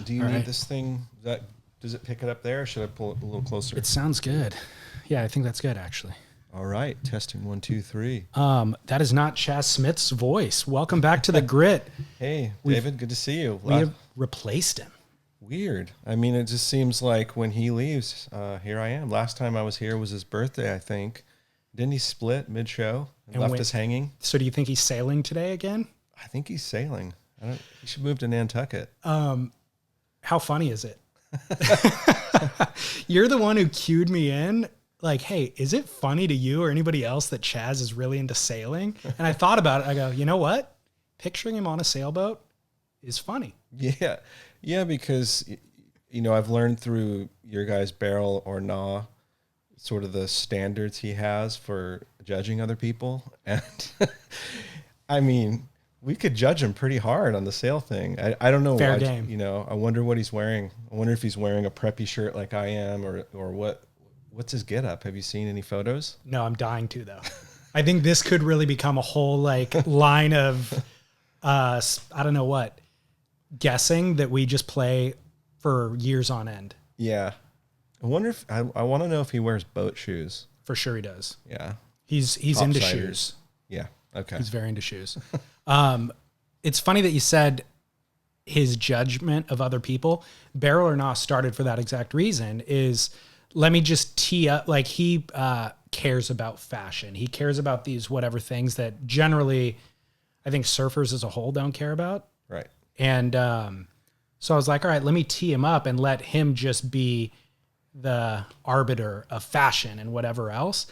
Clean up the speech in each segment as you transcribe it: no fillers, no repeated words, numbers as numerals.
Do you need this thing? Does it pick it up there, or should I pull it a little closer? It sounds good. Yeah, I think that's good, actually. All right, testing 1, 2, 3. That is not Chaz Smith's voice. Welcome back to the Grit. Hey, David, good to see you. We have replaced him. Weird. I mean, it just seems like when he leaves, here I am. Last time I was here was his birthday, I think. Didn't he split mid-show and left us hanging? So do you think he's sailing today again? I think he's sailing. He should move to Nantucket. How funny is it? You're the one who cued me in. Like, hey, is it funny to you or anybody else that Chaz is really into sailing? And I thought about it. I go, you know what? Picturing him on a sailboat is funny. Yeah. Yeah, because, I've learned through your guys' barrel or gnaw sort of the standards he has for judging other people. And I mean, we could judge him pretty hard on the sail thing. I don't know. Fair game. I wonder what he's wearing. I wonder if he's wearing a preppy shirt like I am or what. What's his get up? Have you seen any photos? No, I'm dying to though. I think this could really become a whole line of, I don't know what, guessing that we just play for years on end. Yeah. I wonder if, I want to know if he wears boat shoes. For sure he does. Yeah. He's into shoes. Yeah. Okay. He's very into shoes. It's funny that you said his judgment of other people. Barrel or Not started for that exact reason is, let me just tee up, he cares about fashion. He cares about these whatever things that generally I think surfers as a whole don't care about. Right. And so I was like, all right, let me tee him up and let him just be the arbiter of fashion and whatever else.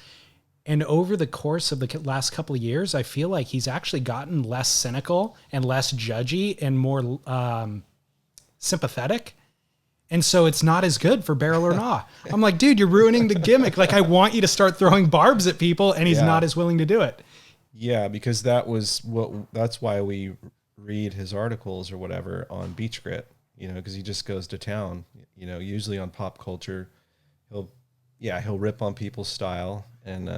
And over the course of the last couple of years, I feel like he's actually gotten less cynical and less judgy and more sympathetic. And so it's not as good for Barrel or Not. I'm like, dude, you're ruining the gimmick. I want you to start throwing barbs at people, and he's not as willing to do it. Yeah, because that's why we read his articles or whatever on Beach Grit, because he just goes to town, usually on pop culture. He'll rip on people's style. And,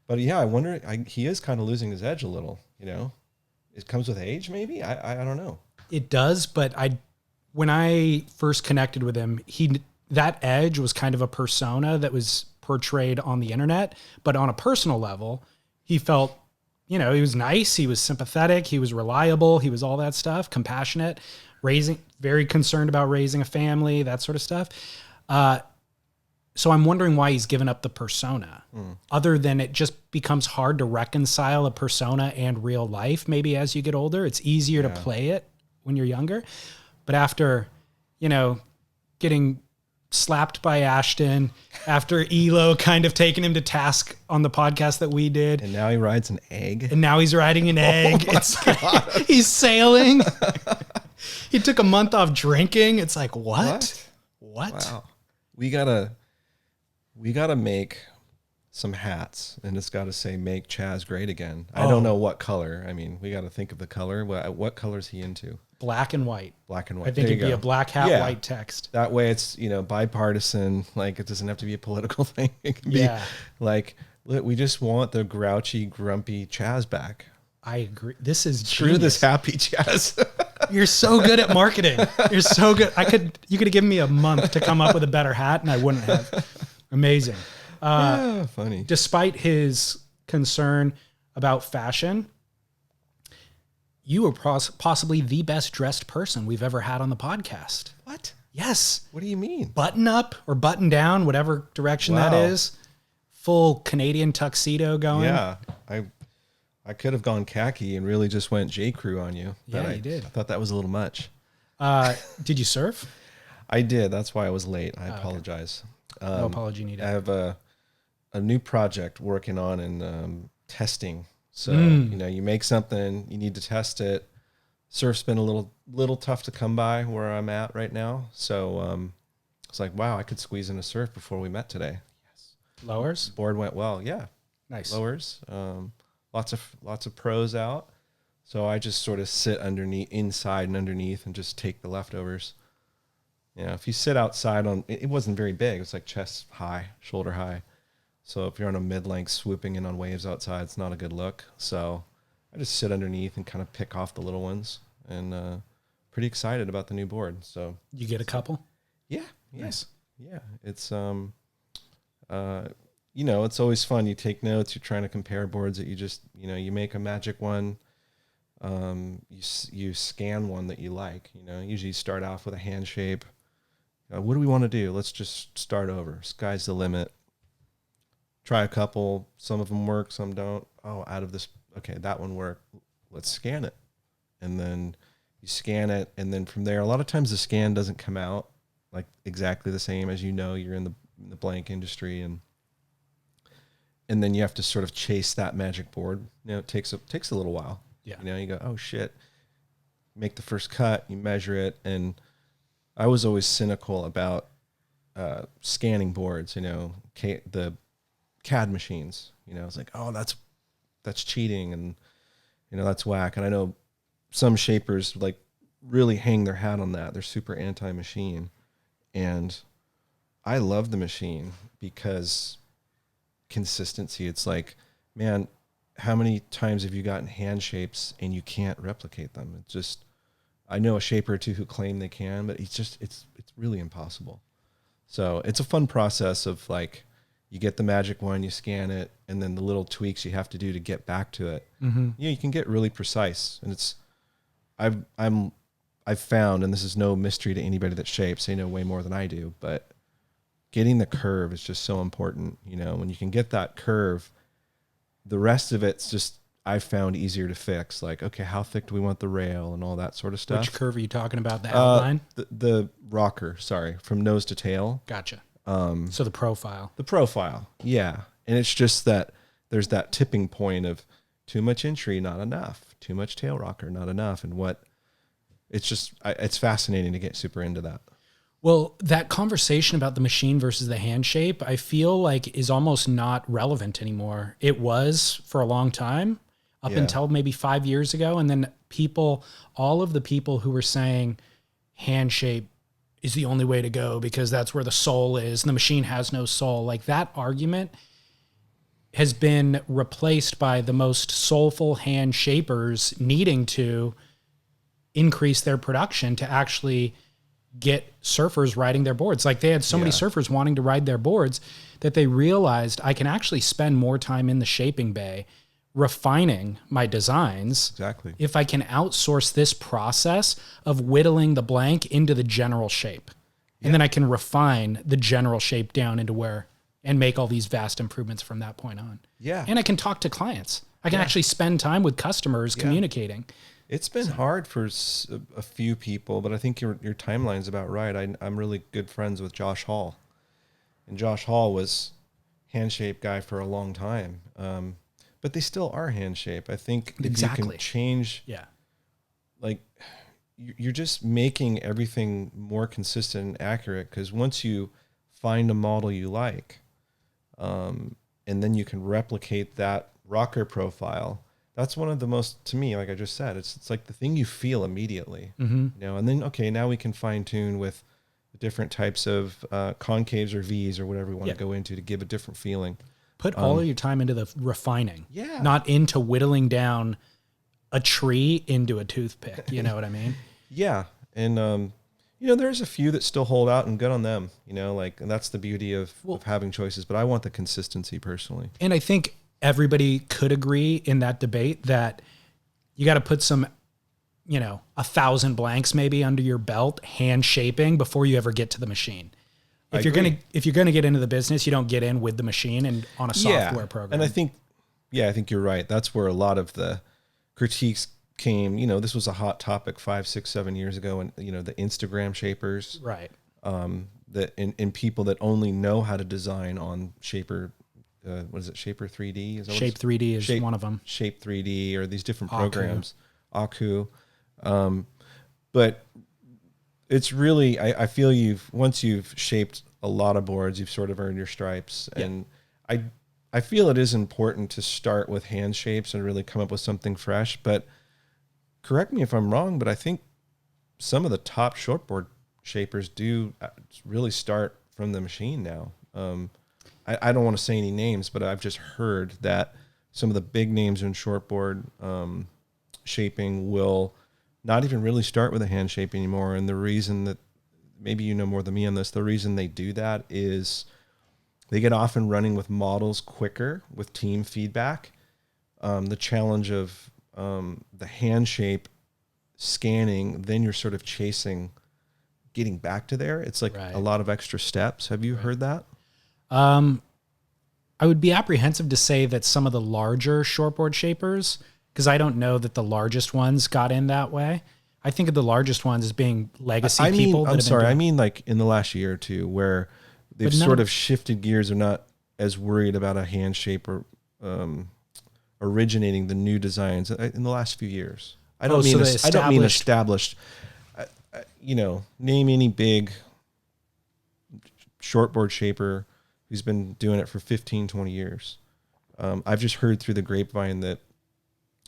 but yeah, I wonder, he is kind of losing his edge a little, it comes with age maybe. I don't know. It does. But when I first connected with him, that edge was kind of a persona that was portrayed on the internet, but on a personal level, he felt, he was nice. He was sympathetic. He was reliable. He was all that stuff, compassionate, very concerned about raising a family, that sort of stuff. So I'm wondering why he's given up the persona, other than it just becomes hard to reconcile a persona and real life. Maybe as you get older, it's easier to play it when you're younger. But after, getting slapped by Ashton, after Elo kind of taking him to task on the podcast that we did. And now he rides an egg. And now he's riding an egg. It's he's sailing. He took a month off drinking. It's like, what? Wow. We gotta make some hats, and it's got to say "Make Chaz Great Again." I don't know what color. I mean, we got to think of the color. What color is he into? Black and white. Black and white. I think it'd be a black hat, white text. That way, it's bipartisan. It doesn't have to be a political thing. It can be we just want the grouchy, grumpy Chaz back. I agree. This is screw genius. this happy Chaz. You're so good at marketing. You're so good. You could have given me a month to come up with a better hat, and I wouldn't have. Amazing. Funny. Despite his concern about fashion, you were possibly the best dressed person we've ever had on the podcast. What? Yes. What do you mean? Button up or button down, whatever direction that is. Full Canadian tuxedo going. Yeah. I could have gone khaki and really just went J. Crew on you. Yeah, you did. I thought that was a little much. Did you surf? I did. That's why I was late. I apologize. Okay. No apology needed. I have a new project working on in testing. So, you make something, you need to test it. Surf's been a little tough to come by where I'm at right now. So it's like, wow, I could squeeze in a surf before we met today. Yes. Lowers? Board went well. Yeah. Nice. Lowers. Lots of pros out. So I just sort of sit inside and underneath and just take the leftovers. If you sit outside it wasn't very big. It was like chest high, shoulder high. So if you're on a mid-length swooping in on waves outside, it's not a good look. So I just sit underneath and kind of pick off the little ones and pretty excited about the new board. So You get a couple? yeah, Nice. yeah. It's you know, it's always fun. You take notes. You're trying to compare boards that you just, you know, you make a magic one. You scan one that you like. You know, usually you start off with a hand shape. What do we want to do? Let's just start over. Sky's the limit. Try a couple. Some of them work, some don't. Oh, out of this, okay, that one worked. Let's scan it. And then you scan it, and then from there, a lot of times the scan doesn't come out like exactly the same as, you know, you're in the blank industry, and then you have to sort of chase that magic board. You know, it takes a little while. Yeah. You know, you go, oh shit, make the first cut, you measure it, and I was always cynical about scanning boards. You know, the CAD machines. You know, it's like, oh, that's cheating, and you know, that's whack. And I know some shapers like really hang their hat on that. They're super anti-machine, and I love the machine because consistency. It's like, man, how many times have you gotten hand shapes and you can't replicate them? It's just, I know a shaper or two who claim they can, but it's really impossible. So it's a fun process of like, you get the magic one, you scan it, and then the little tweaks you have to do to get back to it. Mm-hmm. Yeah, you can get really precise, and it's, I've found, and this is no mystery to anybody that shapes, they know way more than I do, but getting the curve is just so important. You know, when you can get that curve, the rest of it's just, I found easier to fix. Like, okay, how thick do we want the rail and all that sort of stuff. Which curve are you talking about? The outline? The rocker, sorry, from nose to tail. Gotcha. So the profile. The profile, yeah. And it's just that there's that tipping point of too much entry, not enough. Too much tail rocker, not enough. And it's just, it's fascinating to get super into that. Well, that conversation about the machine versus the hand shape, I feel like is almost not relevant anymore. It was for a long time, up until maybe 5 years ago. And then all of the people who were saying hand shape is the only way to go because that's where the soul is and the machine has no soul. Like, that argument has been replaced by the most soulful hand shapers needing to increase their production to actually get surfers riding their boards. Like, they had so many surfers wanting to ride their boards that they realized, I can actually spend more time in the shaping bay refining my designs. Exactly. If I can outsource this process of whittling the blank into the general shape. And then I can refine the general shape down into and make all these vast improvements from that point on. Yeah. And I can talk to clients. I can actually spend time with customers communicating. It's been hard for a few people, but I think your timeline's about right. I'm really good friends with Josh Hall, and Josh Hall was hand shape guy for a long time. But they still are hand shape. I think if you can change, like, you're just making everything more consistent and accurate. Because once you find a model you like, and then you can replicate that rocker profile. That's one of the most, to me, like I just said, it's like the thing you feel immediately, you know, and then, okay, now we can fine tune with the different types of concaves or V's or whatever we want to go into to give a different feeling. Put all of your time into the refining, Yeah. not into whittling down a tree into a toothpick. You know what I mean? Yeah. And, you know, there's a few that still hold out, and good on them, you know, like, and that's the beauty of having choices, but I want the consistency personally. And I think everybody could agree in that debate that you got to put some, 1,000 blanks maybe under your belt, hand shaping, before you ever get to the machine. If you're gonna get into the business, you don't get in with the machine and on a software program. And I think you're right. That's where a lot of the critiques came. You know, this was a hot topic 5, 6, 7 years ago, and you know, the Instagram shapers, right? That in people that only know how to design on Shaper. What is it? Shaper 3D? Is that Shape 3D is one of them. Shape 3D, or these different programs. Aku. But it's really, I feel once you've shaped a lot of boards, you've sort of earned your stripes. Yeah. And I feel it is important to start with hand shapes and really come up with something fresh. But correct me if I'm wrong, but I think some of the top shortboard shapers do really start from the machine now. I don't want to say any names, but I've just heard that some of the big names in shortboard shaping will not even really start with a hand shape anymore. And the reason that, maybe you know more than me on this, the reason they do that is they get often running with models quicker with team feedback. The challenge of the hand shape scanning, then you're sort of chasing getting back to there. It's like a lot of extra steps. Have you heard that? I would be apprehensive to say that some of the larger shortboard shapers, because I don't know that the largest ones got in that way. I think of the largest ones as being legacy people. I'm sorry. I mean, like in the last year or two, where they've sort of shifted gears. They're not as worried about a hand shape or originating the new designs in the last few years. I don't mean established. You know, name any big shortboard shaper who's been doing it for 15, 20 years. I've just heard through the grapevine that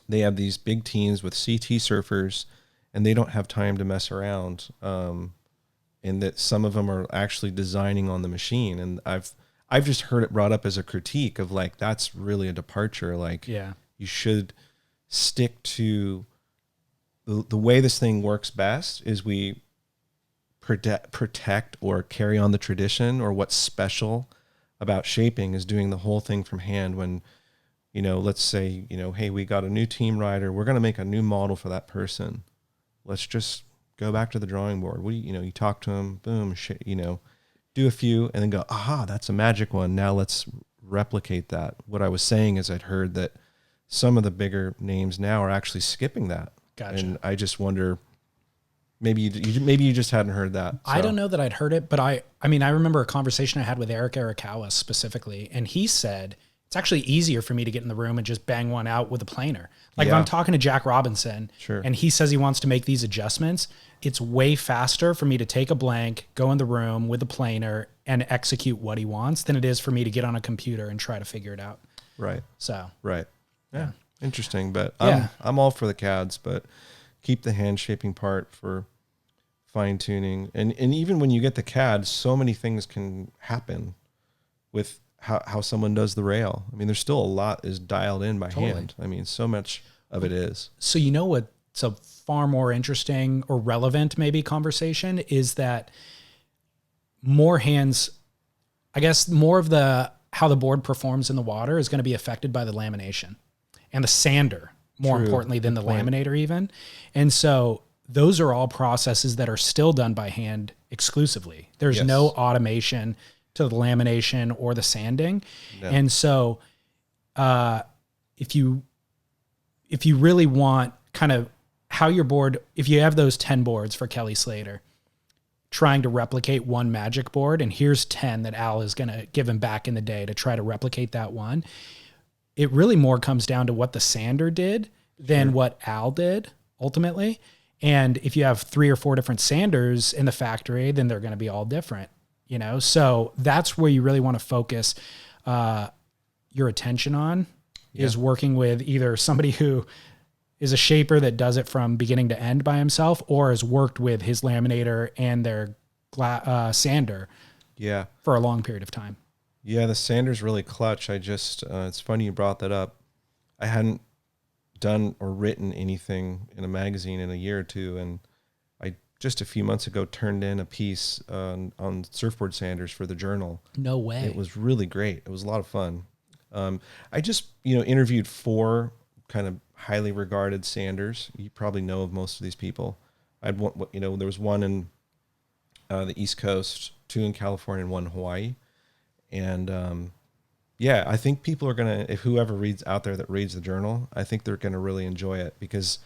they have these big teams with CT surfers and they don't have time to mess around. And that some of them are actually designing on the machine. And I've just heard it brought up as a critique of like, that's really a departure. Like, you should stick to the way this thing works best is we protect or carry on the tradition, or what's special about shaping is doing the whole thing from hand. When, you know, let's say, you know, hey, we got a new team rider. We're going to make a new model for that person. Let's just go back to the drawing board. You talk to them, boom, do a few and then go, aha, that's a magic one. Now let's replicate that. What I was saying is I'd heard that some of the bigger names now are actually skipping that. Gotcha. And I just wonder, maybe you just hadn't heard that. So. I don't know that I'd heard it, but I mean, I remember a conversation I had with Eric Arakawa specifically, and he said, it's actually easier for me to get in the room and just bang one out with a planer. Like if I'm talking to Jack Robinson and he says he wants to make these adjustments, it's way faster for me to take a blank, go in the room with a planer and execute what he wants than it is for me to get on a computer and try to figure it out. Right. So. Right. Yeah. Interesting. But I'm all for the CADs, but keep the hand shaping part for fine tuning. And even when you get the CAD, so many things can happen with how someone does the rail. I mean, there's still a lot is dialed in by hand. I mean, so much of it is. So you know what's a far more interesting or relevant maybe conversation is that more hands, I guess more of how the board performs in the water is going to be affected by the lamination and the sander, more importantly than the laminator even. And so those are all processes that are still done by hand exclusively. There's no automation to the lamination or the sanding. No. And so if you really want kind of how your board, if you have those 10 boards for Kelly Slater, trying to replicate one magic board, and here's 10 that Al is going to give him back in the day to try to replicate that one, it really more comes down to what the sander did than what Al did ultimately. And if you have 3 or 4 different sanders in the factory, then they're going to be all different. You know, so that's where you really want to focus your attention on is working with either somebody who is a shaper that does it from beginning to end by himself, or has worked with his laminator and their sander for a long period of time. Yeah, the sander's really clutch. It's funny you brought that up. I hadn't done or written anything in a magazine in a year or two, and just a few months ago turned in a piece on surfboard sanders for the journal. No way. It was really great. It was a lot of fun. I just, interviewed 4 kind of highly regarded sanders. You probably know of most of these people. There was one in the East Coast, 2 in California and 1 in Hawaii. And I think people are going to, if whoever reads out there that reads the journal, I think they're going to really enjoy it because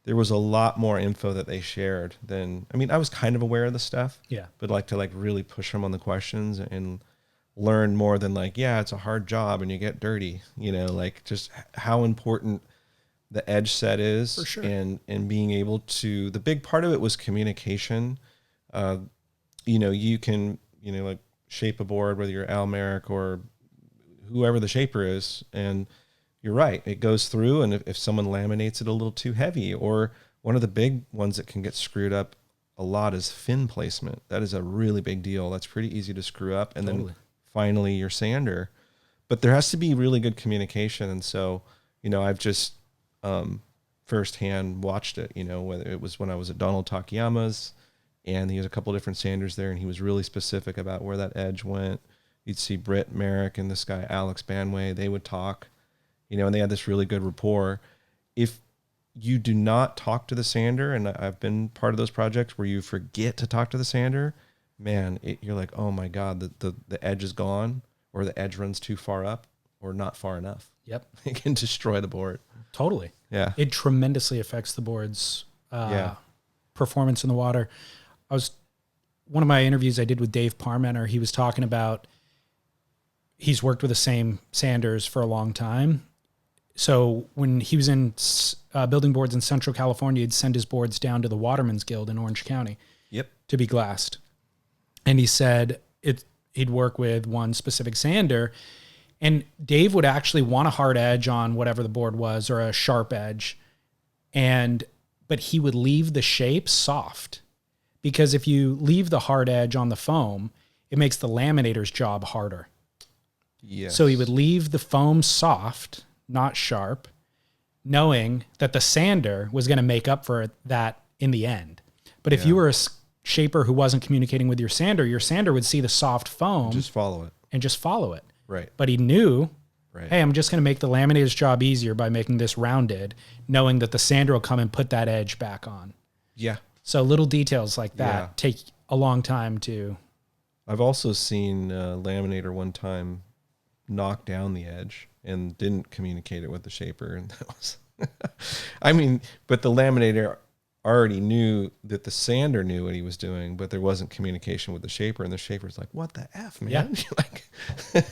there was a lot more info that they shared than, I was kind of aware of the stuff, but to really push them on the questions and learn more than it's a hard job and you get dirty, just how important the edge set is. For sure. And being able to, the big part of it was communication. You can, shape a board, whether you're Al Merrick or whoever the shaper is. And you're right. It goes through, and if someone laminates it a little too heavy, or one of the big ones that can get screwed up a lot is fin placement. That is a really big deal. That's pretty easy to screw up. And then finally your sander. But there has to be really good communication. And so, I've just firsthand watched it, whether it was when I was at Donald Takayama's, and he has a couple different sanders there, and he was really specific about where that edge went. You'd see Britt Merrick and this guy Alex Banway, they would talk, and they had this really good rapport. If you do not talk to the sander, and I've been part of those projects where you forget to talk to the sander, man, you're like, oh my God, the edge is gone, or the edge runs too far up or not far enough. Yep. It can destroy the board. Totally. Yeah. It tremendously affects the board's performance in the water. One of my interviews I did with Dave Parmenter, he was talking about he's worked with the same sanders for a long time. So when he was in building boards in Central California, he'd send his boards down to the Waterman's Guild in Orange County to be glassed. And he said he'd work with one specific sander, and Dave would actually want a hard edge on whatever the board was, or a sharp edge. But he would leave the shape soft, because if you leave the hard edge on the foam, it makes the laminator's job harder. Yes. So he would leave the foam soft, not sharp, knowing that the sander was going to make up for that in the end. But if you were a shaper who wasn't communicating with your sander would see the soft foam. Just follow it. Right. But he knew, hey, I'm just going to make the laminator's job easier by making this rounded, knowing that the sander will come and put that edge back on. Yeah. So little details like that take a long time to... I've also seen a laminator one time knock down the edge and didn't communicate it with the shaper. And that was, but the laminator already knew that the sander knew what he was doing, but there wasn't communication with the shaper, and the shaper's like, what the F, man? Yeah. But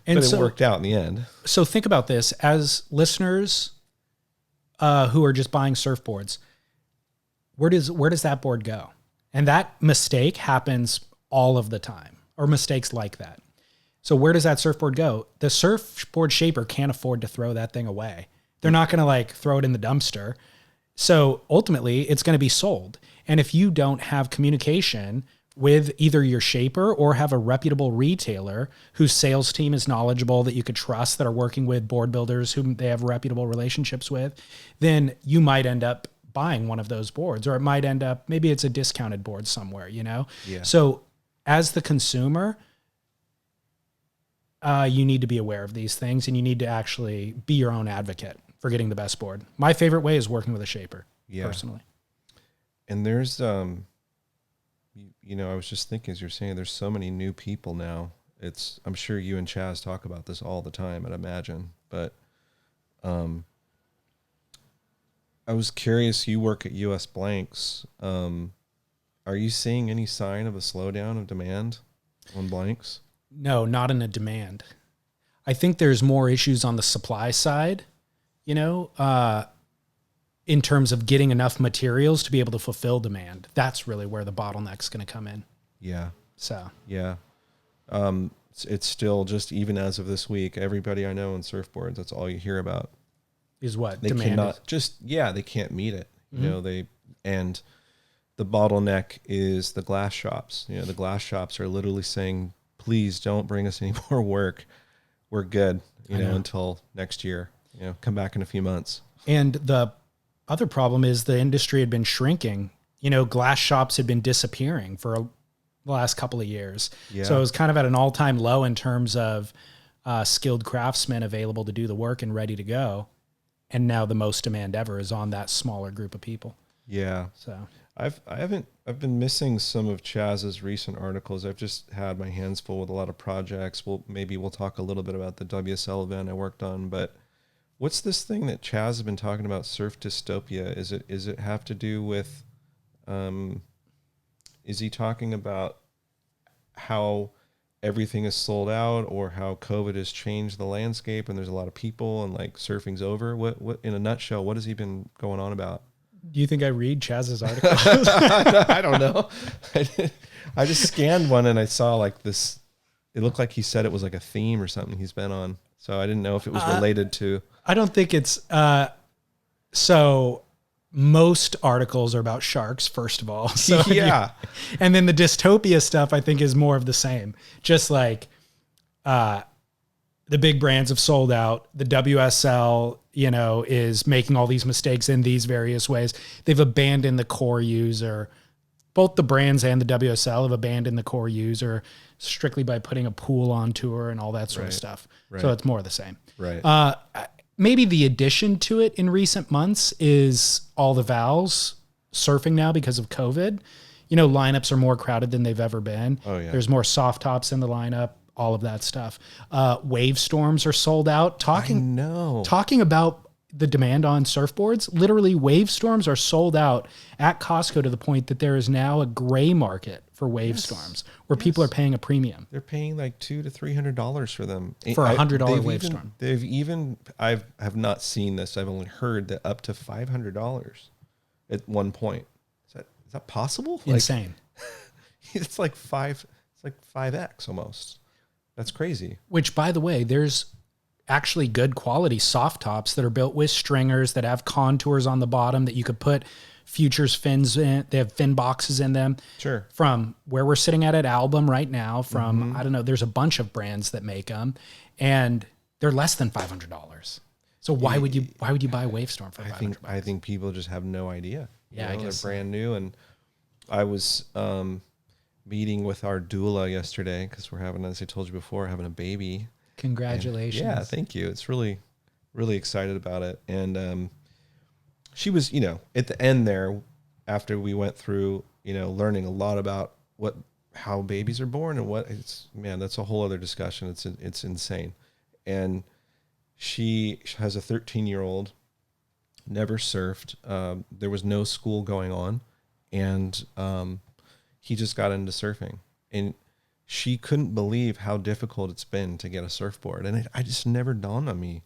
it worked out in the end. So think about this as listeners who are just buying surfboards. Where does that board go? And that mistake happens all of the time, or mistakes like that. So where does that surfboard go? The surfboard shaper can't afford to throw that thing away. They're not going to throw it in the dumpster. So ultimately it's going to be sold. And if you don't have communication with either your shaper or have a reputable retailer whose sales team is knowledgeable, that you could trust, that are working with board builders whom they have reputable relationships with, then you might end up buying one of those boards, or it might end up, maybe it's a discounted board somewhere, Yeah. So as the consumer, you need to be aware of these things, and you need to actually be your own advocate for getting the best board. My favorite way is working with a shaper, personally. And there's, I was just thinking, as you're saying, there's so many new people now. I'm sure you and Chaz talk about this all the time, I'd imagine. But I was curious, you work at US Blanks. Are you seeing any sign of a slowdown of demand on blanks? No, not in a demand. I think there's more issues on the supply side, in terms of getting enough materials to be able to fulfill demand. That's really where the bottleneck's going to come in. Yeah. So. Yeah. It's still just, even as of this week, everybody I know in surfboards, that's all you hear about. Is what? They cannot they can't meet it. And the bottleneck is the glass shops. The glass shops are literally saying, please don't bring us any more work. We're good, until next year. Come back in a few months. And the other problem is the industry had been shrinking. Glass shops had been disappearing for the last couple of years. Yeah. So it was kind of at an all-time low in terms of skilled craftsmen available to do the work and ready to go. And now the most demand ever is on that smaller group of people. Yeah. So I've been missing some of Chaz's recent articles. I've just had my hands full with a lot of projects. Maybe we'll talk a little bit about the WSL event I worked on, but what's this thing that Chaz has been talking about, surf dystopia? Is it have to do with, is he talking about how everything is sold out, or how COVID has changed the landscape and there's a lot of people and surfing's over? What in a nutshell, what has he been going on about? Do you think I read Chaz's article? I don't know. I just scanned one and I saw this. It looked like he said it was a theme or something he's been on. So I didn't know if it was related to. I don't think it's. So most articles are about sharks, first of all. So yeah. And then the dystopia stuff, I think, is more of the same. Just the big brands have sold out. The WSL is making all these mistakes in these various ways. They've abandoned the core user. Both the brands and the WSL have abandoned the core user strictly by putting a pool on tour and all that sort of stuff. Right. So it's more of the same. Right. Maybe the addition to it in recent months is all the Vals surfing now because of COVID. Lineups are more crowded than they've ever been. Oh, yeah. There's more soft tops in the lineup, all of that stuff. Wave storms are sold out. Talking about the demand on surfboards, literally wave storms are sold out at Costco to the point that there is now a gray market for wave storms where people are paying a premium. They're paying like $200 to $300 for them. For $100 wave storm. I have not seen this. I've only heard that up to $500 at one point. Is that possible? Insane. It's like 5x almost. That's crazy. Which, by the way, there's actually good quality soft tops that are built with stringers that have contours on the bottom that you could put futures fins in. They have fin boxes in them. Sure. From where we're sitting at Album right now, from I don't know, there's a bunch of brands that make them, and they're less than $500. So why would you buy a wave storm for $500? I think people just have no idea. Yeah, I guess they're brand new. And I was meeting with our doula yesterday because we're having, as I told you before, having a baby. Congratulations. And thank you. It's really, really excited about it. And she was, at the end there, after we went through, learning a lot about how babies are born and that's a whole other discussion. It's insane. And she has a 13-year-old, never surfed. There was no school going on, and he just got into surfing, and she couldn't believe how difficult it's been to get a surfboard. And I just never dawned on me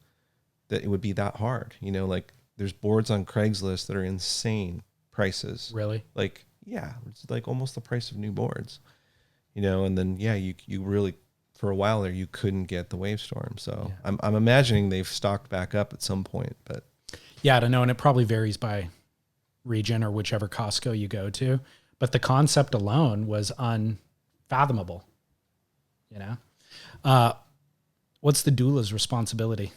that it would be that hard. Like there's boards on Craigslist that are insane prices. Really? Like, yeah, it's like almost the price of new boards, and then, you really, for a while there, you couldn't get the wave storm. So I'm imagining they've stocked back up at some point, but yeah, I don't know. And it probably varies by region or whichever Costco you go to, but the concept alone was unfathomable. What's the doula's responsibility?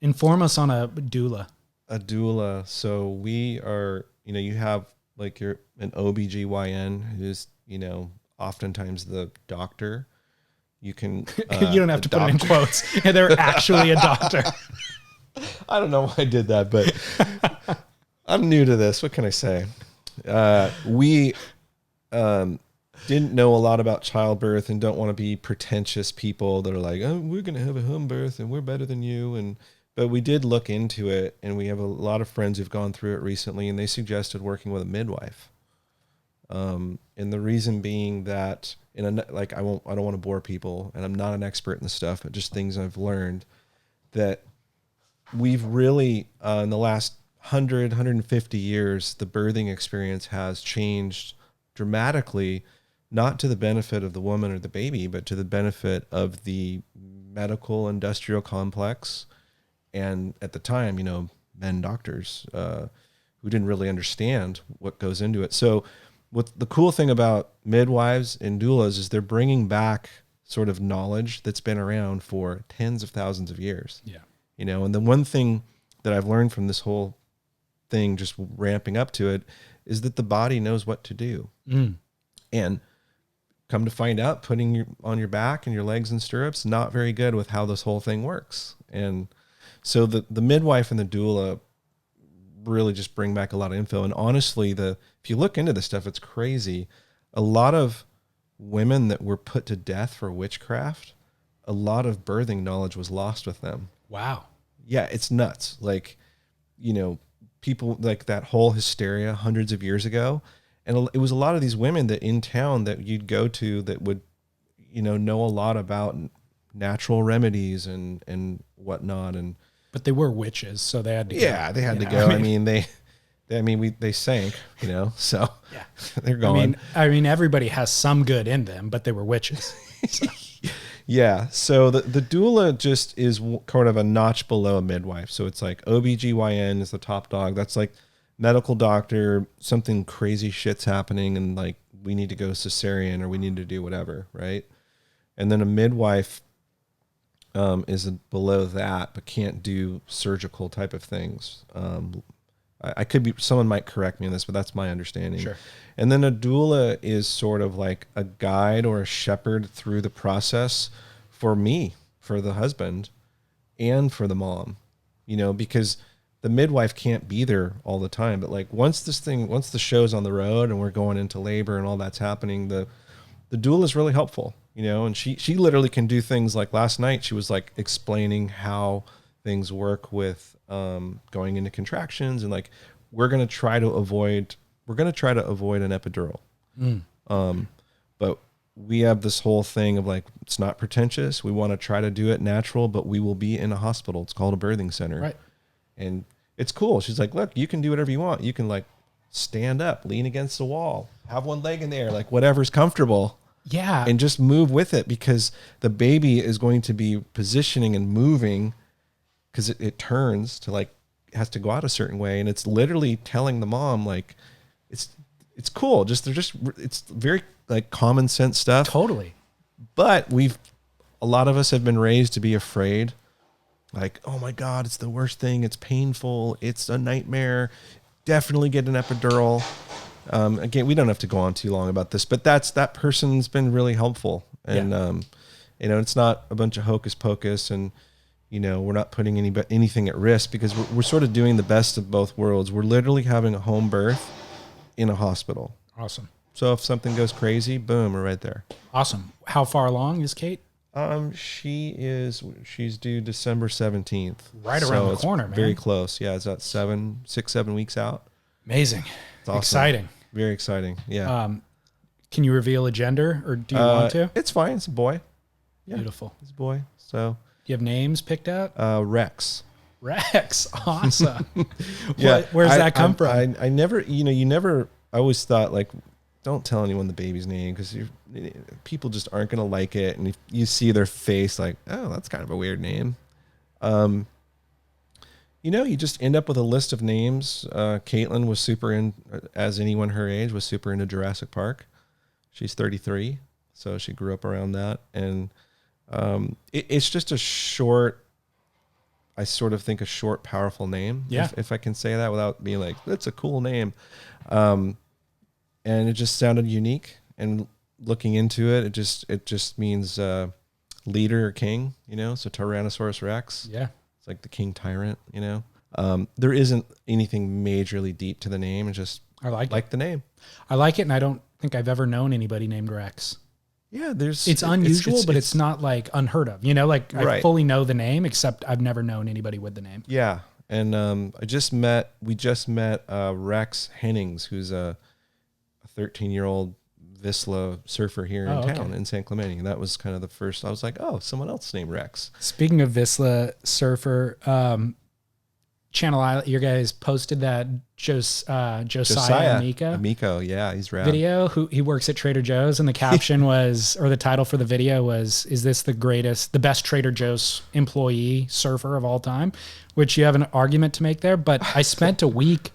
Inform us on a doula. A doula. So we are, you have like an OBGYN who's, oftentimes the doctor. You can, you don't have to put it in quotes. They're actually a doctor. I don't know why I did that, but I'm new to this. What can I say? We didn't know a lot about childbirth and don't want to be pretentious people that are like, oh, we're going to have a home birth and we're better than you. But we did look into it, and we have a lot of friends who've gone through it recently, and they suggested working with a midwife. And the reason being that, I don't want to bore people, and I'm not an expert in this stuff, but just things I've learned, that we've really, in the last 150 years, the birthing experience has changed dramatically, not to the benefit of the woman or the baby, but to the benefit of the medical industrial complex. And at the time, men doctors who didn't really understand what goes into it. So what the cool thing about midwives and doulas is they're bringing back sort of knowledge that's been around for tens of thousands of years. Yeah. And the one thing that I've learned from this whole thing, just ramping up to it, is that the body knows what to do. And come to find out, putting you on your back and your legs in stirrups, not very good with how this whole thing works. And so the midwife and the doula really just bring back a lot of info. And honestly, if you look into this stuff, it's crazy. A lot of women that were put to death for witchcraft, a lot of birthing knowledge was lost with them. Wow. Yeah, it's nuts. Like, people like that whole hysteria hundreds of years ago. And it was a lot of these women that in town that you'd go to that would, know a lot about natural remedies and whatnot. But they were witches, so they had to go. Yeah, they had to go. They sank, so yeah, they're gone. I mean, everybody has some good in them, but they were witches. So. Yeah. So the doula just is kind of a notch below a midwife. So it's like OBGYN is the top dog. That's like medical doctor, something crazy shit's happening and like we need to go cesarean or we need to do whatever. Right. And then a midwife is below that, but can't do surgical type of things. I could be, someone might correct me on this, but that's my understanding. Sure. And then a doula is sort of like a guide or a shepherd through the process for me, for the husband, and for the mom, because the midwife can't be there all the time. But like once the show's on the road and we're going into labor and all that's happening, the doula is really helpful, and she literally can do things like last night. She was like explaining how things work with going into contractions, and like we're going to try to avoid an epidural. But we have this whole thing of like, it's not pretentious. We want to try to do it natural, but we will be in a hospital. It's called a birthing center. Right. And it's cool. She's like, look, you can do whatever you want. You can like stand up, lean against the wall, have one leg in the air, like whatever's comfortable. Yeah. And just move with it, because the baby is going to be positioning and moving, because it turns to like, it has to go out a certain way. And it's literally telling the mom, like, it's cool. It's very like common sense stuff. Totally. But a lot of us have been raised to be afraid. Like, oh my God, it's the worst thing. It's painful. It's a nightmare. Definitely get an epidural. Again, we don't have to go on too long about this, but that person's been really helpful. And, it's not a bunch of hocus pocus, and, we're not putting anything at risk, because we're sort of doing the best of both worlds. We're literally having a home birth in a hospital. Awesome. So if something goes crazy, boom, we're right there. Awesome. How far along is Kate? She's due December 17th. Right around the corner, man. Very close. Yeah, it's about 7 weeks out. Amazing. It's awesome. Exciting. Very exciting. Yeah. Can you reveal a gender, or do you want to? It's fine. It's a boy. Yeah, beautiful. It's a boy. So do you have names picked out? Rex. Rex. Awesome. Yeah. Where's that come from? I never, I always thought like, don't tell anyone the baby's name, because people just aren't going to like it. And if you see their face like, oh, that's kind of a weird name. You just end up with a list of names. Caitlin was as anyone her age, was super into Jurassic Park. She's 33, so she grew up around that. And it's just a short, I sort of think a short, powerful name. Yeah. If I can say that without being like, that's a cool name. And it just sounded unique. And looking into it, it just means leader or king, so Tyrannosaurus Rex. Yeah. It's like the king tyrant, There isn't anything majorly deep to the name. It's just, I like the name. I like it, and I don't think I've ever known anybody named Rex. Yeah, it's unusual, but it's not like unheard of. Like I right. fully know the name, except I've never known anybody with the name. Yeah. And we just met Rex Hennings, who's a 13-year-old Vissla surfer here in town in San Clemente. And that was kind of the first, I was like, oh, someone else named Rex. Speaking of Vissla surfer, Channel Island, you guys posted that Josiah Amico, yeah, he's rad. Video. He works at Trader Joe's, and the caption was, or the title for the video was, "Is this the best Trader Joe's employee surfer of all time?" Which you have an argument to make there. But I spent a week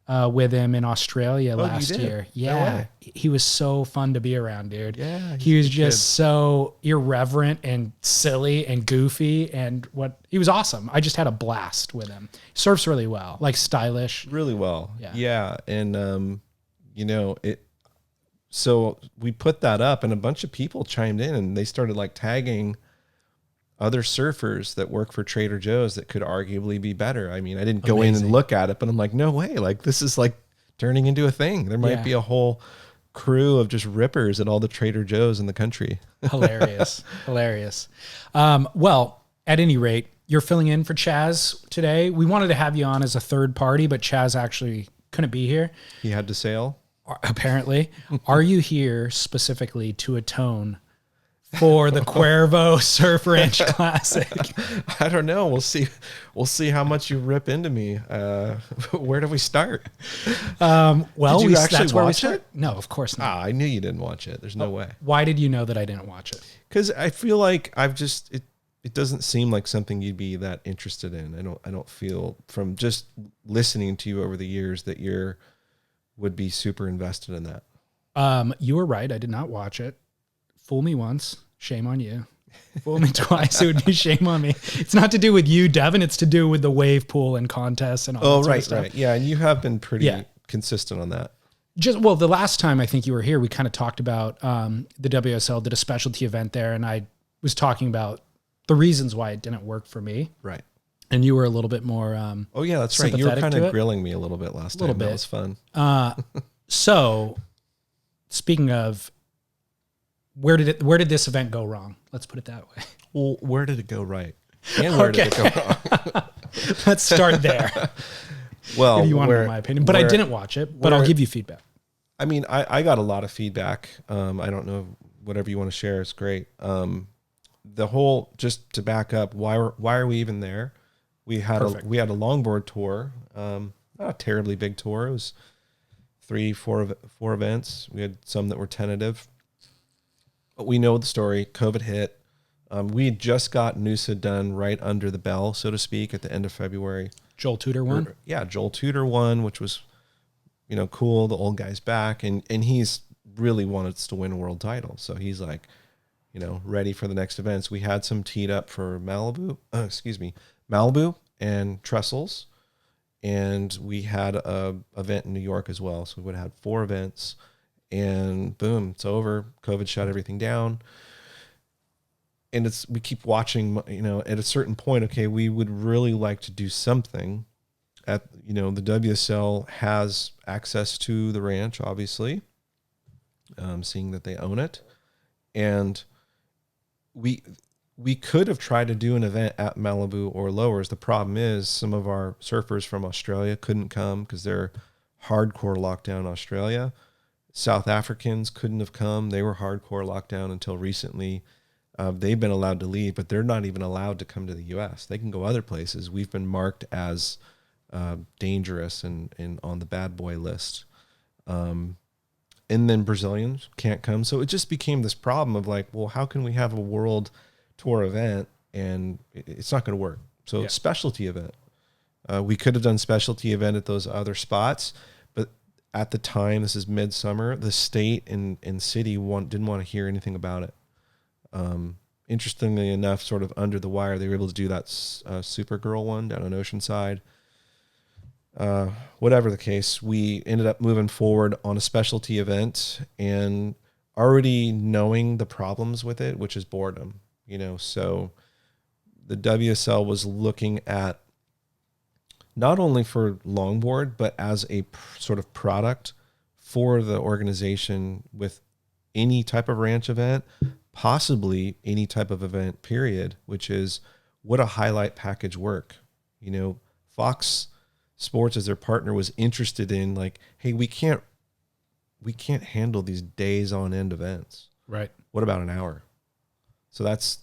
with him in Australia last year. Yeah. No, he was so fun to be around, dude. Yeah. He was just so irreverent and silly and goofy, and he was awesome. I just had a blast with him. He surfs really well, like stylish. Really well. Yeah. Yeah. And, so we put that up, and a bunch of people chimed in, and they started like tagging other surfers that work for Trader Joe's that could arguably be better. I mean, I didn't go in and look at it, but I'm like, no way. Like, this is like turning into a thing. There might be a whole crew of just rippers at all the Trader Joe's in the country. Hilarious. Well, at any rate, you're filling in for Chaz today. We wanted to have you on as a third party, but Chaz actually couldn't be here. He had to sail. Apparently. Are you here specifically to atone for the Cuervo Surf Classic? I don't know. We'll see. We'll see how much you rip into me. Where do we start? Well, did you actually watch it? No, of course not. I knew you didn't watch it. There's no way. Why did you know that I didn't watch it? Because I feel like it doesn't seem like something you'd be that interested in. I don't feel, from just listening to you over the years, that would be super invested in that. You were right. I did not watch it. Fool me once. Shame on you. Fool me twice, it would be shame on me. It's not to do with you, Devin. It's to do with the wave pool and contests and all that sort of stuff. Right. Yeah, and you have been pretty consistent on that. The last time I think you were here, we kind of talked about the WSL did a specialty event there, and I was talking about the reasons why it didn't work for me. Right. And you were a little bit more oh yeah, that's right. You were kind of grilling me a little bit last time. That was fun. So speaking of, where did this event go wrong? Let's put it that way. Well, where did it go right? And where did it go wrong? Let's start there. Well, if you want to know my opinion, but I didn't watch it, but I'll give you feedback. I mean, I got a lot of feedback. I don't know, whatever you want to share is great. The whole, just to back up, why are we even there? We had a longboard tour, not a terribly big tour. It was 4 events. We had some that were tentative. But we know the story. COVID hit. We had just got Noosa done right under the bell, so to speak, at the end of February. Joel Tudor won? Yeah, Joel Tudor won, which was, cool. The old guy's back, and he's really wanted us to win a world title. So he's like, ready for the next events. We had some teed up for Malibu and Trestles. And we had a event in New York as well. So we would have had 4 events. And boom, it's over. COVID shut everything down. And we keep watching, at a certain point, okay, we would really like to do something. The WSL has access to the ranch, obviously, seeing that they own it. And we could have tried to do an event at Malibu or Lowers. The problem is some of our surfers from Australia couldn't come because they're hardcore lockdown in Australia. South Africans couldn't have come. They were hardcore lockdown until recently. They've been allowed to leave, but they're not even allowed to come to the U.S. They can go other places. We've been marked as dangerous and on the bad boy list. And then Brazilians can't come. So it just became this problem of like, well, how can we have a world tour event and it's not going to work? So specialty event. We could have done specialty event at those other spots, but at the time, this is midsummer, the state and city didn't want to hear anything about it. Interestingly enough, sort of under the wire, they were able to do that Supergirl one down on Oceanside. Whatever the case, we ended up moving forward on a specialty event and already knowing the problems with it, which is boredom, so the WSL was looking at not only for longboard, but as a sort of product for the organization with any type of ranch event, possibly any type of event, period, which is, would a highlight package work? Fox Sports as their partner was interested in like, hey, we can't handle these days on end events. Right. What about an hour? So that's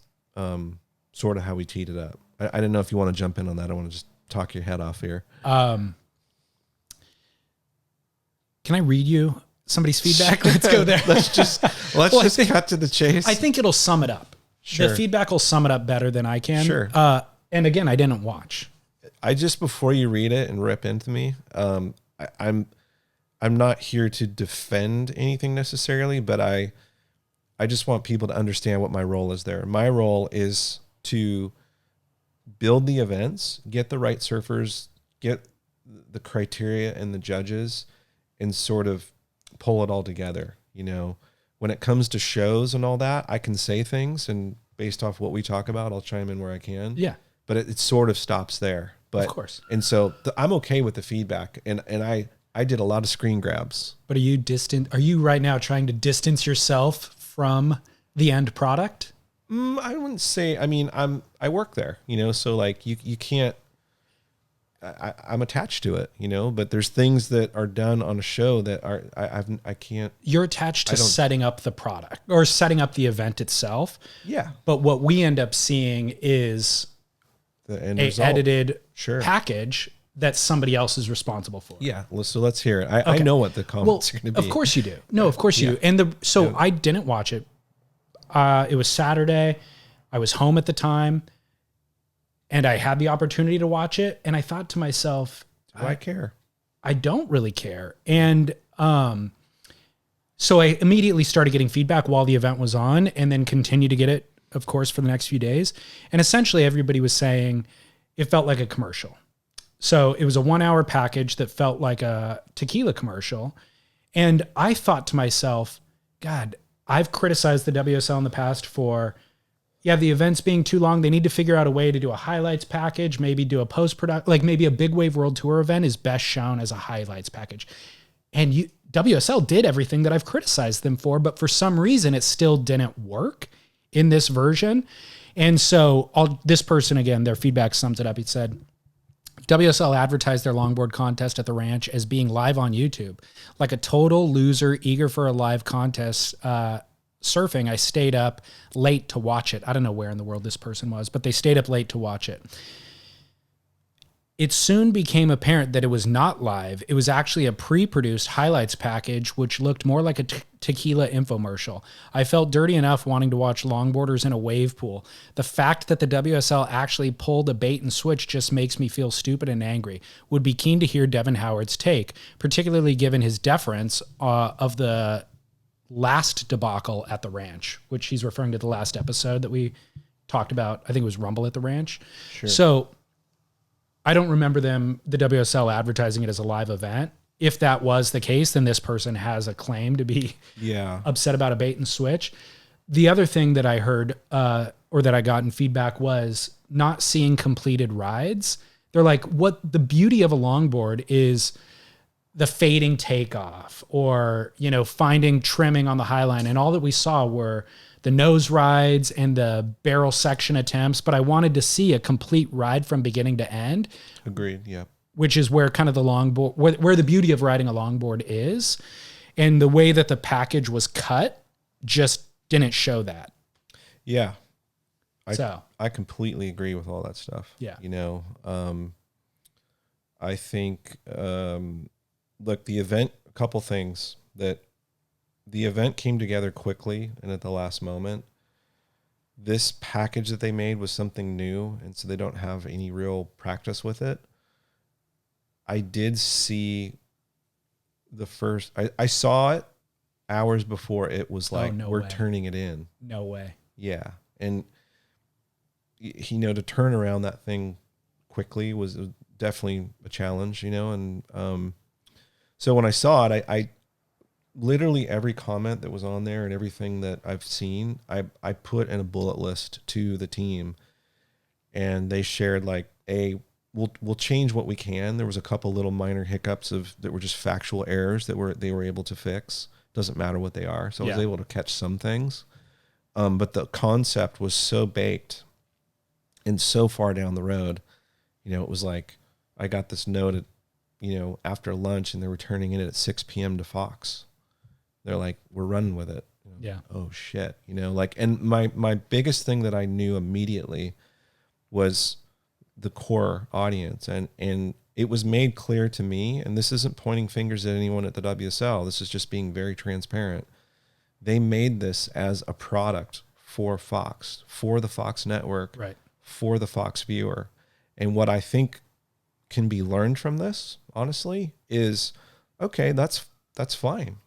sort of how we teed it up. I didn't know if you want to jump in on that. I want to just talk your head off here. Can I read you somebody's feedback? Let's go there. let's just cut to the chase. I think it'll sum it up. Sure. The feedback will sum it up better than I can. Sure. And again, I didn't watch. Before you read it and rip into me, I'm not here to defend anything necessarily, but I just want people to understand what my role is there. My role is to build the events, get the right surfers, get the criteria and the judges, and sort of pull it all together. When it comes to shows and all that, I can say things, and based off what we talk about, I'll chime in where I can. Yeah. But it sort of stops there. But, of course. And so I'm okay with the feedback, and I did a lot of screen grabs. But are you right now trying to distance yourself from the end product? I wouldn't say. I mean, I work there, so like you can't. I'm attached to it, but there's things that are done on a show that I can't. You're attached to setting up the product or setting up the event itself. Yeah. But what we end up seeing is the end result. Edited package that somebody else is responsible for. Yeah. So let's hear it. I know what the comments are going to be. Of course you do. No, of course you do. And I didn't watch it. It was Saturday. I was home at the time and I had the opportunity to watch it. And I thought to myself, do I care? I don't really care. And, so I immediately started getting feedback while the event was on and then continued to get it of course, for the next few days. And essentially everybody was saying it felt like a commercial. So it was a 1 hour package that felt like a tequila commercial. And I thought to myself, God, I've criticized the WSL in the past for, the events being too long. They need to figure out a way to do a highlights package, maybe do a post-production, like maybe a Big Wave World Tour event is best shown as a highlights package. And WSL did everything that I've criticized them for, but for some reason it still didn't work in this version. And so this person, again, their feedback sums it up. He said, WSL advertised their longboard contest at the ranch as being live on YouTube. Like a total loser eager for a live contest surfing, I stayed up late to watch it. I don't know where in the world this person was, but they stayed up late to watch it. It soon became apparent that it was not live. It was actually a pre-produced highlights package, which looked more like a tequila infomercial. I felt dirty enough wanting to watch longboarders in a wave pool. The fact that the WSL actually pulled a bait and switch just makes me feel stupid and angry. Would be keen to hear Devon Howard's take, particularly given his deference of the last debacle at the ranch, which he's referring to the last episode that we talked about. I think it was Rumble at the Ranch. Sure. So I don't remember the WSL advertising it as a live event. If that was the case, then this person has a claim to be upset about a bait and switch. The other thing that I heard or that I got in feedback was not seeing completed rides. They're like, what the beauty of a longboard is the fading takeoff or, finding trimming on the highline. And all that we saw were the nose rides and the barrel section attempts, but I wanted to see a complete ride from beginning to end. Agreed. Yeah. Which is where kind of the longboard, where the beauty of riding a longboard is. And the way that the package was cut just didn't show that. Yeah. I completely agree with all that stuff. Yeah. I think, look, the event, a couple things that the event came together quickly and at the last moment. This package that they made was something new, and so they don't have any real practice with it. I did see I saw it hours before it was like, we're turning it in. No way. Yeah. And, to turn around that thing quickly was definitely a challenge, and so when I saw it, I literally every comment that was on there and everything that I've seen, I put in a bullet list to the team, and they shared like, we'll change what we can. There was a couple little minor hiccups that were just factual errors that they were able to fix. Doesn't matter what they are. So I was able to catch some things. But the concept was so baked and so far down the road, it was like, I got this note at, after lunch, and they were turning in it at 6 p.m. to Fox. They're like, we're running with it. Yeah. Oh shit. And my biggest thing that I knew immediately was the core audience. And it was made clear to me, and this isn't pointing fingers at anyone at the WSL. This is just being very transparent. They made this as a product for Fox, for the Fox network, right, for the Fox viewer. And what I think can be learned from this, honestly, is, okay, that's fine.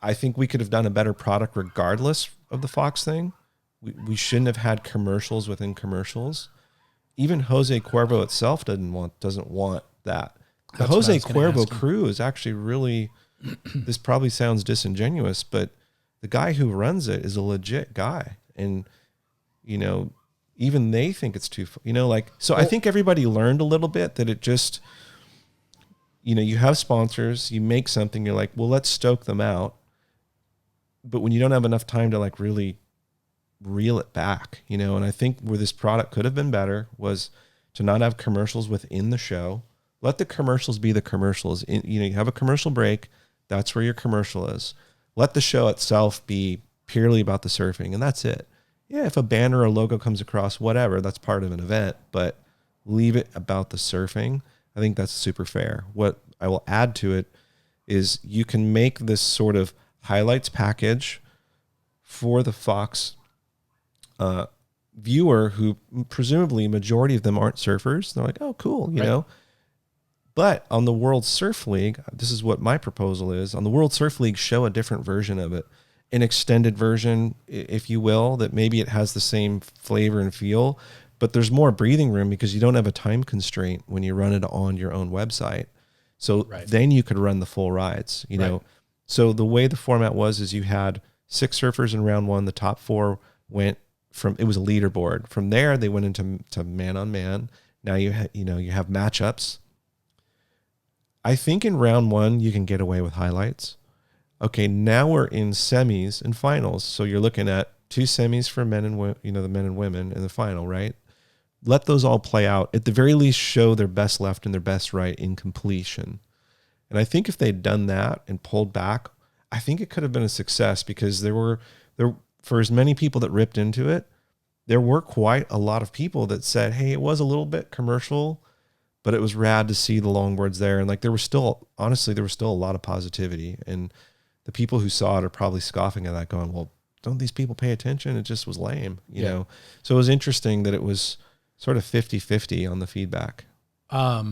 I think we could have done a better product regardless of the Fox thing. We shouldn't have had commercials within commercials. Even Jose Cuervo itself doesn't want that. The Jose Cuervo crew is actually really, this probably sounds disingenuous, but the guy who runs it is a legit guy. And, even they think it's too, I think everybody learned a little bit that it just, you have sponsors, you make something, you're like, well, let's stoke them out. But when you don't have enough time to like really reel it back, and I think where this product could have been better was to not have commercials within the show. Let the commercials be the commercials. You have a commercial break. That's where your commercial is. Let the show itself be purely about the surfing, and that's it. Yeah, if a banner or a logo comes across, whatever, that's part of an event, but leave it about the surfing. I think that's super fair. What I will add to it is you can make this sort of highlights package for the Fox viewer who presumably majority of them aren't surfers. They're like, oh, cool, you know. But on the World Surf League, this is what my proposal is. On the World Surf League, show a different version of it an extended version, if you will, that maybe it has the same flavor and feel, but there's more breathing room because you don't have a time constraint when you run it on your own website. So then you could run the full rides, you know. So the way the format was is you had 6 surfers in round 1. The top 4 went from, it was a leaderboard. From there, they went into man on man. Now you have matchups. I think in round 1 you can get away with highlights. Okay, now we're in semis and finals. So you're looking at 2 semis for men and the men and women in the final, right? Let those all play out. At the very least, show their best left and their best right in completion. And I think if they'd done that and pulled back, I think it could have been a success because there for as many people that ripped into it, there were quite a lot of people that said, hey, it was a little bit commercial, but it was rad to see the longboards there. And like there was still a lot of positivity. And the people who saw it are probably scoffing at that going, well, don't these people pay attention? It just was lame, you know? So it was interesting that it was sort of 50-50 on the feedback. I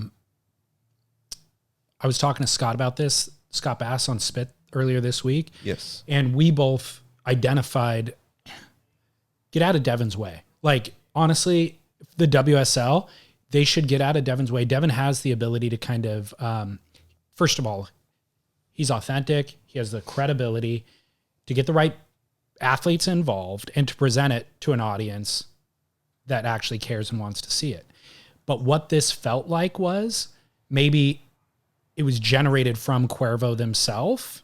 was talking to Scott about this, Scott Bass on Spit earlier this week. Yes. And we both identified, get out of Devin's way. Like, honestly, the WSL, they should get out of Devin's way. Devin has the ability to kind of, first of all, he's authentic. He has the credibility to get the right athletes involved and to present it to an audience that actually cares and wants to see it. But what this felt like was maybe it was generated from Cuervo themselves.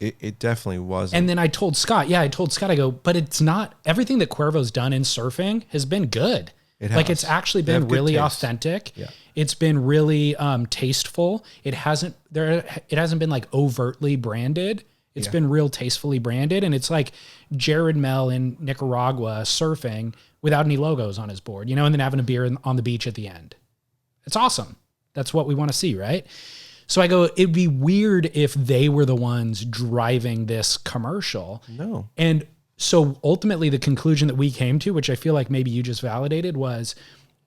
It definitely was. And then I told Scott, I go, but it's not, everything that Cuervo's done in surfing has been good. It's actually been really authentic. Yeah. It's been really tasteful. It hasn't been like overtly branded. It's been real tastefully branded. And it's like Jared Mel in Nicaragua surfing without any logos on his board, and then having a beer on the beach at the end. It's awesome. That's what we want to see, right? So I go, it'd be weird if they were the ones driving this commercial. No. And so ultimately the conclusion that we came to, which I feel like maybe you just validated, was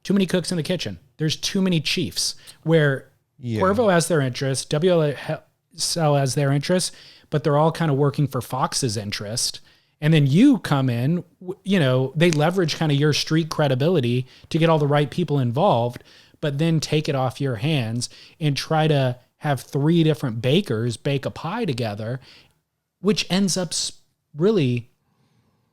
too many cooks in the kitchen. There's too many chiefs where Cuervo has their interest, WSL has their interest, but they're all kind of working for Fox's interest. And then you come in, they leverage kind of your street credibility to get all the right people involved, but then take it off your hands and try to have 3 different bakers bake a pie together, which ends up really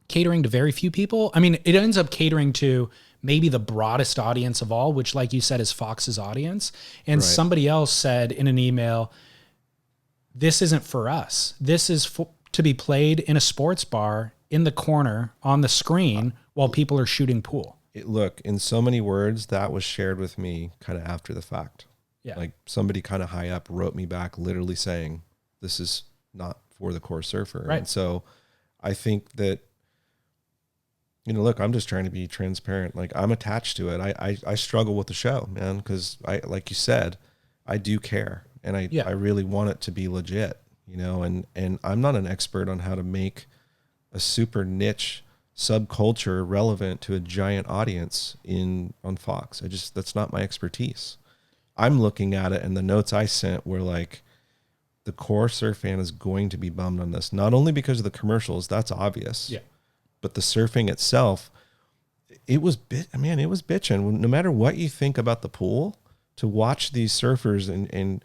catering to very few people. I mean, it ends up catering to maybe the broadest audience of all, which, like you said, is Fox's audience. And somebody else said in an email, this isn't for us. This is to be played in a sports bar in the corner on the screen while people are shooting pool. Look, in so many words, that was shared with me kind of after the fact. Yeah. Like somebody kind of high up wrote me back literally saying, this is not for the core surfer. Right. And so I think that, look, I'm just trying to be transparent. Like I'm attached to it. I struggle with the show, man, because like you said, I do care. And I really want it to be legit, and I'm not an expert on how to make a super niche subculture relevant to a giant audience on Fox. That's not my expertise. I'm looking at it, and the notes I sent were like, the core surf fan is going to be bummed on this, not only because of the commercials, that's obvious, but the surfing itself, it was bitching. No matter what you think about the pool, to watch these surfers and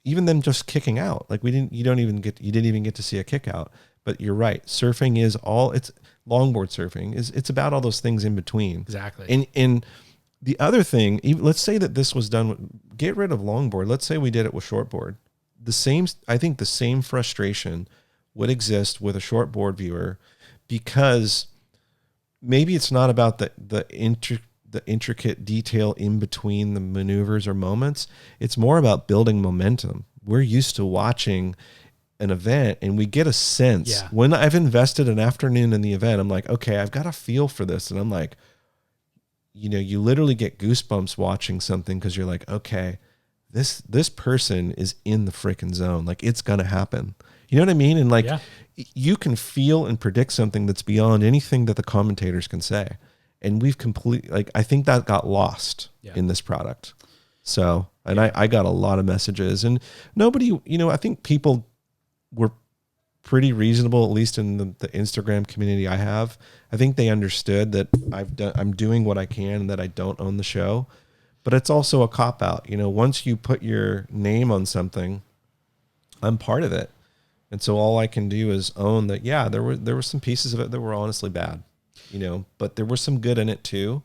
even them just kicking out, like you didn't even get to see a kick out. But you're right, surfing is it's longboard surfing it's about all those things in between. Exactly. And the other thing, let's say that this was done, get rid of longboard. Let's say we did it with shortboard. I think the same frustration would exist with a shortboard viewer, because maybe it's not about the intricate detail in between the maneuvers or moments. It's more about building momentum. We're used to watching an event and we get a sense. When I've invested an afternoon in the event, I'm like, okay, I've got a feel for this. And I'm like, you literally get goosebumps watching something, because you're like, okay, this person is in the freaking zone. Like it's going to happen. You know what I mean? And like, you can feel and predict something that's beyond anything that the commentators can say. And we've I think that got lost in this product. So, and I got a lot of messages, and nobody, I think people were pretty reasonable, at least in the Instagram community I have. I think they understood that I'm doing what I can and that I don't own the show. But it's also a cop out. You know, once you put your name on something, I'm part of it. And so all I can do is own that, yeah, there were some pieces of it that were honestly bad, you know, but there was some good in it too.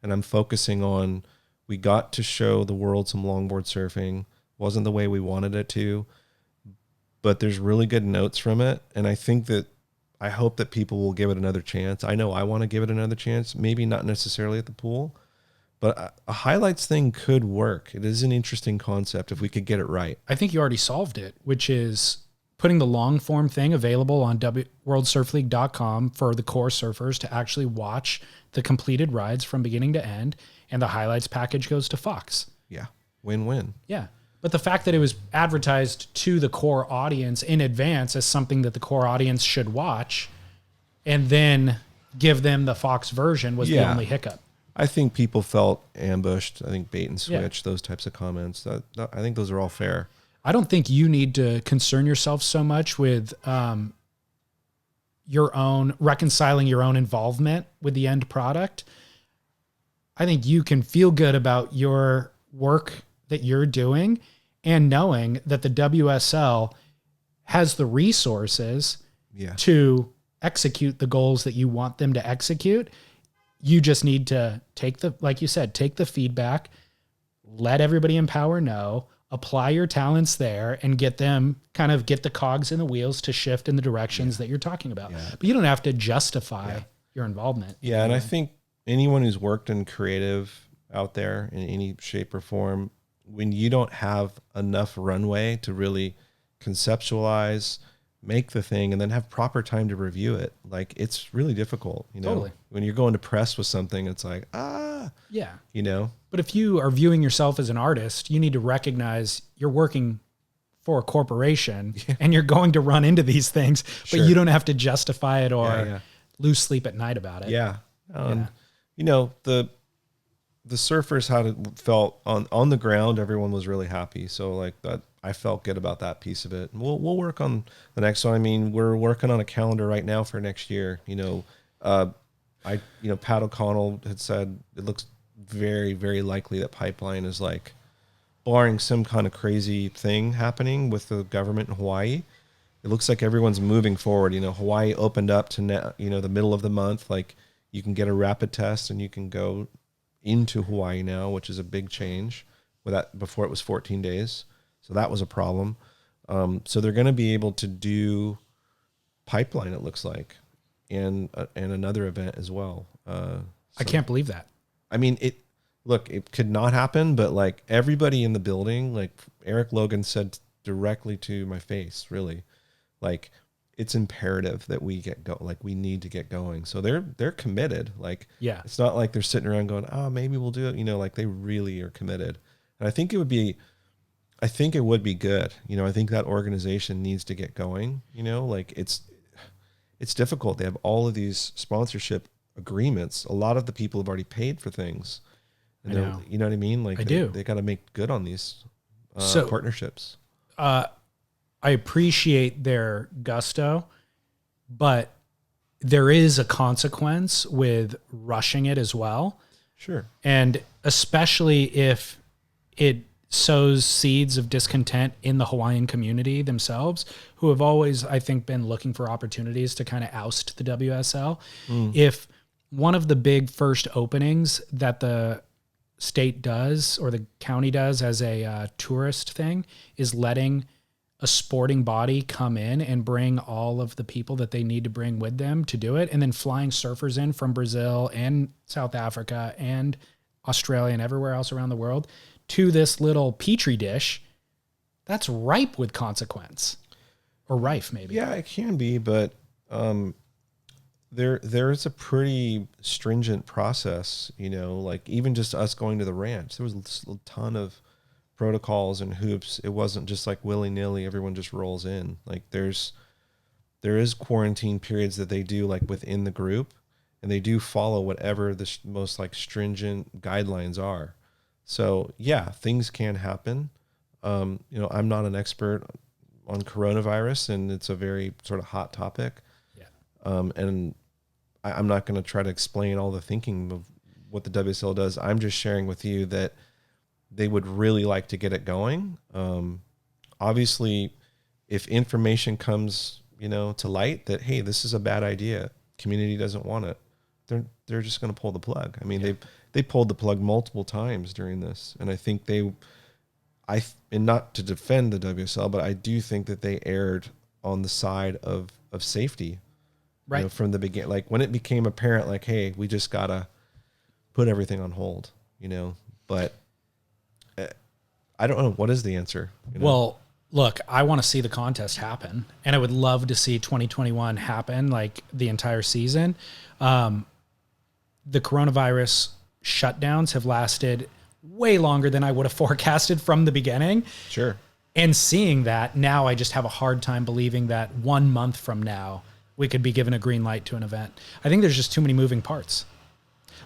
And I'm focusing on, we got to show the world some longboard surfing. Wasn't the way we wanted it to, but there's really good notes from it. And I hope that people will give it another chance. I know I want to give it another chance, maybe not necessarily at the pool, but a highlights thing could work. It is an interesting concept if we could get it right. I think you already solved it, which is putting the long form thing available on worldsurfleague.com for the core surfers to actually watch the completed rides from beginning to end, and the highlights package goes to Fox. Yeah. Win-win. Yeah. But the fact that it was advertised to the core audience in advance as something that the core audience should watch and then give them the Fox version was the only hiccup. I think people felt ambushed. I think bait and switch, those types of comments. I think those are all fair. I don't think you need to concern yourself so much with reconciling your own involvement with the end product. I think you can feel good about your work that you're doing and knowing that the WSL has the resources to execute the goals that you want them to execute. You just need to take the feedback, let everybody in power know, apply your talents there, and get the cogs in the wheels to shift in the directions that you're talking about. Yeah. But you don't have to justify your involvement. Yeah. And I think anyone who's worked in creative out there in any shape or form, when you don't have enough runway to really conceptualize, make the thing, and then have proper time to review it, like, it's really difficult, you know. Totally. When you're going to press with something, it's like, you know. But if you are viewing yourself as an artist, you need to recognize you're working for a corporation and you're going to run into these things, but you don't have to justify it or lose sleep at night about it. Yeah. You know, the surfers felt on the ground, everyone was really happy. So like that, I felt good about that piece of it. And we'll work on the next one. I mean, we're working on a calendar right now for next year. You know, Pat O'Connell had said it looks very, very likely that Pipeline is, like, barring some kind of crazy thing happening with the government in Hawaii, it looks like everyone's moving forward. You know, Hawaii opened up to now, you know, the middle of the month. Like, you can get a rapid test and you can go into Hawaii now, which is a big change. Before it was 14 days. So that was a problem. So they're going to be able to do Pipeline, it looks like, and another event as well. I can't believe that. I mean, it could not happen, but like everybody in the building, like Eric Logan said directly to my face, really, like, it's imperative that we we need to get going. So they're committed. Like, it's not like they're sitting around going, oh, maybe we'll do it. You know, like, they really are committed. And I think it would be good. You know, I think that organization needs to get going, you know, like, it's difficult. They have all of these sponsorship agreements. A lot of the people have already paid for things. And you know what I mean? Like, they got to make good on these partnerships. I appreciate their gusto, but there is a consequence with rushing it as well. Sure. And especially if it sows seeds of discontent in the Hawaiian community themselves, who have always, I think, been looking for opportunities to kind of oust the WSL. If one of the big first openings that the state does or the county does as a tourist thing is letting a sporting body come in and bring all of the people that they need to bring with them to do it, and then flying surfers in from Brazil and South Africa and Australia and everywhere else around the world to this little petri dish, that's ripe with consequence. Or rife, maybe. Yeah, it can be, but there is a pretty stringent process, you know, like even just us going to the ranch, there was a ton of protocols and hoops. It wasn't just like willy-nilly, everyone just rolls in. Like there is quarantine periods that they do like within the group, and they do follow whatever the most like stringent guidelines are. So yeah, things can happen. You know, I'm not an expert on coronavirus, and it's a very sort of hot topic. Yeah. And I'm not going to try to explain all the thinking of what the WSL does. I'm just sharing with you that they would really like to get it going. Obviously, if information comes, to light that, hey, this is a bad idea, community doesn't want it, they're just going to pull the plug. I mean, they pulled the plug multiple times during this, and I think and not to defend the WSL, but I do think that they erred on the side of safety, right, from the beginning. Like when it became apparent, like, hey, we just gotta put everything on hold, But I don't know, what is the answer. Well, look, I want to see the contest happen, and I would love to see 2021 happen, like the entire season. The coronavirus shutdowns have lasted way longer than I would have forecasted from the beginning. Sure. And seeing that now, I just have a hard time believing that 1 month from now we could be given a green light to an event. I think there's just too many moving parts.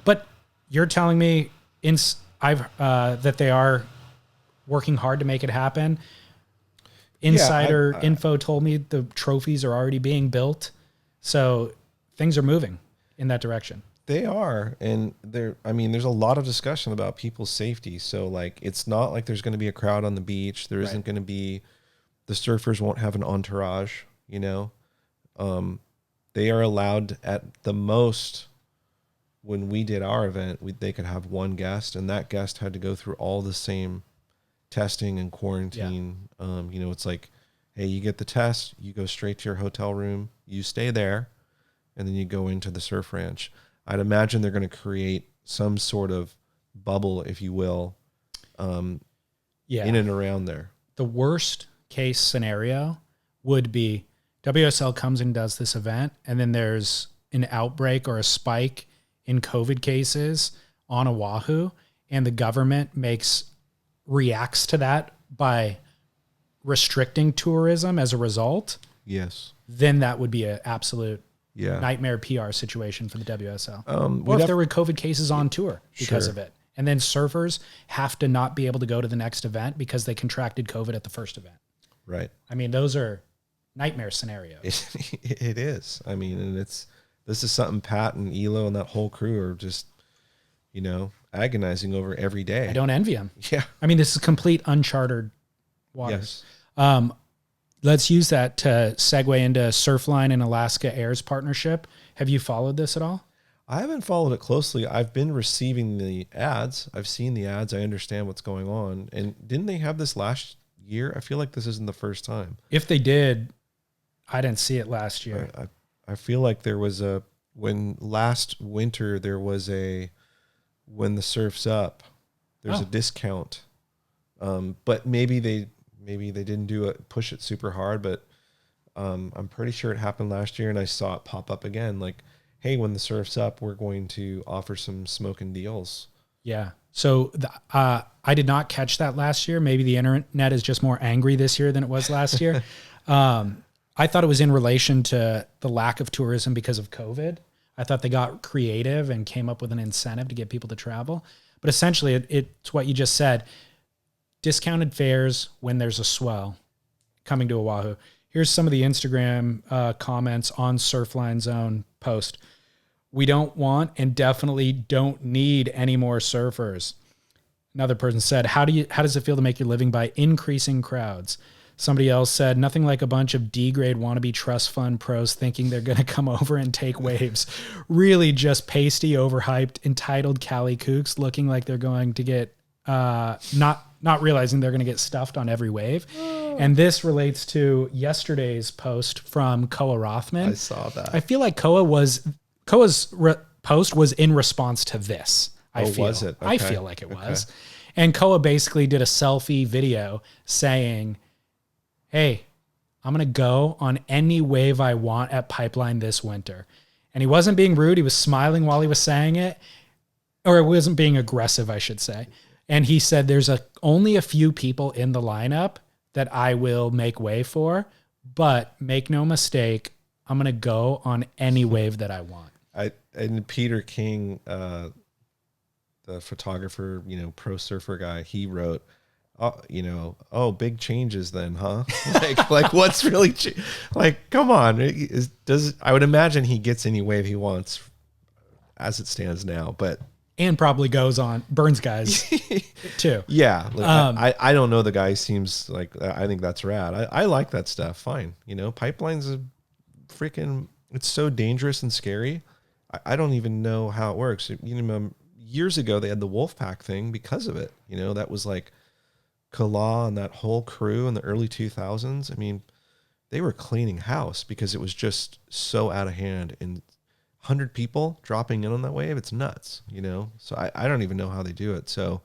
But you're telling me that they are working hard to make it happen. Insider info told me the trophies are already being built. So things are moving in that direction. They are. And there's a lot of discussion about people's safety. So like, it's not like there's going to be a crowd on the beach. There isn't going to be, the surfers won't have an entourage, they are allowed at the most. When we did our event, they could have one guest, and that guest had to go through all the same testing and quarantine. Yeah. It's like, hey, you get the test, you go straight to your hotel room, you stay there, and then you go into the surf ranch. I'd imagine they're going to create some sort of bubble, if you will, in and around there. The worst case scenario would be WSL comes and does this event, and then there's an outbreak or a spike in COVID cases on Oahu, and the government reacts to that by restricting tourism as a result. Yes. Then that would be an absolute nightmare PR situation for the WSL. Or if there were COVID cases on tour because of it. And then surfers have to not be able to go to the next event because they contracted COVID at the first event. Right. I mean, those are nightmare scenarios. It is. I mean, and this is something Pat and Elo and that whole crew are just, agonizing over every day. I don't envy them. Yeah. I mean, this is complete uncharted waters. Yes. Let's use that to segue into Surfline and Alaska Air's partnership. Have you followed this at all? I haven't followed it closely. I've been receiving the ads. I've seen the ads. I understand what's going on. And didn't they have this last year? I feel like this isn't the first time. If they did, I didn't see it last year. I feel like there was last winter there was when the surf's up, there's a discount. But maybe they didn't push it super hard, but I'm pretty sure it happened last year, and I saw it pop up again. Like, hey, when the surf's up, we're going to offer some smoking deals. Yeah. So I did not catch that last year. Maybe the internet is just more angry this year than it was last year. I thought it was in relation to the lack of tourism because of COVID. I thought they got creative and came up with an incentive to get people to travel. But essentially, it's what you just said. Discounted fares when there's a swell coming to Oahu. Here's some of the Instagram comments on Surfline's own post. We don't want and definitely don't need any more surfers. Another person said, how does it feel to make your living by increasing crowds? Somebody else said, nothing like a bunch of D-grade wannabe trust fund pros thinking they're going to come over and take waves. Really just pasty, overhyped, entitled Cali kooks looking like they're going to get, not realizing they're going to get stuffed on every wave. And this relates to yesterday's post from Koa Rothman. I saw that. I feel like Koa's post was in response to this. Was it? Okay. I feel like it was. And Koa basically did a selfie video saying, hey, I'm going to go on any wave I want at Pipeline this winter. And he wasn't being rude. He was smiling while he was saying it. Or it wasn't being aggressive, I should say. And he said, there's only a few people in the lineup that I will make way for. But make no mistake, I'm going to go on any wave that I want. And Peter King, the photographer, pro surfer guy, he wrote, big changes then, huh? like what's really, like, come on. I would imagine he gets any wave he wants as it stands now, but. And probably goes on burns guys too. Yeah. Like, I don't know the guy. Seems like, I think that's rad. I like that stuff. Fine. Pipelines are freaking, it's so dangerous and scary. I don't even know how it works. Years ago they had the Wolfpack thing because of it. That was like Kala and that whole crew in the early 2000s. I mean, they were cleaning house because it was just so out of hand, and 100 people dropping in on that wave. It's nuts, so I don't even know how they do it. So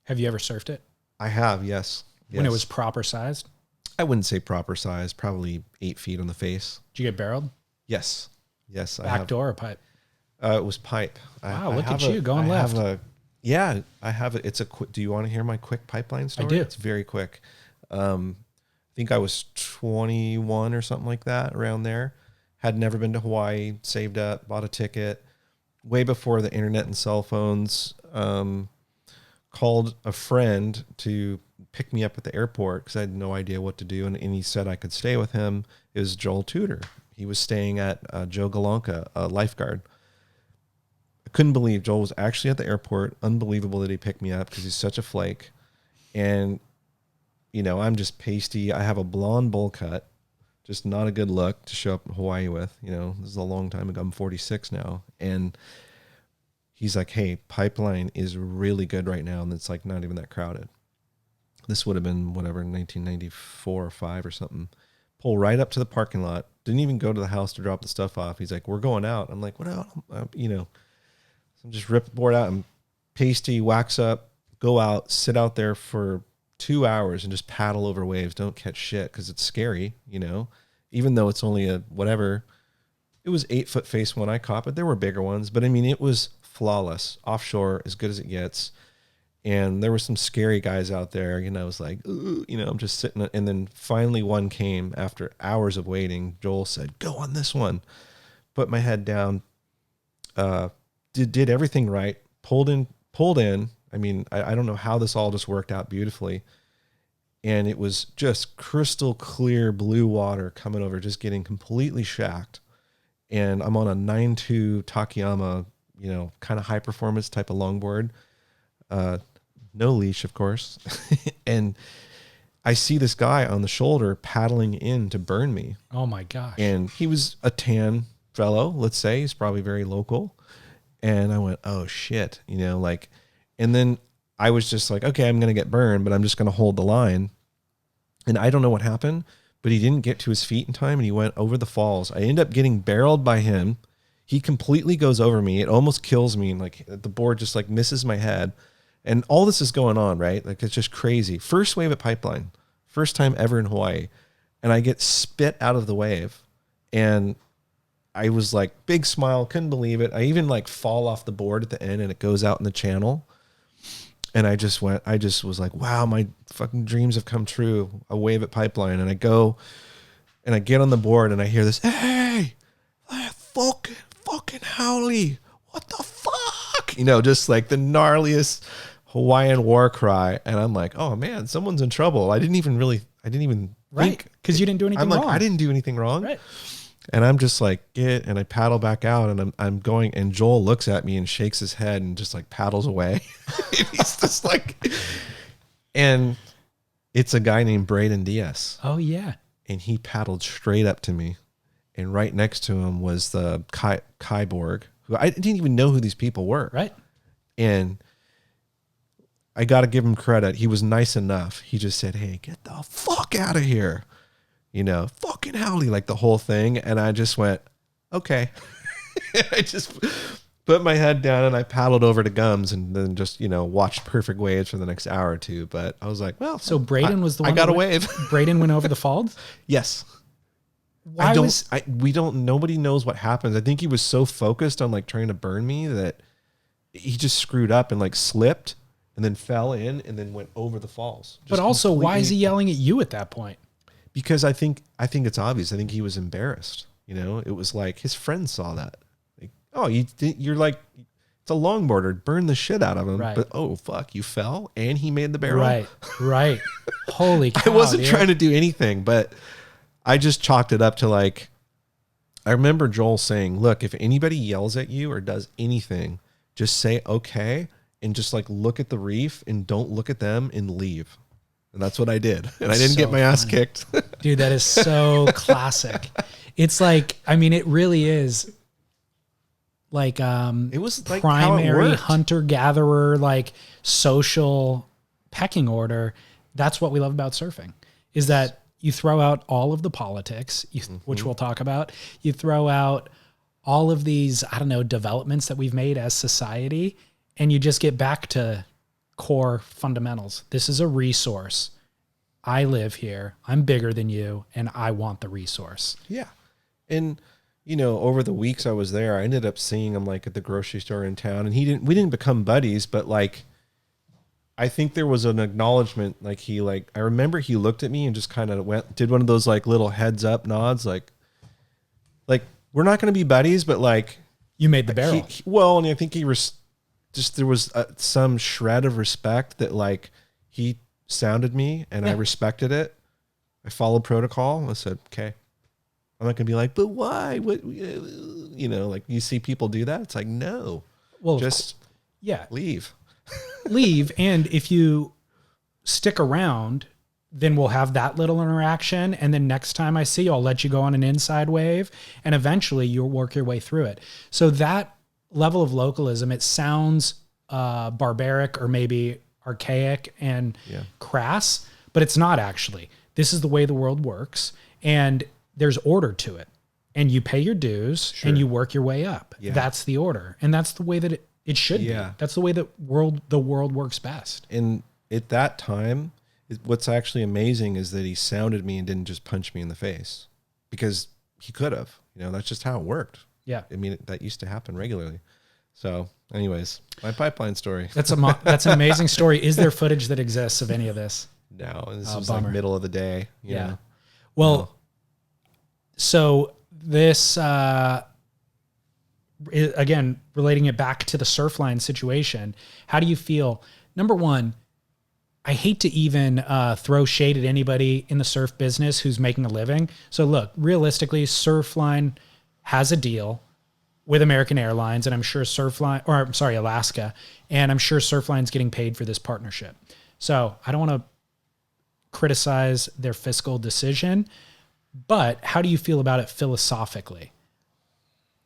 have you ever surfed it? I have. Yes. When it was proper sized? I wouldn't say proper size, probably 8 feet on the face. Did you get barreled? Yes. Back door or pipe? It was pipe. Wow. Look at you going left. I have it. Do you want to hear my quick pipeline story? I do. It's very quick. I think I was 21 or something like that, around there. Had never been to Hawaii, saved up, bought a ticket way before the internet and cell phones. Called a friend to pick me up at the airport because I had no idea what to do. And he said I could stay with him. It was Joel Tudor. He was staying at Joe Galanka, a lifeguard. I couldn't believe Joel was actually at the airport. Unbelievable that he picked me up because he's such a flake. And, I'm just pasty. I have a blonde bowl cut. Just not a good look to show up in Hawaii with. This is a long time ago. I'm 46 now. And he's like, hey, Pipeline is really good right now. And it's like not even that crowded. This would have been 1994 or 5 or something. Pull right up to the parking lot. Didn't even go to the house to drop the stuff off. He's like, we're going out. I'm like, what out? So I'm just rip the board out and pasty, wax up, go out, sit out there for 2 hours and just paddle over waves. Don't catch shit because it's scary, even though it's only it was 8 foot face when I caught, but there were bigger ones. But I mean, it was flawless, offshore, as good as it gets. And there were some scary guys out there, I was like, ooh, I'm just sitting. And then finally one came after hours of waiting. Joel said, go on this one. Put my head down, did everything right, pulled in. I mean, I don't know how this all just worked out beautifully. And it was just crystal clear blue water coming over, just getting completely shacked. And I'm on a 9.2 Takayama, kind of high performance type of longboard. No leash, of course. And I see this guy on the shoulder paddling in to burn me. Oh my gosh. And he was a tan fellow, let's say. He's probably very local. And I went, oh shit, and then I was just like, okay, I'm going to get burned, but I'm just going to hold the line. And I don't know what happened, but he didn't get to his feet in time and he went over the falls. I end up getting barreled by him. He completely goes over me. It almost kills me. And like the board just like misses my head. And all this is going on, right? Like it's just crazy. First wave at Pipeline, first time ever in Hawaii. And I get spit out of the wave. And I was like, big smile, couldn't believe it. I even like fall off the board at the end and it goes out in the channel. And I just was like, wow, my fucking dreams have come true. A wave at Pipeline. And I go and I get on the board and I hear this, hey, fucking howly, what the fuck? Just like the gnarliest Hawaiian war cry. And I'm like, oh man, someone's in trouble. I didn't even right. think. Because you didn't do anything wrong. I didn't do anything wrong. Right. And I'm just like, and I paddle back out and I'm going, and Joel looks at me and shakes his head and just like paddles away. And he's just like, and it's a guy named Braden Diaz. Oh yeah. And he paddled straight up to me. And right next to him was the Kyborg, who I didn't even know who these people were. Right. And I got to give him credit. He was nice enough. He just said, hey, get the fuck out of here. Fucking howly, like the whole thing. And I just went, okay. I just put my head down and I paddled over to Gums and then just, watched perfect waves for the next hour or two. But I was like, well, so Braden was the one I got a wave. Braden went over the falls? Yes. Nobody knows what happens. I think he was so focused on like trying to burn me that he just screwed up and like slipped and then fell in and then went over the falls. But also, why is he yelling at you at that point? Because I think it's obvious. I think he was embarrassed. It was like his friends saw that. Like, oh, you're like, it's it's a longboarder, burn the shit out of him. Right. But oh fuck, you fell and he made the barrel. Right. Holy cow. I wasn't dude. trying to do anything, but I just chalked it up to like, I remember Joel saying, look, if anybody yells at you or does anything, just say okay and just like look at the reef and don't look at them and leave. And that's what I did. And I didn't get my ass kicked. Dude, that is so classic. It's like, I mean, it really is like it was like how it primary worked. hunter-gatherer, like social pecking order. That's what we love about surfing, is that you throw out all of the politics, which we'll talk about. You throw out all of these, I don't know, developments that we've made as society, and you just get back to core fundamentals. This is a resource. I live here. I'm bigger than you, and I want the resource. Yeah. And, you know, over the weeks I was there, I ended up seeing him like at the grocery store in town, and we didn't become buddies, but like, I think there was an acknowledgement. Like I remember he looked at me and just kind of did one of those like little heads up nods. Like we're not going to be buddies, but like you made the barrel. And I think there was some shred of respect that like he sounded me and I respected it. I followed protocol. I said, okay, I'm not going to be like, but why? What, you know, like you see people do that. It's like, no, well, just leave. Leave. And if you stick around, then we'll have that little interaction. And then next time I see you, I'll let you go on an inside wave, and eventually you'll work your way through it. So that level of localism, it sounds barbaric or maybe archaic and crass, but it's not actually. This is the way the world works, and there's order to it. And you pay your dues and you work your way up. Yeah. That's the order. And that's the way that it should be. That's the way that the world works best. And at that time, what's actually amazing is that he sounded me and didn't just punch me in the face, because he could have. You know, that's just how it worked. Yeah. I mean, that used to happen regularly. So anyways, my pipeline story. That's an amazing story. Is there footage that exists of any of this? No, this was like middle of the day. You know? Well, so this, again, relating it back to the Surfline situation, how do you feel? Number one, I hate to even throw shade at anybody in the surf business who's making a living. So look, realistically, Surfline has a deal with American Airlines, and I'm sure Alaska, and I'm sure Surfline's getting paid for this partnership. So I don't want to criticize their fiscal decision, but how do you feel about it philosophically,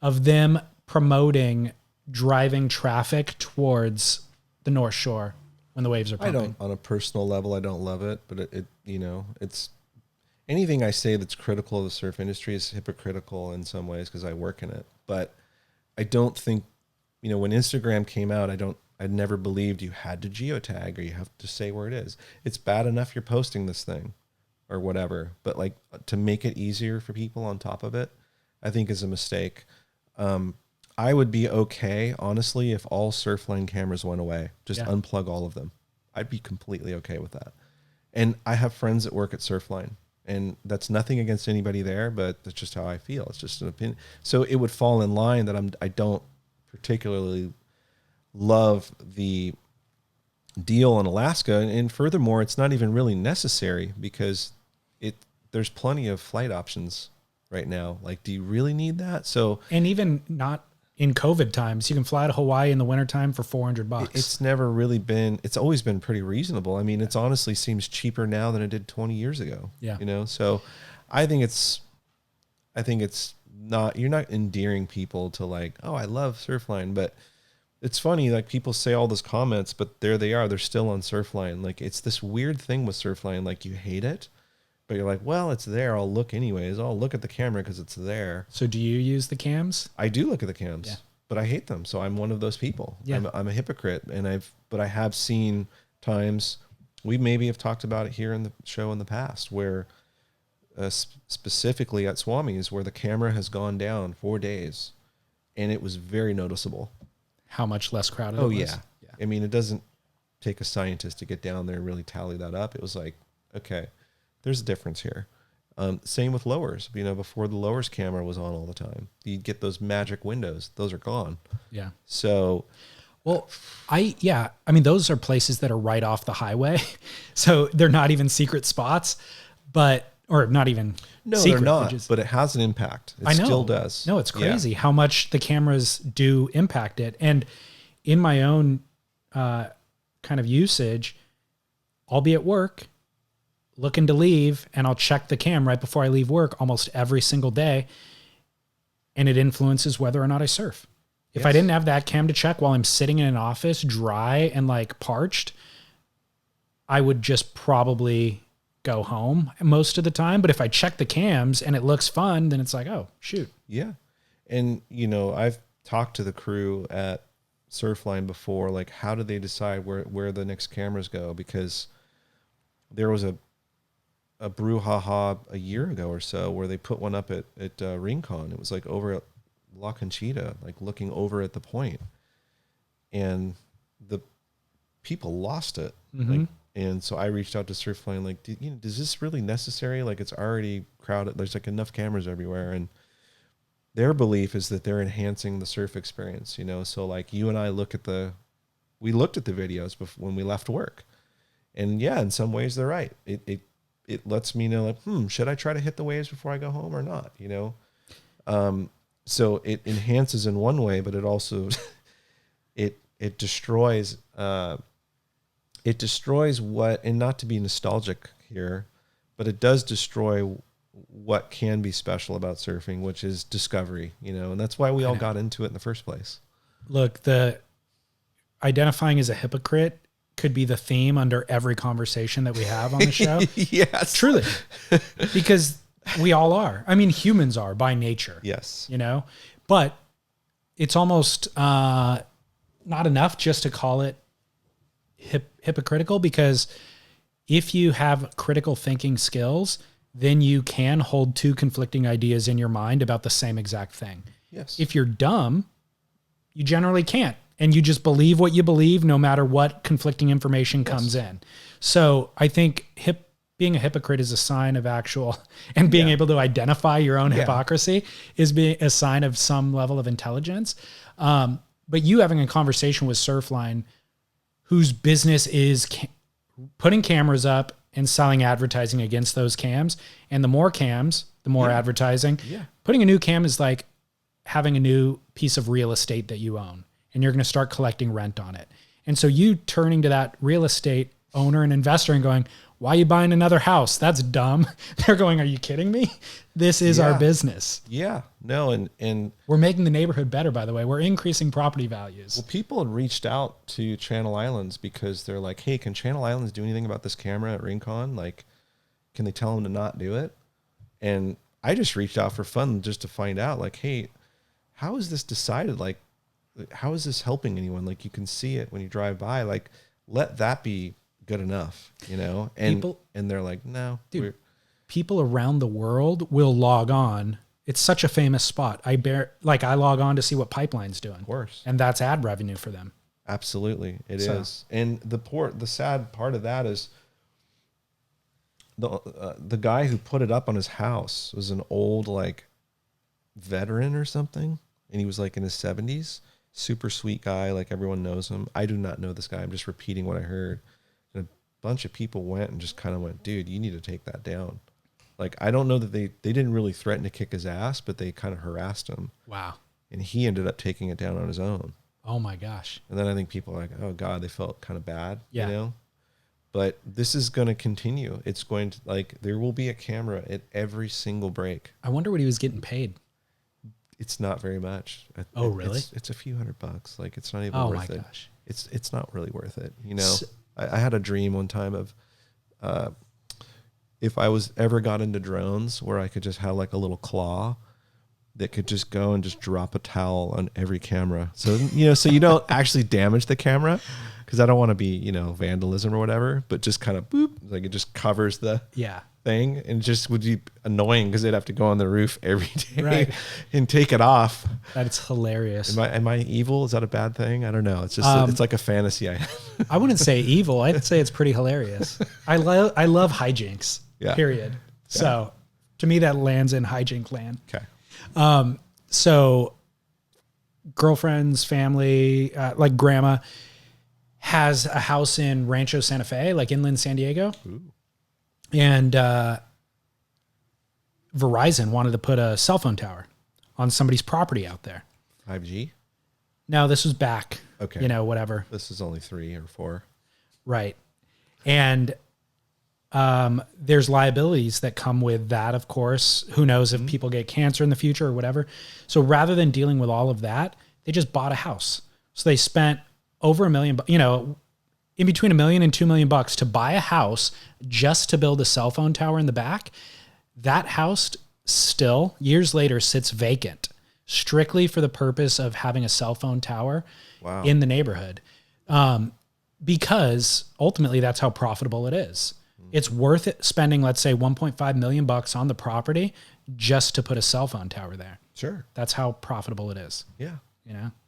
of them promoting driving traffic towards the North Shore when the waves are pumping? I don't, on a personal level, I don't love it, but it you know, it's anything I say that's critical of the surf industry is hypocritical in some ways because I work in it. But I don't think, you know, when Instagram came out, I never believed you had to geotag or you have to say where it is. It's bad enough you're posting this thing or whatever, but like to make it easier for people on top of it, I think is a mistake. I would be okay, honestly, if all Surfline cameras went away. Just unplug all of them. I'd be completely okay with that. And I have friends that work at Surfline, and that's nothing against anybody there, but that's just how I feel. It's just an opinion. So it would fall in line that I don't particularly love the deal in Alaska, and furthermore, it's not even really necessary because there's plenty of flight options right now. Like, do you really need that? So, and even not in COVID times, you can fly to Hawaii in the wintertime for $400. It's never really been, it's always been pretty reasonable. I mean, it's honestly seems cheaper now than it did 20 years ago. Yeah. You know, so I think it's not, you're not endearing people to like, oh, I love Surfline, but it's funny, like people say all those comments, but there they are, they're still on Surfline. Like it's this weird thing with Surfline, like you hate it, but you're like, well, it's there. I'll look anyways. I'll look at the camera because it's there. So do you use the cams? I do look at the cams, but I hate them. So I'm one of those people. Yeah. I'm a hypocrite, but I have seen times, we maybe have talked about it here in the show in the past, where specifically at Swami's, where the camera has gone down 4 days, and it was very noticeable. How much less crowded it was? Yeah. I mean, it doesn't take a scientist to get down there and really tally that up. It was like, okay, there's a difference here. Same with lowers. Before the lowers camera was on all the time, you'd get those magic windows. Those are gone. Yeah. So, well, I mean, those are places that are right off the highway. So they're not even secret spots, or not even no, secret, they're not, but it has an impact. It still does. No, it's crazy how much the cameras do impact it. And in my own kind of usage, I'll be at work looking to leave, and I'll check the cam right before I leave work almost every single day. And it influences whether or not I surf. If I didn't have that cam to check while I'm sitting in an office, dry and like parched, I would just probably go home most of the time. But if I check the cams and it looks fun, then it's like, oh, shoot. Yeah. And, I've talked to the crew at Surfline before, like, how do they decide where the next cameras go? Because there was a brouhaha a year ago or so where they put one up at Rincon. It was like over at La Conchita, like looking over at the point, and the people lost it. Mm-hmm. And so I reached out to Surfline, like, is this really necessary? Like, it's already crowded. There's like enough cameras everywhere. And their belief is that they're enhancing the surf experience, So like you and I looked at the videos before, when we left work, and yeah, in some ways they're right. It lets me know, like, should I try to hit the waves before I go home or not? So it enhances in one way, but it also, it destroys, and not to be nostalgic here, but it does destroy what can be special about surfing, which is discovery, and that's why we all got into it in the first place. Look, the identifying as a hypocrite could be the theme under every conversation that we have on the show. Yes. Truly. Because we all are. I mean, humans are by nature. Yes. But it's almost not enough just to call it hypocritical, because if you have critical thinking skills, then you can hold two conflicting ideas in your mind about the same exact thing. Yes. If you're dumb, you generally can't. And you just believe what you believe, no matter what conflicting information comes in. So I think being a hypocrite is a sign of and being able to identify your own hypocrisy is being a sign of some level of intelligence. But you having a conversation with Surfline, whose business is putting cameras up and selling advertising against those cams. And the more cams, the more advertising. Yeah. Putting a new cam is like having a new piece of real estate that you own, and you're going to start collecting rent on it. And so you turning to that real estate owner and investor and going, why are you buying another house? That's dumb. They're going, are you kidding me? This is our business. Yeah. No. And we're making the neighborhood better, by the way. We're increasing property values. Well, people had reached out to Channel Islands because they're like, hey, can Channel Islands do anything about this camera at Rincon? Like, can they tell them to not do it? And I just reached out for fun just to find out, like, hey, how is this decided? Like, how is this helping anyone? Like, you can see it when you drive by. Like, let that be good enough, And they're like, no, dude, people around the world will log on. It's such a famous spot. I log on to see what Pipeline's doing. Of course. And that's ad revenue for them. Absolutely. It is. And the sad part of that is the guy who put it up on his house was an old, like, veteran or something. And he was like in his 70s, super sweet guy. Like, everyone knows him. I do not know this guy. I'm just repeating what I heard. And a bunch of people went and just kind of went, dude, you need to take that down. Like, I don't know that they didn't really threaten to kick his ass, but they kind of harassed him. Wow. And he ended up taking it down on his own. Oh my gosh. And then I think people are like, oh God, they felt kind of bad, But this is going to continue. It's going to, like, there will be a camera at every single break. I wonder what he was getting paid. It's not very much. Oh, really? It's a few $100. Like, it's not even worth it. Oh my gosh. It's not really worth it. I had a dream one time of, if I was ever got into drones where I could just have like a little claw that could just go and just drop a towel on every camera. So, so you don't actually damage the camera, because I don't want to be, vandalism or whatever, but just kind of boop, like it just covers the thing, and just would be annoying because they'd have to go on the roof every day and take it off. That's hilarious. Am I evil? Is that a bad thing? I don't know. It's just it's like a fantasy I have. I wouldn't say evil. I'd say it's pretty hilarious. I love hijinks. Yeah. Period. Yeah. So To me, that lands in hijink land. Okay. So girlfriend's family, like grandma, has a house in Rancho Santa Fe, like inland San Diego. Ooh. And Verizon wanted to put a cell phone tower on somebody's property out there. 5G? No, this was back, Okay. Whatever. This is only 3 or 4. Right. And there's liabilities that come with that, of course. Who knows if people get cancer in the future or whatever. So rather than dealing with all of that, they just bought a house. So they spent over $1 million, in between $1 million and $2 million to buy a house just to build a cell phone tower in the back. That house still, years later, sits vacant, strictly for the purpose of having a cell phone tower in the neighborhood. Because ultimately that's how profitable it is. It's worth it spending, let's say, $1.5 million on the property just to put a cell phone tower there. Sure. That's how profitable it is. Yeah.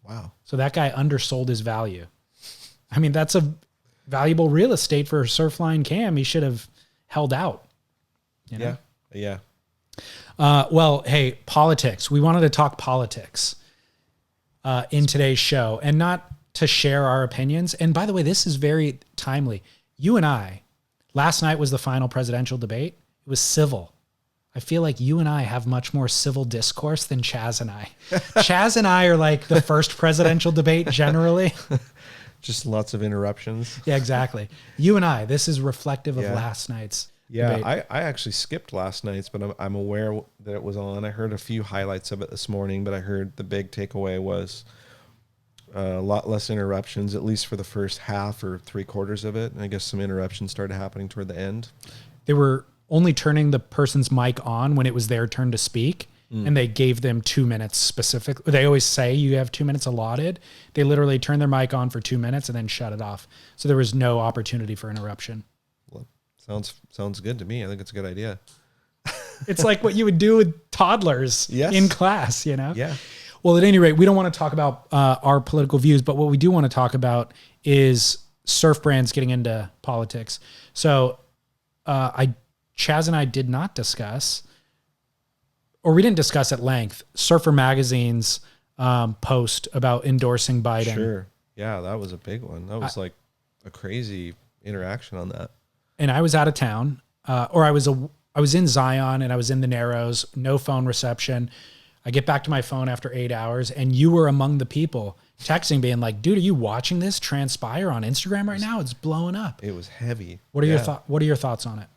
Wow. So that guy undersold his value. I mean, that's a valuable real estate for Surfline Cam. He should have held out. Yeah. Well, hey, politics. We wanted to talk politics in today's show, and not to share our opinions. And by the way, this is very timely. You and I, last night was the final presidential debate. It was civil. I feel like you and I have much more civil discourse than Chaz and I. Chaz and I are like the first presidential debate generally. Just lots of interruptions. Yeah, exactly. You and I, this is reflective of last night's debate. I actually skipped last night's, but I'm aware that it was on. I heard a few highlights of it this morning, but I heard the big takeaway was a lot less interruptions, at least for the first half or 3/4 of it. And I guess some interruptions started happening toward the end. They were only turning the person's mic on when it was their turn to speak. And they gave them 2 minutes specific. They always say you have 2 minutes allotted. They literally turned their mic on for 2 minutes and then shut it off. So there was no opportunity for interruption. Well, sounds good to me. I think it's a good idea. It's like what you would do with toddlers in class, Yeah. Well, at any rate, we don't want to talk about our political views, but what we do want to talk about is surf brands getting into politics. So Chaz and I did not discuss, or we didn't discuss at length, Surfer Magazine's post about endorsing Biden. Sure. Yeah, that was a big one. That was like a crazy interaction on that. And I was out of town, or I was in Zion and I was in the Narrows, no phone reception. I get back to my phone after 8 hours, and you were among the people texting, being like, "Dude, are you watching this transpire on Instagram right now? It's blowing up." It was heavy. What are your thoughts on it?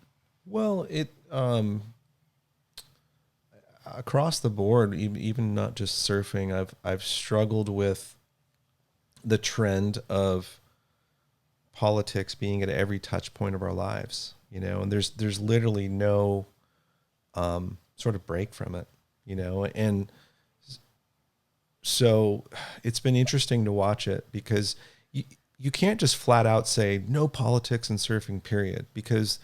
Well, it across the board, even not just surfing, I've struggled with the trend of politics being at every touch point of our lives, and there's literally no sort of break from it, and so it's been interesting to watch it, because you can't just flat out say no politics in surfing, period, because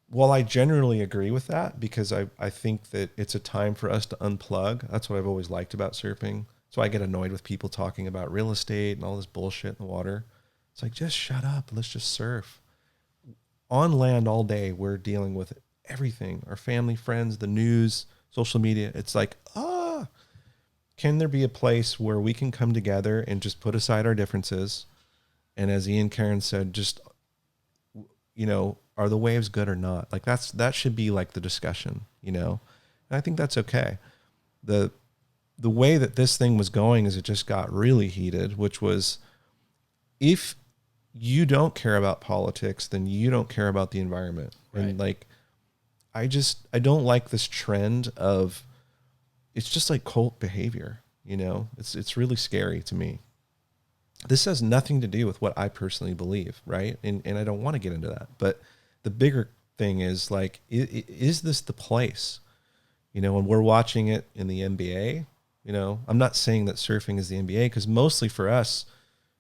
while I generally agree with that, because I think that it's a time for us to unplug. That's what I've always liked about surfing. So I get annoyed with people talking about real estate and all this bullshit in the water. It's like, just shut up. Let's just surf. On land all day, we're dealing with everything. Our family, friends, the news, social media. It's like, can there be a place where we can come together and just put aside our differences? And as Ian Karen said, just, are the waves good or not? Like that should be like the discussion, and I think that's okay. The way that this thing was going is it just got really heated, which was, if you don't care about politics, then you don't care about the environment. Right. And like, I don't like this trend of, it's just like cult behavior, it's really scary to me. This has nothing to do with what I personally believe. Right. And I don't want to get into that, but the bigger thing is like, is this the place, when we're watching it in the NBA, I'm not saying that surfing is the NBA, because mostly for us,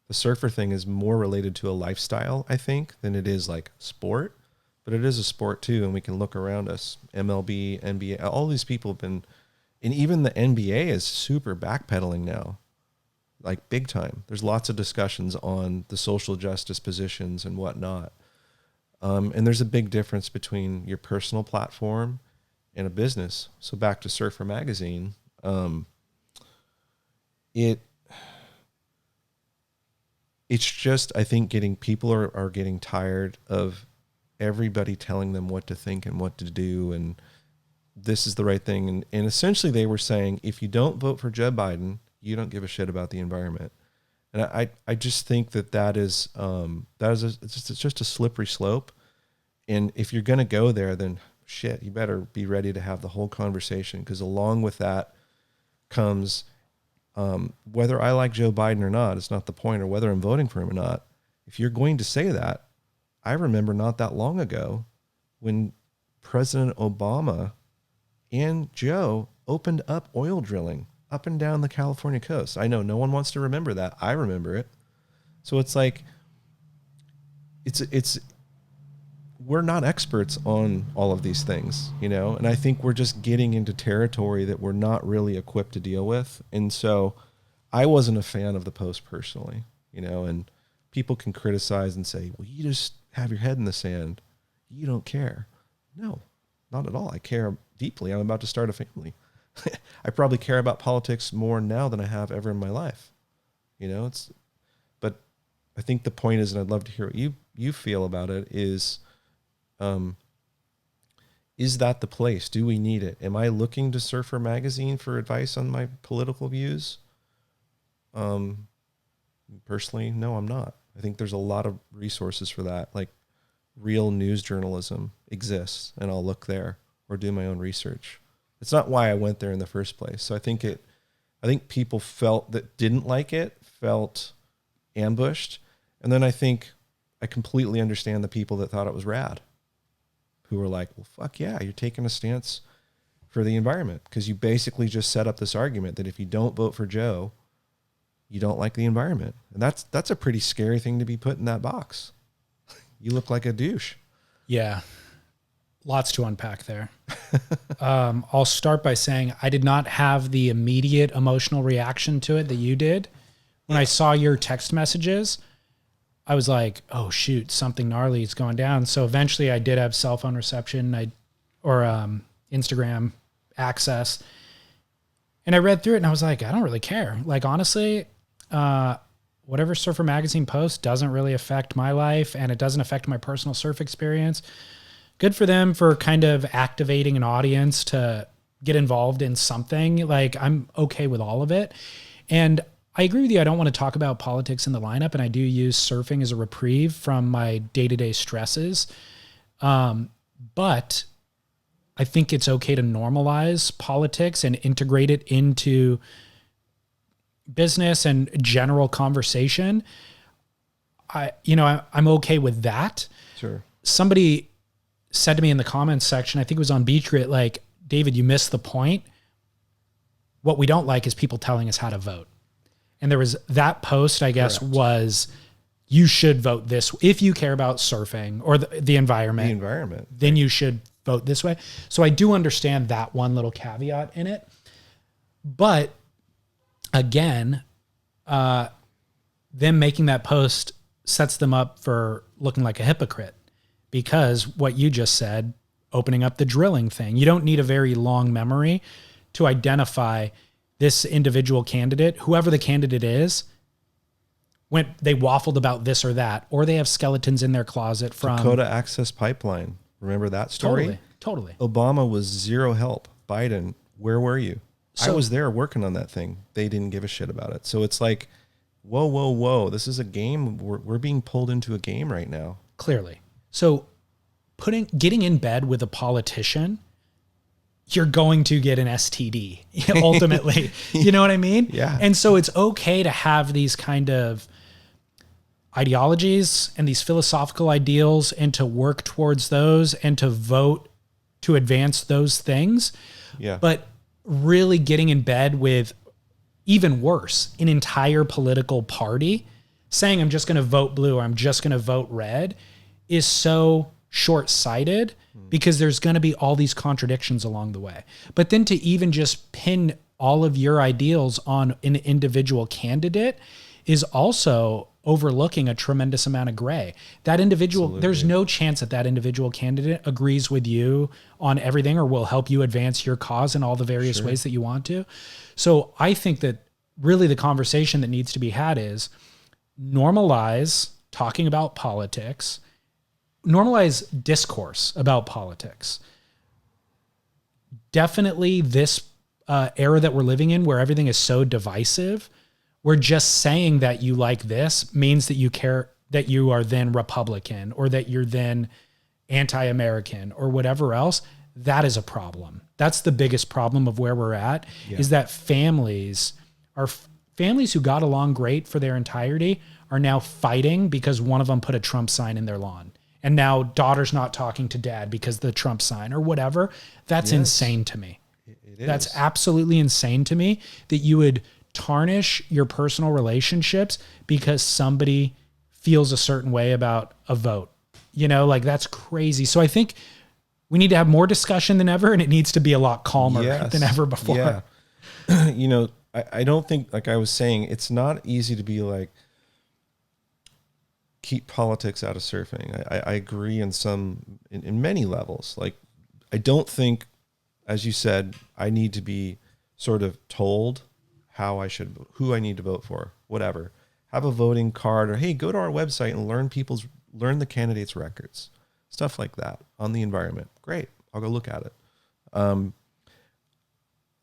the surfer thing is more related to a lifestyle, I think, than it is like sport, but it is a sport too. And we can look around us, MLB, NBA, all these people have been, and even the NBA is super backpedaling now, like big time. There's lots of discussions on the social justice positions and whatnot. And there's a big difference between your personal platform and a business. So back to Surfer Magazine, it's just, I think people are getting tired of everybody telling them what to think and what to do, and this is the right thing. And essentially they were saying, if you don't vote for Joe Biden, you don't give a shit about the environment. And I just think it's just a slippery slope. And if you're going to go there, then shit, you better be ready to have the whole conversation, because along with that comes whether I like Joe Biden or not, it's not the point, or whether I'm voting for him or not. If you're going to say that, I remember not that long ago when President Obama and Joe opened up oil drilling up and down the California coast. I know no one wants to remember that. I remember it. So it's like, we're not experts on all of these things, you know, and I think we're just getting into territory that we're not really equipped to deal with. And so I wasn't a fan of the post personally, you know, and people can criticize and say, well, you just have your head in the sand. You don't care. No, not at all. I care deeply. I'm about to start a family. I probably care about politics more now than I have ever in my life. You know, but I think the point is, and I'd love to hear what you feel about it, is that the place? Do we need it? Am I looking to Surfer Magazine for advice on my political views? Personally, no, I'm not. I think there's a lot of resources for that. Like, real news journalism exists, and I'll look there or do my own research. It's not why I went there in the first place. So I think people didn't like it, felt ambushed. And then I think I completely understand the people that thought it was rad, who were like, well, fuck yeah, you're taking a stance for the environment, because you basically just set up this argument that if you don't vote for Joe, you don't like the environment. And that's a pretty scary thing to be put in that box. You look like a douche. Yeah. Lots to unpack there. I'll start by saying I did not have the immediate emotional reaction to it that you did. When I saw your text messages, I was like, oh shoot, something gnarly is going down. So eventually I did have cell phone reception or Instagram access. And I read through it and I was like, I don't really care. Like, honestly, whatever Surfer Magazine posts doesn't really affect my life, and it doesn't affect my personal surf experience. Good for them for kind of activating an audience to get involved in something. Like, I'm okay with all of it. And I agree with you. I don't want to talk about politics in the lineup, and I do use surfing as a reprieve from my day-to-day stresses. But I think it's okay to normalize politics and integrate it into business and general conversation. I'm okay with that. Sure. Somebody said to me in the comments section, I think it was on Beach Grit, like, David, you missed the point. What we don't like is people telling us how to vote. And there was that post, I guess, Correct. Was you should vote this. If you care about surfing or the environment, then you should vote this way. So I do understand that one little caveat in it. But again, them making that post sets them up for looking like a hypocrite, because what you just said, opening up the drilling thing, you don't need a very long memory to identify this individual candidate, whoever the candidate is, when they waffled about this or that, or they have skeletons in their closet from Dakota Access Pipeline. Remember that story? Totally. Obama was zero help. Biden, where were you? So, I was there working on that thing. They didn't give a shit about it. So it's like, whoa. This is a game. We're being pulled into a game right now. Clearly. So getting in bed with a politician, you're going to get an STD ultimately. You know what I mean? Yeah. And so it's okay to have these kind of ideologies and these philosophical ideals and to work towards those and to vote to advance those things. Yeah. But really getting in bed with, even worse, an entire political party saying I'm just going to vote blue or I'm just going to vote red is so short-sighted, because there's going to be all these contradictions along the way. But then to even just pin all of your ideals on an individual candidate is also overlooking a tremendous amount of gray. That individual, Absolutely. there's no chance that that individual candidate agrees with you on everything or will help you advance your cause in all the various ways that you want to. So I think that really the conversation that needs to be had is normalize talking about politics, normalize discourse about politics. Definitely this era that we're living in where everything is so divisive, where just saying that you like this means that you care, that you are then Republican or that you're then anti-American or whatever else. That is a problem. That's the biggest problem of where we're at, is that families who got along great for their entirety are now fighting because one of them put a Trump sign in their lawn. And now daughter's not talking to dad because the Trump sign or whatever. That's insane to me. That's absolutely insane to me that you would tarnish your personal relationships because somebody feels a certain way about a vote. You know, like that's crazy. So I think we need to have more discussion than ever, and it needs to be a lot calmer than ever before. Yeah. You know, I don't think, like I was saying, it's not easy to be like, keep politics out of surfing. I agree in many levels. Like, I don't think, as you said, I need to be sort of told who I need to vote for, whatever. Have a voting card, or, hey, go to our website and learn the candidates' records, stuff like that on the environment. Great. I'll go look at it.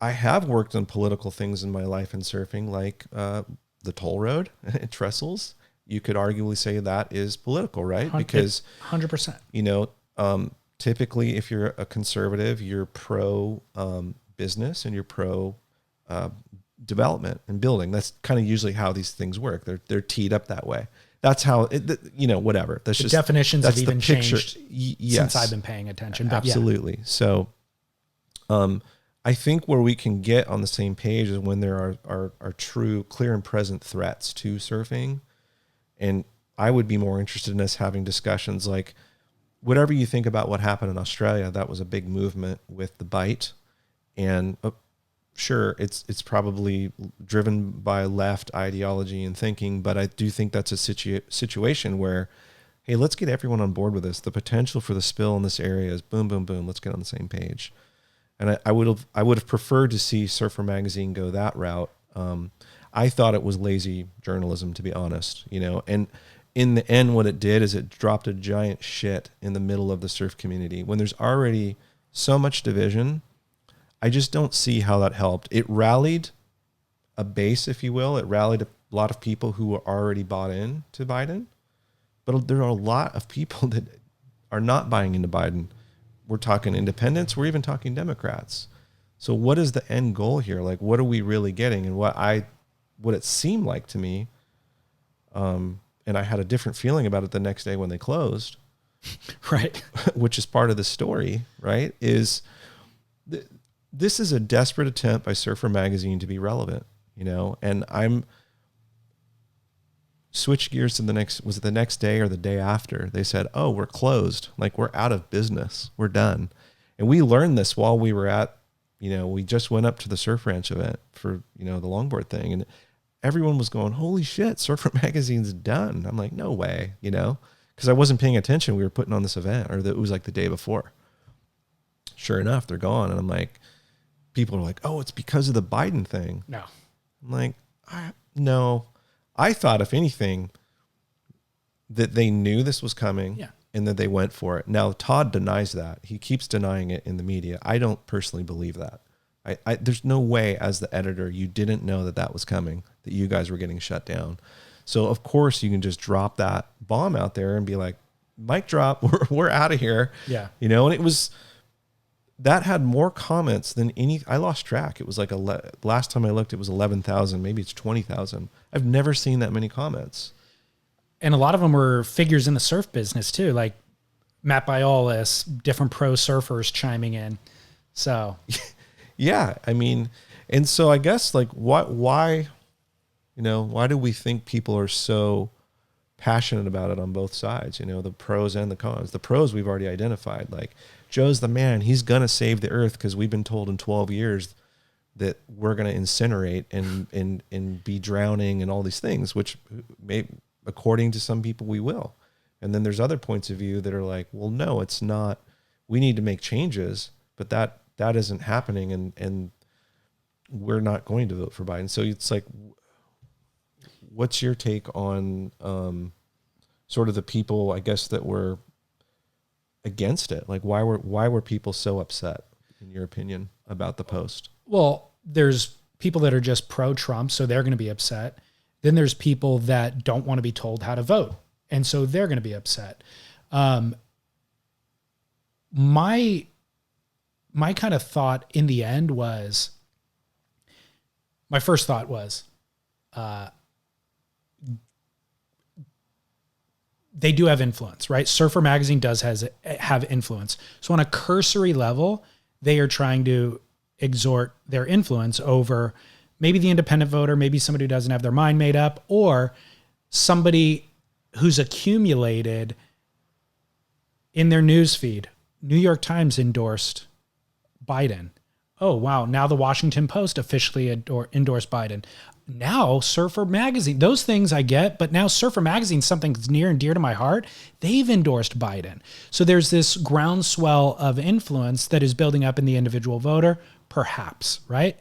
I have worked on political things in my life in surfing, like the toll road trestles. You could arguably say that is political, right? Because 100%. You know, typically, if you're a conservative, you're pro business and you're pro development and building. That's kind of usually how these things work. They're teed up that way. That's how you know, whatever. That's just definitions have even changed yes. since I've been paying attention. But absolutely. Yeah. So, I think where we can get on the same page is when there are true, clear and present threats to surfing. And I would be more interested in us having discussions like, whatever you think about what happened in Australia, that was a big movement with the bite. And sure, it's probably driven by left ideology and thinking, but I do think that's a situation where, hey, let's get everyone on board with this. The potential for the spill in this area is boom, boom, boom. Let's get on the same page. And I would have preferred to see Surfer Magazine go that route. I thought it was lazy journalism, to be honest, you know, and in the end, what it did is it dropped a giant shit in the middle of the surf community when there's already so much division. I just don't see how that helped. It rallied a base, if you will. It rallied a lot of people who were already bought in to Biden, but there are a lot of people that are not buying into Biden. We're talking independents. We're even talking Democrats. So what is the end goal here? Like, what are we really getting? And what it seemed like to me, and I had a different feeling about it the next day when they closed, right? Which is part of the story, right? Is this is a desperate attempt by Surfer Magazine to be relevant, you know? And I'm switch gears to was it the next day or the day after? They said, oh, we're closed. Like, we're out of business. We're done. And we learned this while we were at, you know, we just went up to the Surf Ranch event for, you know, the longboard thing. And everyone was going, holy shit, Surfer Magazine's done. I'm like, no way, you know, because I wasn't paying attention. We were putting on this event, or it was like the day before. Sure enough, they're gone. And I'm like, people are like, oh, it's because of the Biden thing. No. I'm like, no. I thought, if anything, that they knew this was coming and that they went for it. Now, Todd denies that. He keeps denying it in the media. I don't personally believe that. There's no way, as the editor, you didn't know that was coming, that you guys were getting shut down. So, of course, you can just drop that bomb out there and be like, mic drop, we're out of here. Yeah. You know, and that had more comments than I lost track. It was like last time I looked, it was 11,000. Maybe it's 20,000. I've never seen that many comments. And a lot of them were figures in the surf business too, like Matt Biolis, different pro surfers chiming in. So, yeah, I mean, and so I guess like why do we think people are so passionate about it on both sides? You know, the pros and the cons. The pros we've already identified, like, Joe's the man. He's going to save the earth because we've been told in 12 years that we're going to incinerate and be drowning and all these things, which according to some people, we will. And then there's other points of view that are like, well, no, it's not. We need to make changes, but that isn't happening, and we're not going to vote for Biden. So it's like, what's your take on sort of the people, I guess, that were against it? Like, why were people so upset, in your opinion, about the post? Well, there's people that are just pro-Trump, so they're going to be upset. Then there's people that don't want to be told how to vote, and so they're going to be upset. My kind of thought in the end was, my first thought was, they do have influence, right? Surfer Magazine does have influence. So on a cursory level, they are trying to exert their influence over maybe the independent voter, maybe somebody who doesn't have their mind made up, or somebody who's accumulated in their newsfeed. New York Times endorsed Biden. Oh, wow. Now the Washington Post officially endorsed Biden. Now Surfer Magazine, those things I get, but now Surfer Magazine, something that's near and dear to my heart, they've endorsed Biden. So there's this groundswell of influence that is building up in the individual voter, perhaps, right?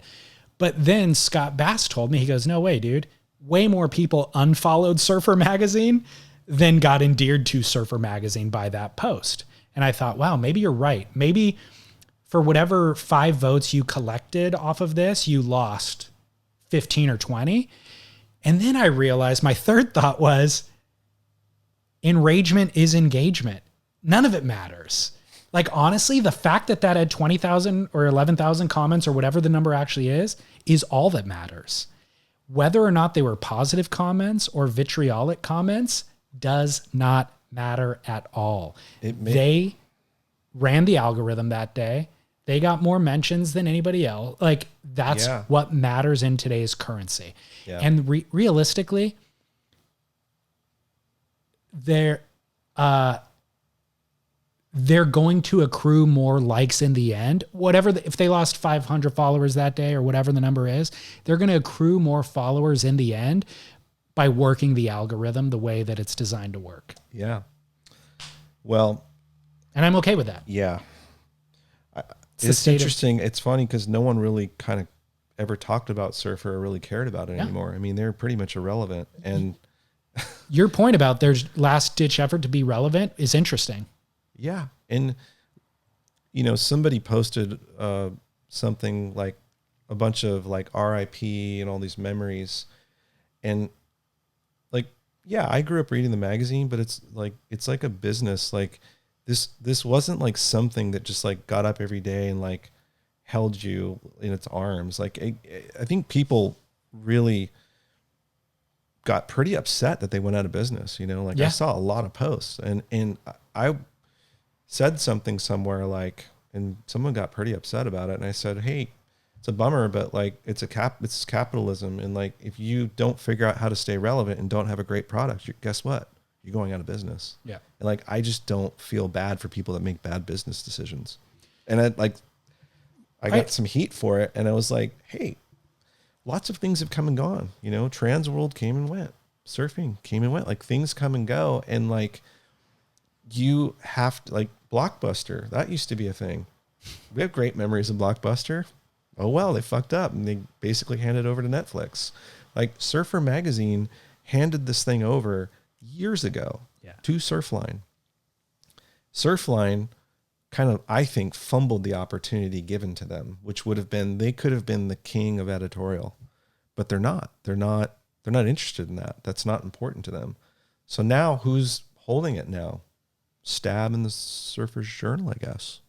But then Scott Bass told me, he goes, no way, dude. Way more people unfollowed Surfer Magazine than got endeared to Surfer Magazine by that post. And I thought, wow, maybe you're right. Maybe for whatever 5 votes you collected off of this, you lost 15 or 20. And then I realized my third thought was, enragement is engagement. None of it matters. Like, honestly, the fact that had 20,000 or 11,000 comments or whatever the number actually is all that matters. Whether or not they were positive comments or vitriolic comments does not matter at all. They ran the algorithm that day. They got more mentions than anybody else. Like, that's what matters in today's currency. Yeah. And realistically, they're going to accrue more likes in the end. If they lost 500 followers that day or whatever the number is, they're going to accrue more followers in the end by working the algorithm the way that it's designed to work. Yeah. Well, and I'm okay with that. Yeah. It's interesting. It's funny because no one really kind of ever talked about Surfer or really cared about it anymore. I mean, they're pretty much irrelevant. And your point about their last ditch effort to be relevant is interesting. Yeah. And, somebody posted something like a bunch of like RIP and all these memories. And like, yeah, I grew up reading the magazine, but it's like a business. Like this wasn't like something that just like got up every day and like held you in its arms. Like, I think people really got pretty upset that they went out of business. I saw a lot of posts and I said something somewhere like, and someone got pretty upset about it. And I said, hey, it's a bummer, but like, it's capitalism. And like, if you don't figure out how to stay relevant and don't have a great product, guess what? You're going out of business. Yeah. And like, I just don't feel bad for people that make bad business decisions. And I got some heat for it. And I was like, hey, lots of things have come and gone. Trans world came and went. Surfing came and went. Like, things come and go. And like, you have to, like, Blockbuster, that used to be a thing. We have great memories of Blockbuster. Oh, well, they fucked up and they basically handed it over to Netflix. Like, Surfer Magazine handed this thing over years ago to Surfline. Surfline kind of, I think, fumbled the opportunity given to them, which would have been, they could have been the king of editorial, but they're not. They're not interested in that. That's not important to them. So now who's holding it now? Stab in the Surfer's Journal, I guess.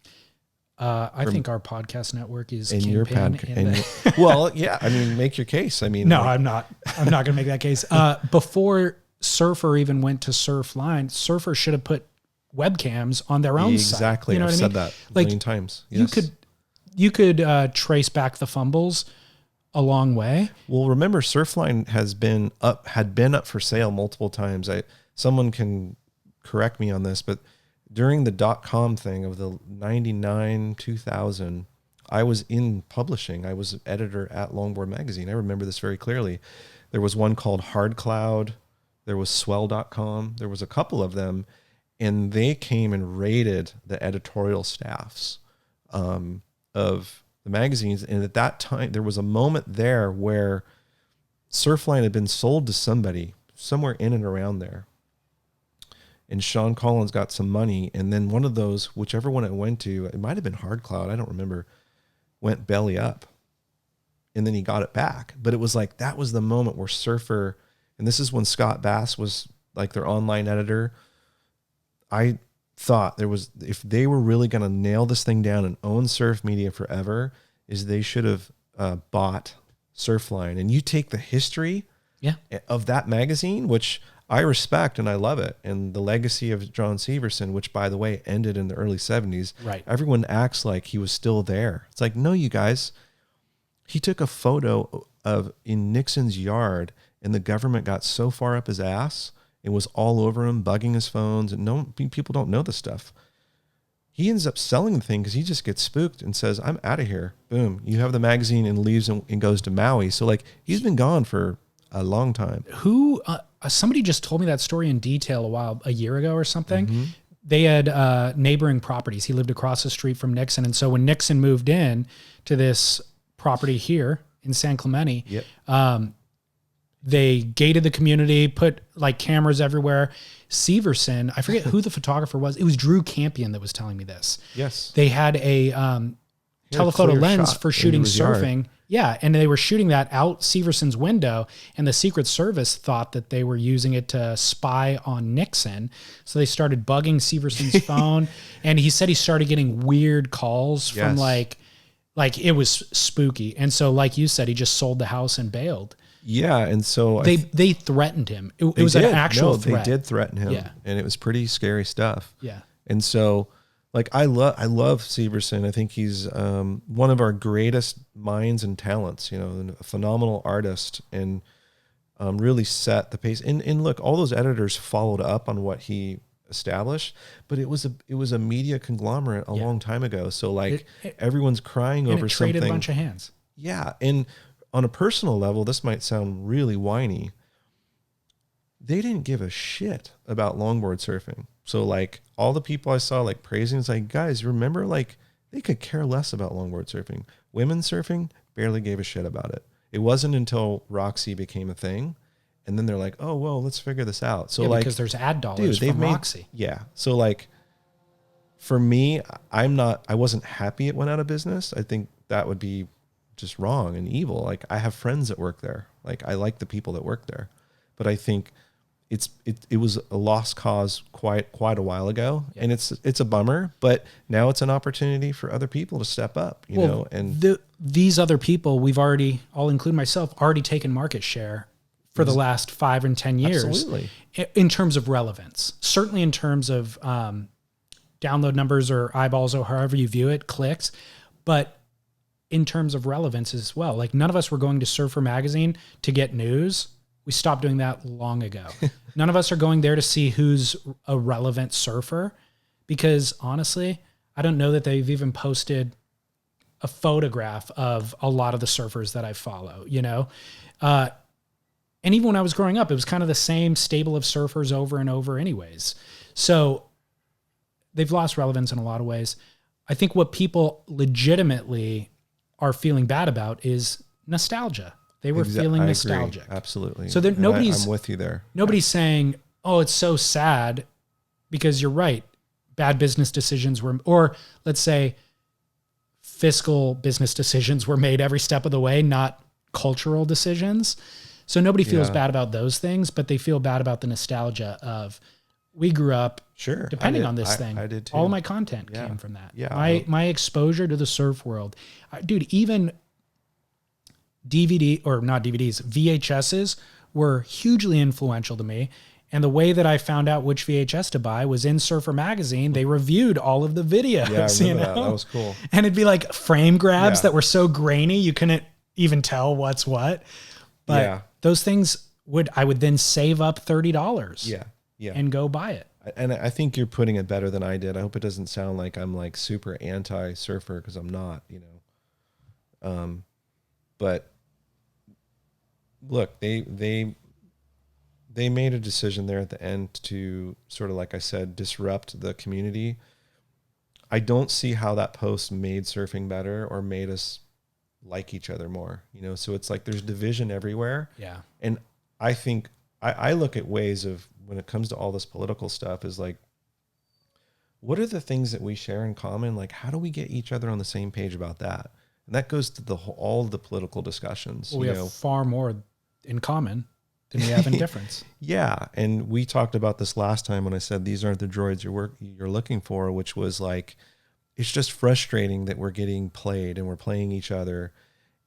I think our podcast network is in your podcast. Well, yeah. I mean, make your case. I mean, no, I'm not going to make that case. Before Surfer even went to Surfline, Surfer should have put webcams on their own site. Exactly. I've said that a million times. Yes. You could trace back the fumbles a long way. Well, remember, Surfline had been up for sale multiple times. Someone can correct me on this, but during the .com thing of the 99, 2000, I was in publishing. I was an editor at Longboard Magazine. I remember this very clearly. There was one called Hard Cloud. There was swell.com. There was a couple of them, and they came and raided the editorial staffs of the magazines. And at that time, there was a moment there where Surfline had been sold to somebody somewhere in and around there. And Sean Collins got some money. And then one of those, whichever one it went to, it might have been Hard Cloud, I don't remember, went belly up. And then he got it back. But it was like, that was the moment where Surfer, and this is when Scott Bass was like their online editor. I thought there was, if they were really going to nail this thing down and own surf media forever, is they should have bought Surfline. And you take the history of that magazine, which I respect and I love it, and the legacy of John Severson, which by the way ended in the early 70s. Right. Everyone acts like he was still there. It's like, no, you guys, he took a photo of in Nixon's yard, and the government got so far up his ass, it was all over him, bugging his phones, and people don't know this stuff. He ends up selling the thing because he just gets spooked and says, I'm out of here. Boom. You have the magazine, and leaves and goes to Maui. So like, he's been gone for a long time. Who, somebody just told me that story in detail a year ago or something. Mm-hmm. They had neighboring properties. He lived across the street from Nixon. And so when Nixon moved in to this property here in San Clemente, they gated the community, put like cameras everywhere. Severson, I forget who the photographer was. It was Drew Campion that was telling me this. Yes. They had a telephoto lens for shooting surfing. Yard. Yeah, and they were shooting that out Severson's window, and the Secret Service thought that they were using it to spy on Nixon. So they started bugging Severson's phone, and he said he started getting weird calls from like it was spooky. And so, like you said, he just sold the house and bailed. Yeah, and so they threatened him. It was an actual threat. They did threaten him, and it was pretty scary stuff. Yeah, and so. Like I love Severson. I think he's one of our greatest minds and talents, you know, and a phenomenal artist, and really set the pace. And look, all those editors followed up on what he established, but it was a media conglomerate a long time ago. So like everyone's crying over something. Traded a bunch of hands. Yeah, and on a personal level, this might sound really whiny. They didn't give a shit about longboard surfing. So like all the people I saw like praising, it's like, guys, remember, like they could care less about longboard surfing. Women surfing barely gave a shit about it. It wasn't until Roxy became a thing, and then they're like, oh, well, let's figure this out. So like, because there's ad dollars from Roxy. Yeah. So like for me, I wasn't happy it went out of business. I think that would be just wrong and evil. Like I have friends that work there. Like I like the people that work there, but I think it was a lost cause quite a while ago, and it's a bummer, but now it's an opportunity for other people to step up, you know, and these other people I'll include myself, already taken market share for the last 5 and 10 years. Absolutely. In terms of relevance, certainly in terms of download numbers or eyeballs or however you view it, clicks, but in terms of relevance as well. Like none of us were going to Surfer Magazine to get news. We stopped doing that long ago. None of us are going there to see who's a relevant surfer, because honestly, I don't know that they've even posted a photograph of a lot of the surfers that I follow, you know? And even when I was growing up, it was kind of the same stable of surfers over and over anyways. So they've lost relevance in a lot of ways. I think what people legitimately are feeling bad about is nostalgia. They were feeling nostalgic. Absolutely. So I'm with you there. Nobody's saying, oh, it's so sad, because you're right. Bad business decisions were, or let's say fiscal business decisions were made every step of the way, not cultural decisions. So nobody feels bad about those things, but they feel bad about the nostalgia of, we grew up depending on this thing. I did too. All of my content came from that. Yeah. My exposure to the surf world, dude, even DVD, or not DVDs, VHSs were hugely influential to me. And the way that I found out which VHS to buy was in Surfer Magazine. They reviewed all of the videos. Yeah, I remember that was cool. And it'd be like frame grabs that were so grainy you couldn't even tell what's what. But those things I would then save up $30. Yeah. And go buy it. And I think you're putting it better than I did. I hope it doesn't sound like I'm like super anti-surfer, because I'm not, you know. But look, they they made a decision there at the end to sort of, like I said, disrupt the community. I don't see how that post made surfing better or made us like each other more, you know? So it's like there's division everywhere. Yeah. And I think I look at ways of, when it comes to all this political stuff, is like, what are the things that we share in common? Like, how do we get each other on the same page about that? And that goes to all of the political discussions. Well, we have far more in common than we have in difference. Yeah. And we talked about this last time when I said, these aren't the droids you're looking for, which was like, it's just frustrating that we're getting played and we're playing each other,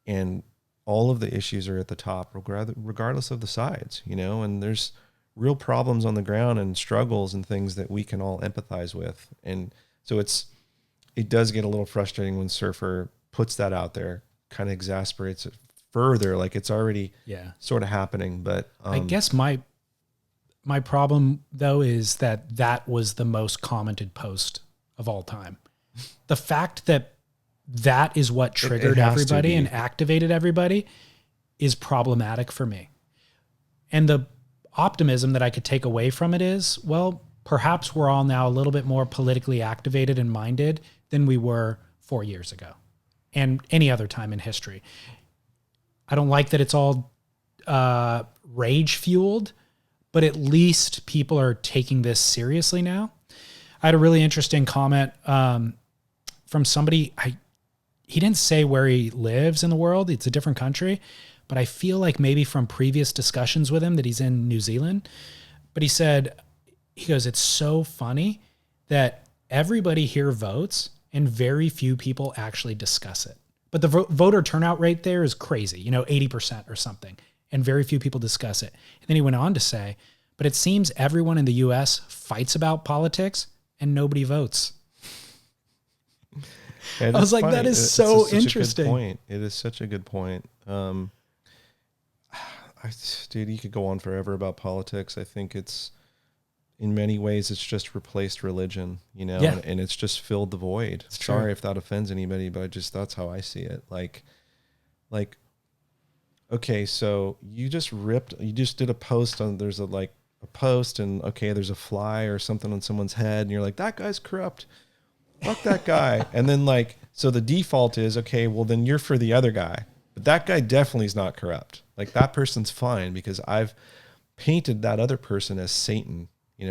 and all of the issues are at the top, regardless of the sides, you know, and there's real problems on the ground and struggles and things that we can all empathize with. And so it does get a little frustrating when Surfer puts that out there, kind of exasperates it further. Like it's already sort of happening. But I guess my problem though is that was the most commented post of all time. The fact that is what triggered everybody and activated everybody is problematic for me. And the optimism that I could take away from it is, well, perhaps we're all now a little bit more politically activated and minded than we were 4 years ago and any other time in history. I don't like that it's all rage fueled, but at least people are taking this seriously now. I had a really interesting comment from somebody. He didn't say where he lives in the world. It's a different country, but I feel like maybe from previous discussions with him that he's in New Zealand. But he goes, it's so funny that everybody here votes and very few people actually discuss it. But the voter turnout rate there is crazy, 80% or something, and very few people discuss it. And then he went on to say, but it seems everyone in the US fights about politics and nobody votes. Yeah, I was like, funny. that is so interesting. Point. It is such a good point. Dude, you could go on forever about politics. I think it's, in many ways, it's just replaced religion, and it's just filled the void. Sorry if that offends anybody, but that's how I see it. Like, okay, so you just did a post on, there's a post and okay, there's a fly or something on someone's head and you're like, that guy's corrupt. Fuck that guy. And then so the default is, okay, well then you're for the other guy, but that guy definitely is not corrupt. Like that person's fine because I've painted that other person as Satan,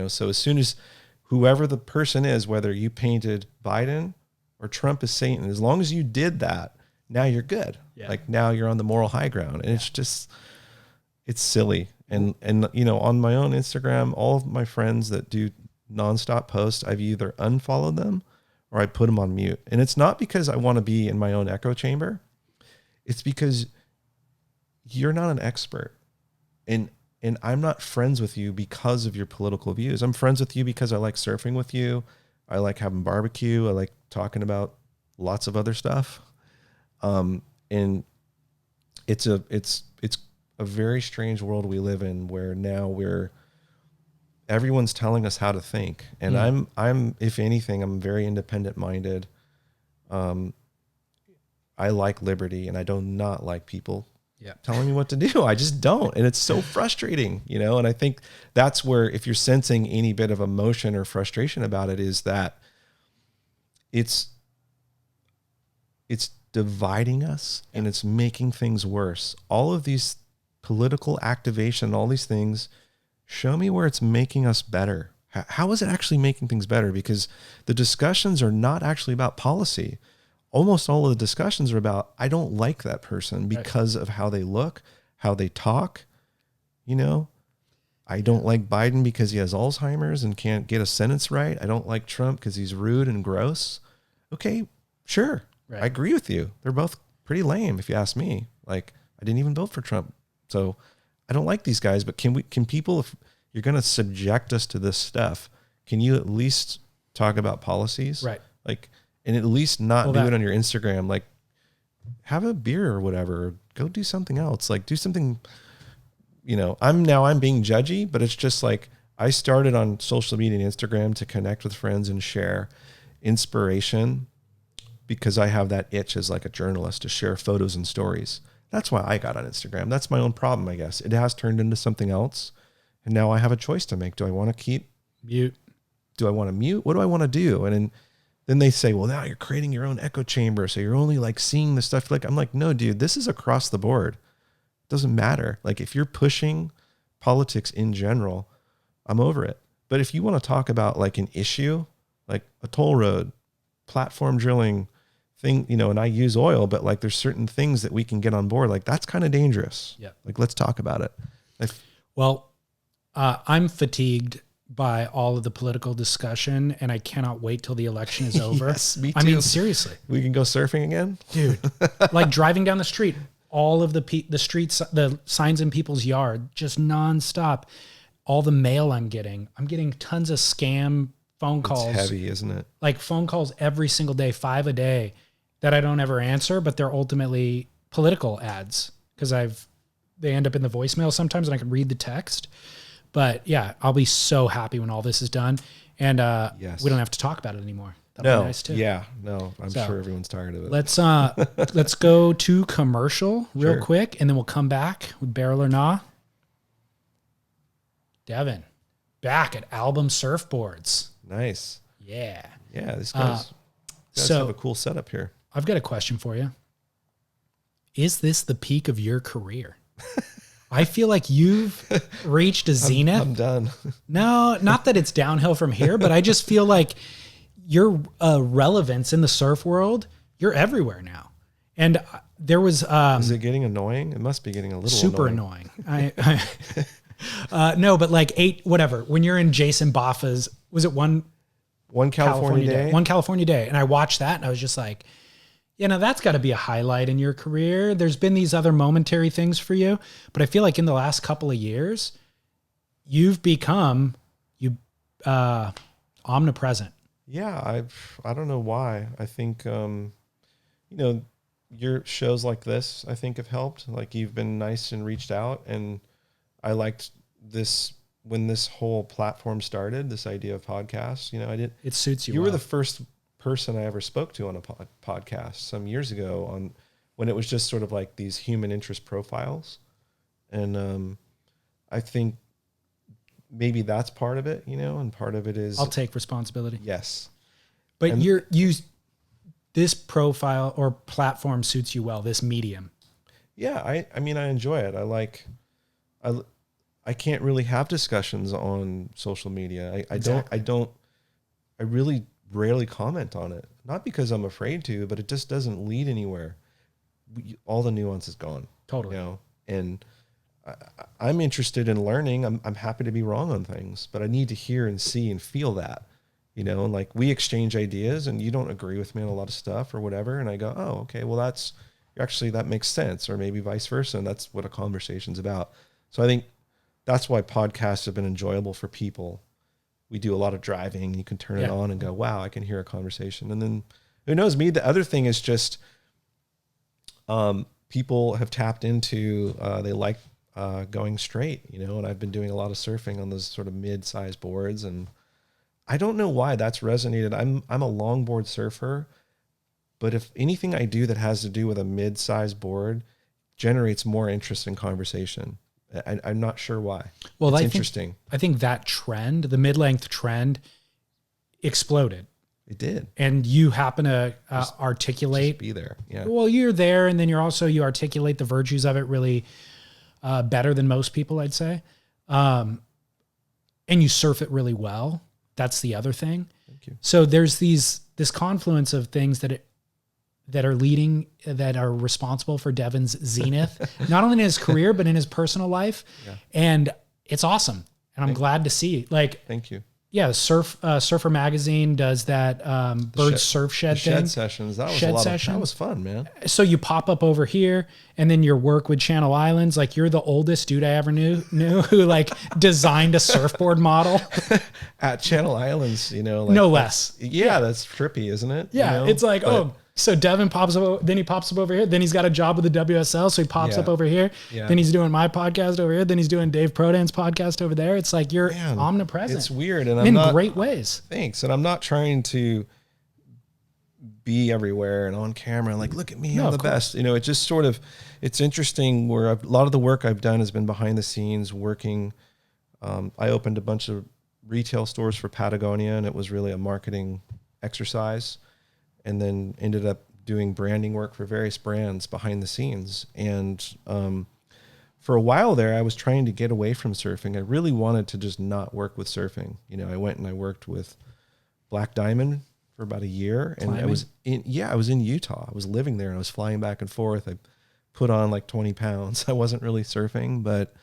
So as soon as whoever the person is, whether you painted Biden or Trump as Satan, as long as you did that, now you're good. Yeah. Like now you're on the moral high ground, and it's silly. And on my own Instagram, all of my friends that do nonstop posts, I've either unfollowed them or I put them on mute. And it's not because I want to be in my own echo chamber. It's because you're not an expert. And I'm not friends with you because of your political views. I'm friends with you because I like surfing with you. I like having barbecue. I like talking about lots of other stuff. And it's a very strange world we live in where now everyone's telling us how to think. And I'm, if anything, I'm very independent minded. I like liberty and I do not like people telling me what to do. I just don't. And it's so frustrating, and I think that's where, if you're sensing any bit of emotion or frustration about it, is that it's dividing us and it's making things worse. All of these political activation, all these things, show me where it's making us better. How is it actually making things better? Because the discussions are not actually about policy. Almost all of the discussions are about, I don't like that person because of how they look, how they talk. I don't like Biden because he has Alzheimer's and can't get a sentence right. I don't like Trump because he's rude and gross. Okay, sure. Right. I agree with you. They're both pretty lame, if you ask me. Like, I didn't even vote for Trump. So I don't like these guys, but can people, if you're going to subject us to this stuff, can you at least talk about policies? Right. And at least not do it on your Instagram. Like, have a beer or whatever. Go do something else. Like, do something, I'm being judgy, but it's just like, I started on social media and Instagram to connect with friends and share inspiration because I have that itch as like a journalist to share photos and stories. That's why I got on Instagram. That's my own problem, I guess. It has turned into something else. And now I have a choice to make. Do I want to keep mute? Do I want to mute? What do I want to do? And then they say, well, now you're creating your own echo chamber. So you're only like seeing the stuff. Like, I'm like, no, dude, this is across the board. It doesn't matter. Like if you're pushing politics in general, I'm over it. But if you want to talk about like an issue, like a toll road, platform drilling thing, you know, and I use oil, but like there's certain things that we can get on board. Like that's kind of dangerous. Yeah. Like, let's talk about it. I'm fatigued by all of the political discussion, and I cannot wait till the election is over. Yes, me too. I mean, seriously. We can go surfing again? Dude, like driving down the street, all of the streets, the signs in people's yard, just nonstop. All the mail I'm getting tons of scam phone calls. It's heavy, isn't it? Like phone calls every single day, 5 a day, that I don't ever answer, but they're ultimately political ads because they end up in the voicemail sometimes and I can read the text. But yeah, I'll be so happy when all this is done. And yes. We don't have to talk about it anymore. That'd be nice too. Yeah, no, I'm sure everyone's tired of it. Let's go to commercial real Sure. quick, and then we'll come back with Barrel or Nah. Devin, back at Album Surfboards. Nice. Yeah. Yeah, these guys have a cool setup here. I've got a question for you. Is this the peak of your career? I feel like you've reached a zenith. I'm done. No, not that it's downhill from here, but I just feel like your relevance in the surf world, you're everywhere now. And there was... Is it getting annoying? It must be getting a little super annoying. No, but like when you're in Jason Boffa's, was it One California Day? One California Day. And I watched that and I was just like, that's got to be a highlight in your career. There's been these other momentary things for you, but I feel like in the last couple of years, you've become omnipresent. Yeah, I don't know why. I think your shows like this, I think, have helped. Like you've been nice and reached out, and I liked this when this whole platform started. This idea of podcasts, It suits you. You were the first person I ever spoke to on a podcast some years ago when it was just sort of like these human interest profiles. And I think maybe that's part of it, and part of it is... I'll take responsibility. Yes. But this profile or platform suits you well, this medium. Yeah, I mean, I enjoy it. I can't really have discussions on social media. I really rarely comment on it. Not because I'm afraid to, but it just doesn't lead anywhere. All the nuance is gone. Totally. And I'm interested in learning. I'm happy to be wrong on things, but I need to hear and see and feel that, and like we exchange ideas and you don't agree with me on a lot of stuff or whatever. And I go, oh, okay, well that makes sense. Or maybe vice versa. And that's what a conversation's about. So I think that's why podcasts have been enjoyable for people. We do a lot of driving. You can turn it on and go, wow, I can hear a conversation. And then who knows me? The other thing is just people have tapped into, they like going straight, and I've been doing a lot of surfing on those sort of mid-sized boards. And I don't know why that's resonated. I'm a longboard surfer, but if anything I do that has to do with a mid-sized board generates more interest in conversation. I'm not sure why. Well, it's interesting. I think that trend, the mid-length trend, exploded. It did. And you happen to articulate. Just be there. Yeah. Well, you're there, and then you articulate the virtues of it really better than most people, I'd say. And you surf it really well. That's the other thing. Thank you. So there's this confluence of things that are responsible for Devin's zenith, not only in his career, but in his personal life. Yeah. And it's awesome. And I'm glad to see. Thank you. Yeah, Surfer Magazine does that Bird Surf Shed thing. Shed sessions. That was that was fun, man. So you pop up over here, and then your work with Channel Islands, like you're the oldest dude I ever knew who designed a surfboard model at Channel Islands. No less. Yeah, that's trippy, isn't it? Yeah, it's like so Devin pops up, then he pops up over here. Then he's got a job with the WSL, so he pops up over here. Yeah. Then he's doing my podcast over here. Then he's doing Dave Prodan's podcast over there. It's like you're omnipresent. It's weird, and in great ways. Thanks, and I'm not trying to be everywhere and on camera. Like, look at me, I'm the best. It just sort of, it's interesting where a lot of the work I've done has been behind the scenes, working I opened a bunch of retail stores for Patagonia, and it was really a marketing exercise, and then ended up doing branding work for various brands behind the scenes. And for a while there, I was trying to get away from surfing. I really wanted to just not work with surfing. You know, I went and I worked with Black Diamond for about a year, and I was in Utah. I was living there and I was flying back and forth. I put on like 20 pounds. I wasn't really surfing, but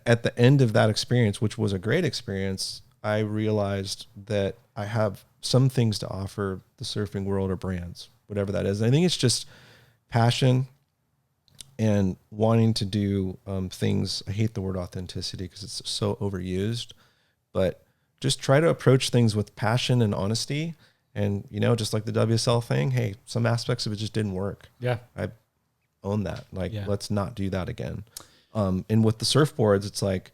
at the end of that experience, which was a great experience, I realized that I have some things to offer the surfing world or brands, whatever that is. And I think it's just passion and wanting to do things. I hate the word authenticity because it's so overused, but just try to approach things with passion and honesty. And, you know, just like the WSL thing, hey, some aspects of it just didn't work. Yeah. I own that. Like, let's not do that again. And with the surfboards, it's like,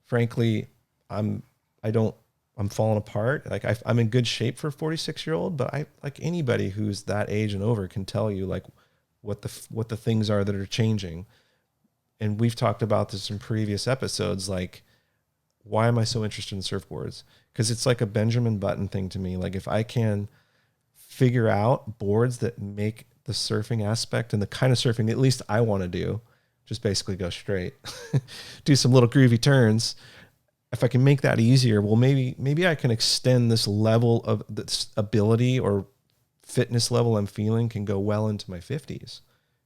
frankly, I'm falling apart. Like I'm in good shape for a 46-year-old, but I, like anybody who's that age and over, can tell you like what the things are that are changing. And we've talked about this in previous episodes. Like, why am I so interested in surfboards? Because it's like a Benjamin Button thing to me. Like, if I can figure out boards that make the surfing aspect and the kind of surfing at least I want to do, just basically go straight, do some little groovy turns. If I can make that easier, well, maybe I can extend this level of this ability or fitness level I'm feeling can go well into my 50s.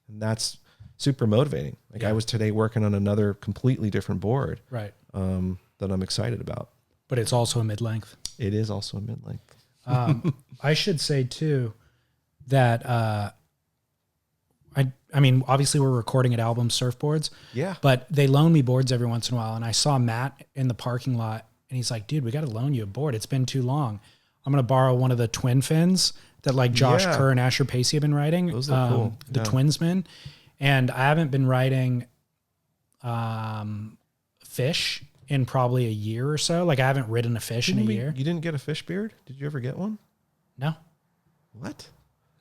And that's super motivating. Like I was today working on another completely different board. Right. That I'm excited about. But it's also a mid-length. It is also a mid-length. I should say too that I mean, obviously we're recording at Album Surfboards. Yeah. But they loan me boards every once in a while. And I saw Matt in the parking lot and he's like, dude, we got to loan you a board. It's been too long. I'm going to borrow one of the twin fins that like Josh Kerr and Asher Pacey have been riding. Those are cool. The Twinsmen. And I haven't been riding fish in probably a year or so. Like I haven't ridden a fish in a year. You didn't get a fish beard? Did you ever get one? No. What?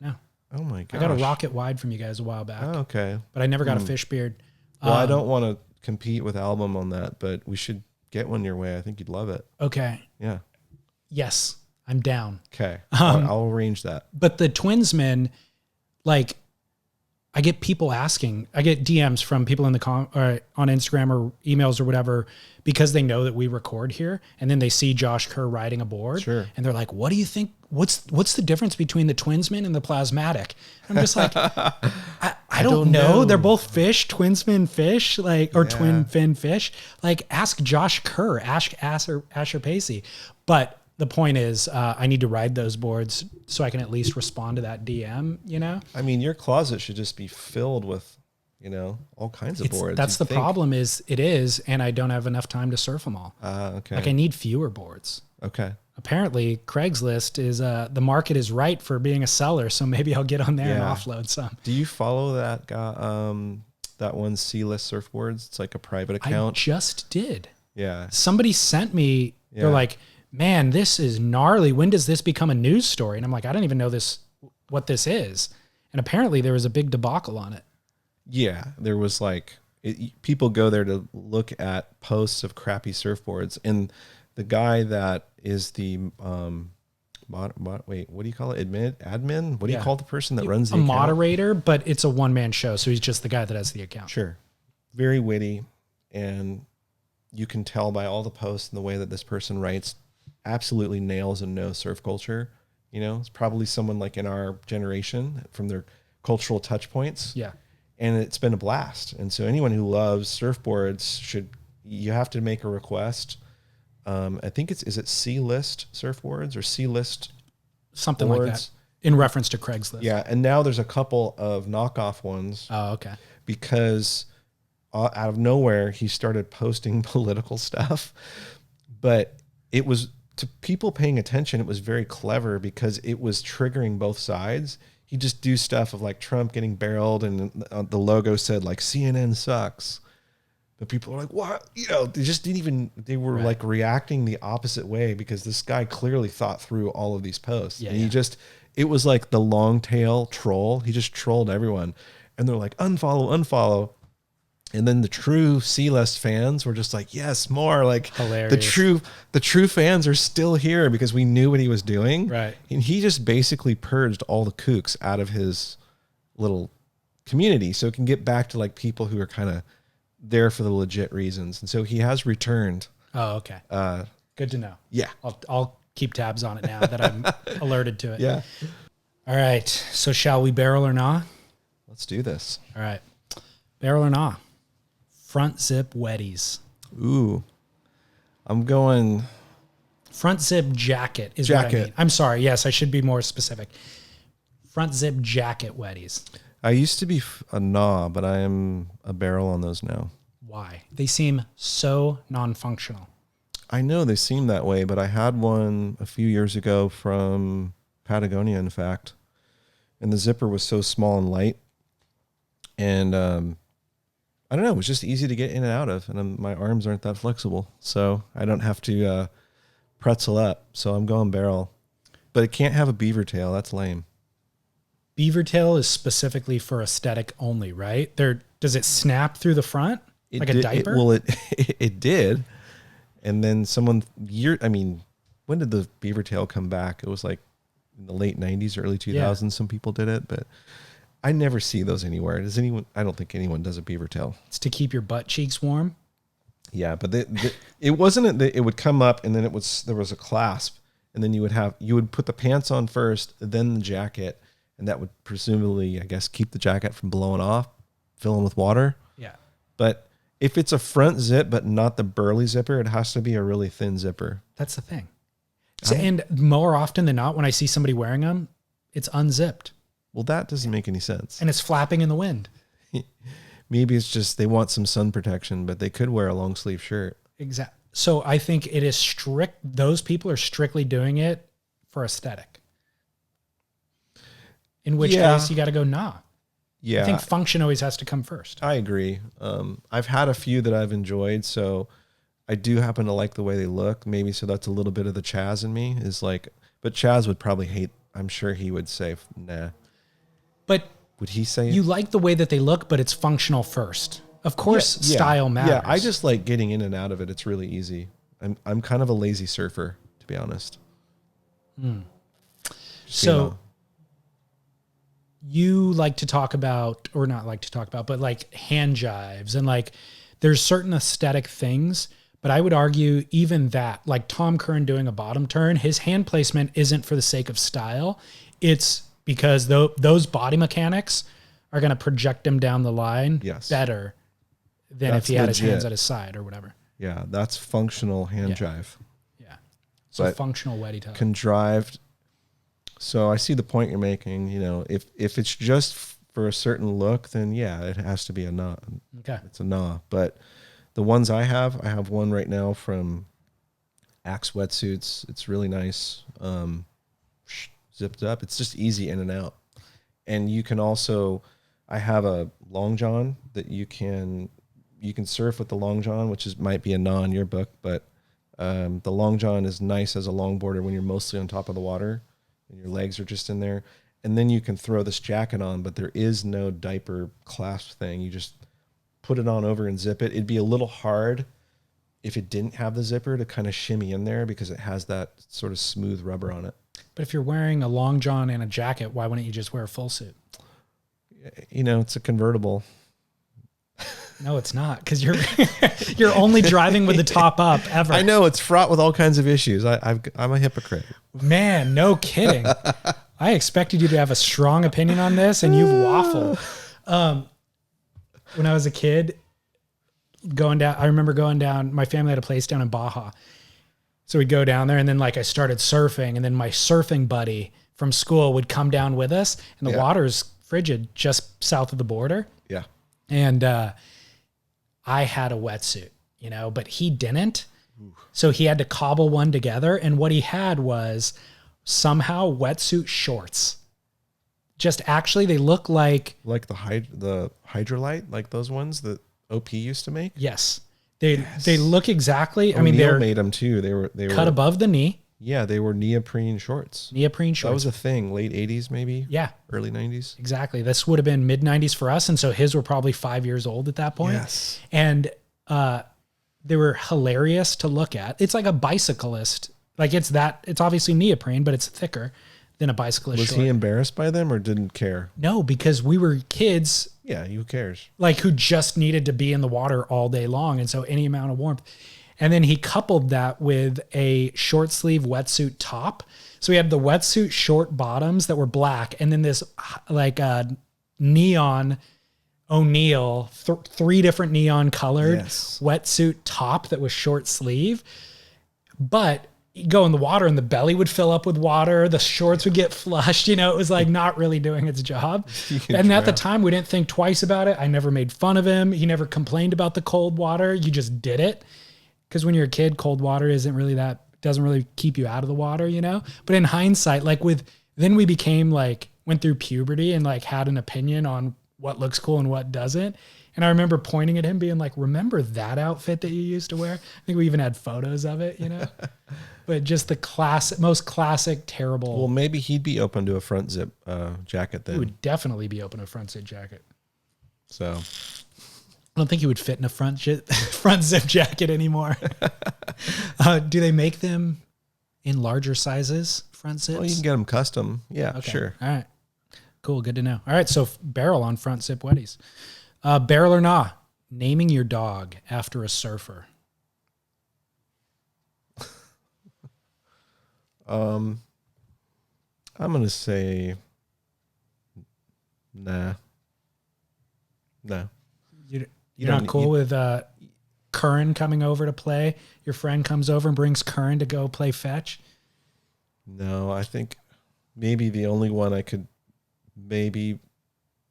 No. Oh my gosh. I got a rocket wide from you guys a while back. Oh, okay. But I never got a fish beard. Well, I don't want to compete with Album on that, but we should get one your way. I think you'd love it. Okay. Yeah. Yes, I'm down. Okay. I'll arrange that. But the Twinsmen, like, I get people asking, I get DMs from people in the or on Instagram or emails or whatever, because they know that we record here, and then they see Josh Kerr riding a board, and they're like, "What do you think? What's the difference between the Twinsman and the Plasmatic?" I'm just like, I don't know. They're both fish, Twinsman fish, like, or twin fin fish. Like, ask Josh Kerr, ask Asher Pacey. But the point is, I need to ride those boards so I can at least respond to that DM, you know? I mean, your closet should just be filled with, you know, all kinds of boards. That's the problem and I don't have enough time to surf them all. Okay. Like I need fewer boards. Okay. Apparently Craigslist is, the market is right for being a seller. So maybe I'll get on there and offload some. Do you follow that guy, that one C-List Surfboards? It's like a private account. I just did. Yeah. Somebody sent me, they're like, man, this is gnarly. When does this become a news story? And I'm like, I don't even know what this is. And apparently there was a big debacle on it. Yeah. There was like, people go there to look at posts of crappy surfboards. And the guy that is the, what do you call it? Admin? What do you call the person that runs the account? A moderator, but it's a one-man show. So he's just the guy that has the account. Sure. Very witty. And you can tell by all the posts and the way that this person writes, absolutely nails and knows surf culture. You know, it's probably someone like in our generation from their cultural touch points. Yeah. And it's been a blast. And so anyone who loves surfboards you have to make a request. I think is it C-List Surfboards or C-List something boards? Like that in reference to Craigslist. Yeah. And now there's a couple of knockoff ones. Oh, okay. Because out of nowhere, he started posting political stuff, but it was, to people paying attention, it was very clever because it was triggering both sides. He'd just do stuff of like Trump getting barreled and the logo said like CNN sucks. But people are like, what? You know, they just didn't even, they were like reacting the opposite way because this guy clearly thought through all of these posts. Yeah, and it was like the long tail troll. He just trolled everyone. And they're like, unfollow. And then the true Sealess fans were just like, yes, more. Like Hilarious. the true fans are still here because we knew what he was doing. Right. And he just basically purged all the kooks out of his little community. So it can get back to like people who are kind of there for the legit reasons. And so he has returned. Oh, okay. Good to know. Yeah. I'll keep tabs on it now that I'm alerted to it. Yeah. All right. So shall we barrel or nah? Let's do this. All right. Barrel or nah? Front zip wetties. Ooh. I'm going Front zip jacket is what I mean. I'm sorry. Yes, I should be more specific. Front zip jacket wetties. I used to be a nah, but I am a barrel on those now. Why? They seem so non-functional. I know they seem that way, but I had one a few years ago from Patagonia, in fact, and the zipper was so small and light, and I don't know, it was just easy to get in and out of, and my arms aren't that flexible, so I don't have to pretzel up. So I'm going barrel, but it can't have a beaver tail. That's lame. Beaver tail is specifically for aesthetic only, right? Does it snap through the front like a diaper? It did. And then when did the beaver tail come back? It was like in the late 90s, early 2000s. Yeah. Some people did it, but I never see those anywhere. I don't think anyone does a beaver tail. It's to keep your butt cheeks warm. Yeah, but it wasn't that it would come up and then there was a clasp, and then you would put the pants on first, then the jacket, and that would presumably, I guess, keep the jacket from blowing off, filling with water. Yeah. But if it's a front zip, but not the burly zipper, it has to be a really thin zipper. That's the thing. So, and more often than not, when I see somebody wearing them, it's unzipped. Well, that doesn't make any sense. And it's flapping in the wind. Maybe it's just they want some sun protection, but they could wear a long sleeve shirt. Exactly. So I think it is strict. Those people are strictly doing it for aesthetic. In which case you got to go nah. Yeah. I think function always has to come first. I agree. I've had a few that I've enjoyed, so I do happen to like the way they look. Maybe so that's a little bit of the Chaz in me is like, but Chaz would probably hate. I'm sure he would say nah. But would he say you like the way that they look, but it's functional first? Of course, style matters. Yeah, I just like getting in and out of it. It's really easy. I'm kind of a lazy surfer, to be honest. So you like to talk about, or not like to talk about, but like hand jives and like there's certain aesthetic things, but I would argue even that, like Tom Curran doing a bottom turn, his hand placement isn't for the sake of style. It's because those body mechanics are going to project him down the line better than if he had his hands at his side or whatever. Yeah, that's functional hand jive. Yeah. So but functional wetty toe. Contrived. So I see the point you're making. You know, if it's just for a certain look, then yeah, it has to be a nah. Okay. It's a nah. But the ones I have one right now from Axe Wetsuits. It's really nice. Zipped up. It's just easy in and out. And you can also, I have a long john that you can surf with the long john, which might be a nah in your book, but the long john is nice as a longboarder when you're mostly on top of the water and your legs are just in there. And then you can throw this jacket on, but there is no diaper clasp thing. You just put it on over and zip it. It'd be a little hard if it didn't have the zipper to kind of shimmy in there because it has that sort of smooth rubber on it. But if you're wearing a long john and a jacket, why wouldn't you just wear a full suit? You know, it's a convertible. No, it's not, because you're only driving with the top up ever. I know, it's fraught with all kinds of issues. I'm a hypocrite. Man, no kidding. I expected you to have a strong opinion on this, and you've waffled. When I was a kid, I remember going down. My family had a place down in Baja, so we'd go down there, and then like I started surfing, and then my surfing buddy from school would come down with us, and the water's frigid just south of the border. Yeah, and I had a wetsuit, you know, but he didn't. Ooh. So he had to cobble one together. And what he had was somehow wetsuit shorts. Just actually, they look like the Hydrolite, like those ones that OP used to make. Yes, they look exactly. I mean, they made them too. They were cut above the knee. Yeah, they were neoprene shorts. Neoprene shorts. That was a thing, late 80s maybe? Yeah. Early 90s? Exactly. This would have been mid-90s for us, and so his were probably 5 years old at that point. Yes. And they were hilarious to look at. It's like a bicyclist. Like it's obviously neoprene, but it's thicker than a bicyclist Was short. he embarrassed by them or didn't care? No, because we were kids. Yeah, who cares? Like who just needed to be in the water all day long. And so any amount of warmth. And then he coupled that with a short sleeve wetsuit top. So he had the wetsuit short bottoms that were black. And then this like neon O'Neill, 3 different neon colored wetsuit top that was short sleeve. But you go in the water and the belly would fill up with water. The shorts would get flushed. It was like not really doing its job. And at the time we didn't think twice about it. I never made fun of him. He never complained about the cold water. You just did it. Because when you're a kid, cold water doesn't really keep you out of the water, But in hindsight, then we became went through puberty and had an opinion on what looks cool and what doesn't. And I remember pointing at him being like, remember that outfit that you used to wear? I think we even had photos of it, But just the most classic, terrible. Well, maybe he'd be open to a front zip jacket then. He would definitely be open to a front zip jacket. So... I don't think he would fit in a front zip jacket anymore. Do they make them in larger sizes, front zips? Well, you can get them custom. Yeah, okay. Sure. All right. Cool. Good to know. All right. So barrel on front zip wetties. Barrel or nah, naming your dog after a surfer. I'm going to say nah. No. You're not cool with Curran coming over to play? Your friend comes over and brings Curran to go play fetch? No, I think maybe the only one I could maybe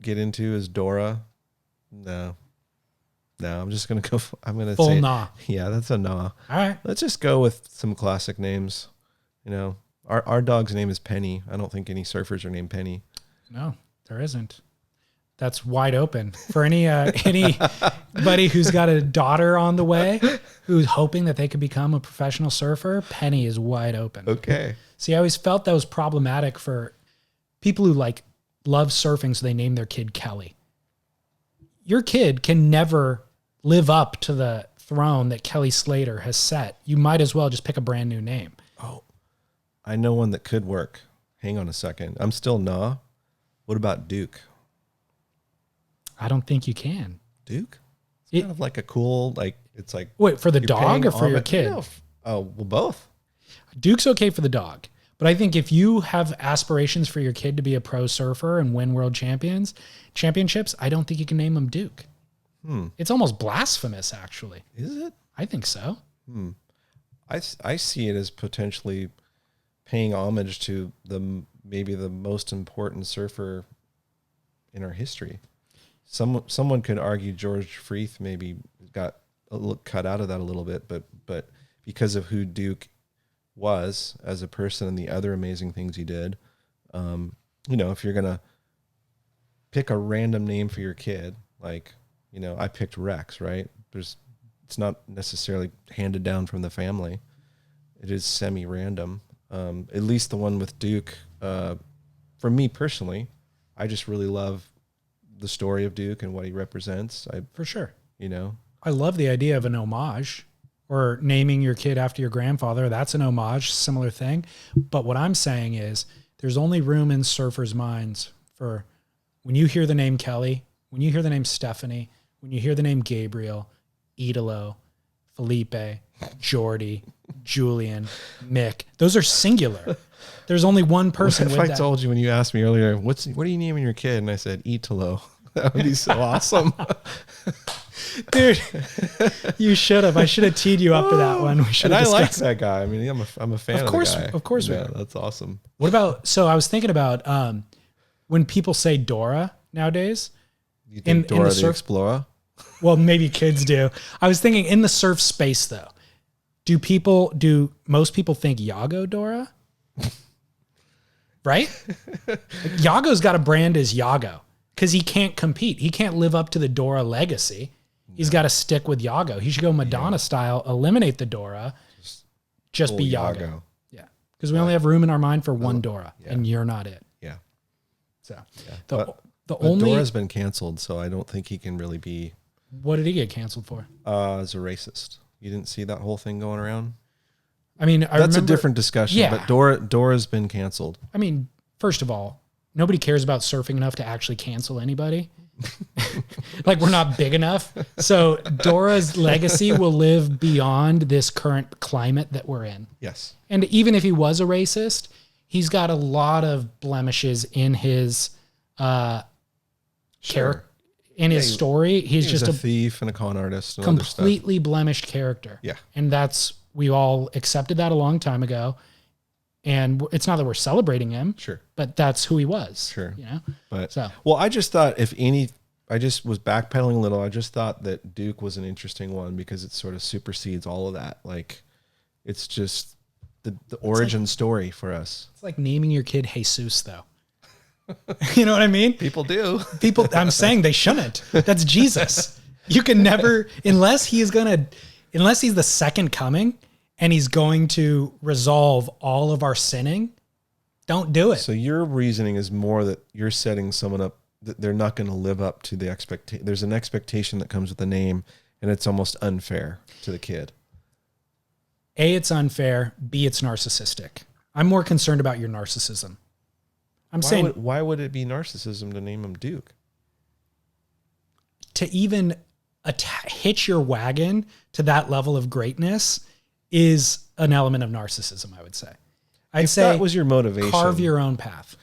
get into is Dora. No, I'm just going to go. I'm going to say full nah. Yeah, that's a nah. All right. Let's just go with some classic names. Our dog's name is Penny. I don't think any surfers are named Penny. No, there isn't. That's wide open for anybody who's got a daughter on the way who's hoping that they could become a professional surfer. Penny is wide open. Okay. See, I always felt that was problematic for people who love surfing, so they name their kid Kelly. Your kid can never live up to the throne that Kelly Slater has set. You might as well just pick a brand new name. Oh, I know one that could work. Hang on a second. I'm still nah. What about Duke? I don't think you can. Duke? It's kind of like a cool, it's like... Wait, for the dog or for your kid? No. Oh, well, both. Duke's okay for the dog. But I think if you have aspirations for your kid to be a pro surfer and win world championships, I don't think you can name him Duke. It's almost blasphemous, actually. Is it? I think so. I see it as potentially paying homage to maybe the most important surfer in our history. Someone could argue George Freeth maybe got cut out of that a little bit, but because of who Duke was as a person and the other amazing things he did, if you're gonna pick a random name for your kid, I picked Rex, right? It's not necessarily handed down from the family. It is semi-random. At least the one with Duke. For me personally, I just really love the story of Duke and what he represents. For sure. I love the idea of an homage or naming your kid after your grandfather. That's an homage, similar thing. But what I'm saying is there's only room in surfers' minds for when you hear the name Kelly, when you hear the name Stephanie, when you hear the name Gabriel, Idolo, Felipe, Jordy, Julian, Mick, those are singular. There's only one person with that. If I told you when you asked me earlier, what are you naming your kid? And I said, Italo. That would be so awesome. Dude, you should have. I should have teed you up for that one. I like that guy. I mean, I'm a fan of the guy. Of course we are. That's awesome. What about, so I was thinking about when people say Dora nowadays. You think Dora the Explorer? Well, maybe kids do. I was thinking in the surf space, though. Do most people think Yago Dora? Right? Yago's got a brand as Yago because he can't compete. He can't live up to the Dora legacy. He's got to stick with Yago. He should go Madonna style, eliminate the Dora, just be Yago. Yeah. Because we only have room in our mind for one Dora, and you're not it. Yeah. So But only Dora's been canceled, so I don't think he can really be. What did he get canceled for? As a racist. You didn't see that whole thing going around? I mean, that's a different discussion. Yeah. But Dora's been canceled. I mean, first of all, nobody cares about surfing enough to actually cancel anybody. Like, we're not big enough. So Dora's legacy will live beyond this current climate that we're in. Yes. And even if he was a racist, he's got a lot of blemishes in his character, in his story. He's just a thief and a con artist. And completely blemished character. Yeah. And we all accepted that a long time ago. And it's not that we're celebrating him. Sure. But that's who he was. Sure. You know? But, well, I just thought I just was backpedaling a little. I just thought that Duke was an interesting one because it sort of supersedes all of that. Like, it's just the origin story for us. It's like naming your kid Jesus, though. You know what I mean? People do. I'm saying they shouldn't. That's Jesus. You can never, unless he's the second coming and he's going to resolve all of our sinning, don't do it. So your reasoning is more that you're setting someone up that they're not going to live up to the expectation. There's an expectation that comes with the name, and it's almost unfair to the kid. A, it's unfair. B, it's narcissistic. I'm more concerned about your narcissism. Why would it be narcissism to name him Duke? To even hitch your wagon to that level of greatness is an element of narcissism, I would say. If that was your motivation, carve your own path.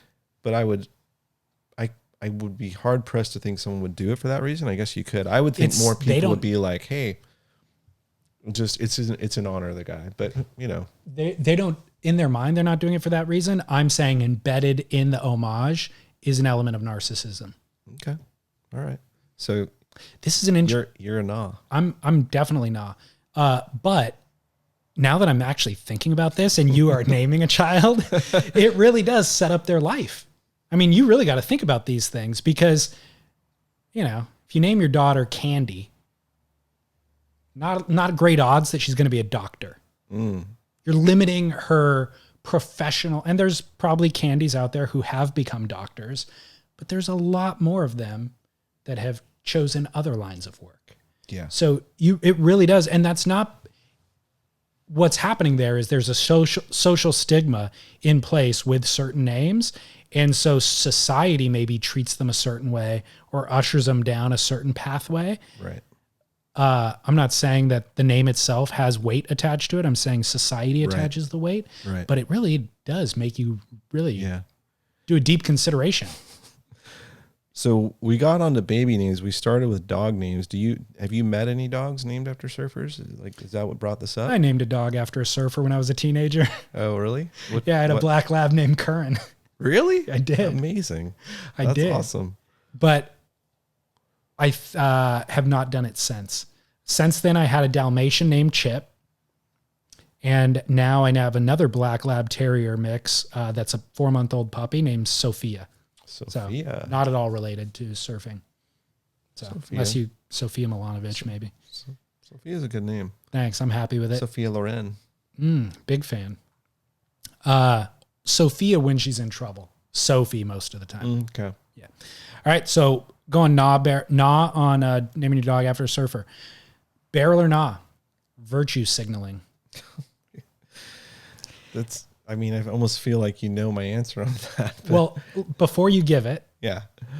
But I would be hard pressed to think someone would do it for that reason. I guess you could. I would think more people would be like, "Hey, it's an honor of the guy." But you know, they don't. In their mind, they're not doing it for that reason. I'm saying embedded in the homage is an element of narcissism. Okay, all right. So this is an you're a nah. I'm definitely nah. But now that I'm actually thinking about this, and you are naming a child, it really does set up their life. I mean, you really got to think about these things because, you know, if you name your daughter Candy, not great odds that she's going to be a doctor. Mm. You're limiting her professional, and there's probably Candies out there who have become doctors, but there's a lot more of them that have chosen other lines of work. Yeah. So it really does. And that's not what's happening there. Is there's a social stigma in place with certain names. And so society maybe treats them a certain way or ushers them down a certain pathway. Right. I'm not saying that the name itself has weight attached to it. I'm saying society attaches the weight, right. But it really does make you really do a deep consideration. So we got onto baby names. We started with dog names. Have you met any dogs named after surfers? Like, is that what brought this up? I named a dog after a surfer when I was a teenager. Oh, really? I had a black lab named Curran. Really? I did. Amazing. That's awesome. But I have not done it since. Since then, I had a Dalmatian named Chip. And now I have another black lab terrier mix that's a 4-month-old puppy named Sophia. Sophia. So not at all related to surfing. So Sophia. Unless Sophia Milanovic, maybe. Sophia's a good name. Thanks. I'm happy with it. Sophia Loren. Big fan. Sophia when she's in trouble. Sophie most of the time. Okay. Yeah. All right. So going nah on naming your dog after a surfer. Barrel or nah? Virtue signaling. I almost feel like you know my answer on that. But. Well, before you give it,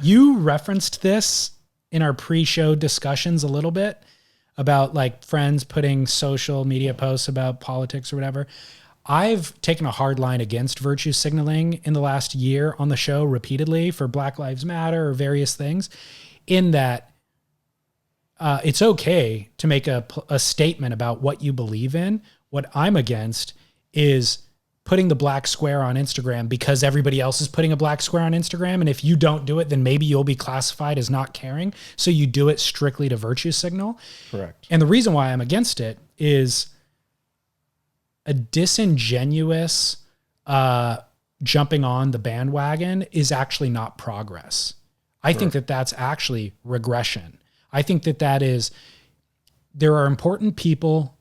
you referenced this in our pre-show discussions a little bit about like friends putting social media posts about politics or whatever. I've taken a hard line against virtue signaling in the last year on the show repeatedly for Black Lives Matter or various things, in that it's okay to make a statement about what you believe in. What I'm against is putting the black square on Instagram because everybody else is putting a black square on Instagram. And if you don't do it, then maybe you'll be classified as not caring. So you do it strictly to virtue signal. Correct. And the reason why I'm against it is a disingenuous jumping on the bandwagon is actually not progress. I think that that's actually regression. I think that there are important people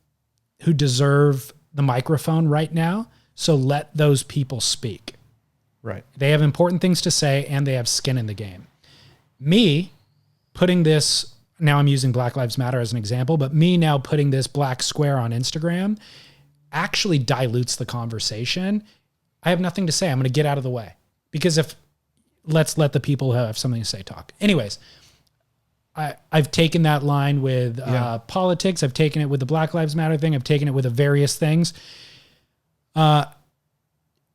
who deserve the microphone right now. So let those people speak. Right. They have important things to say and they have skin in the game. Me putting this, now I'm using Black Lives Matter as an example, but me now putting this black square on Instagram actually dilutes the conversation. I have nothing to say. I'm going to get out of the way because let's let the people who have something to say talk. Anyways, I've taken that line with politics. I've taken it with the Black Lives Matter thing. I've taken it with the various things.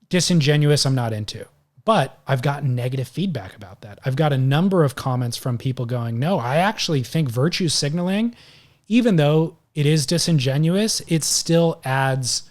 Disingenuous, I'm not into. But I've gotten negative feedback about that. I've got a number of comments from people going, no, I actually think virtue signaling, even though it is disingenuous, it still adds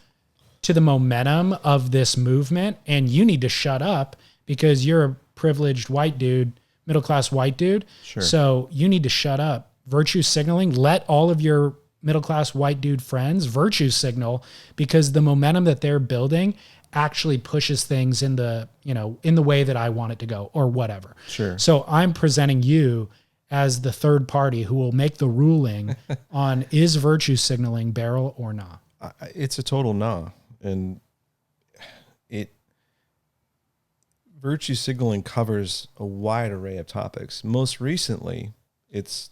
to the momentum of this movement. And you need to shut up because you're a privileged white dude, middle-class white dude. Sure. So you need to shut up. Virtue signaling, let all of your middle-class white dude friends virtue signal because the momentum that they're building actually pushes things in the, in the way that I want it to go or whatever. Sure. So I'm presenting you as the third party who will make the ruling on is virtue signaling barrel or not. It's a total nah. And virtue signaling covers a wide array of topics. Most recently, it's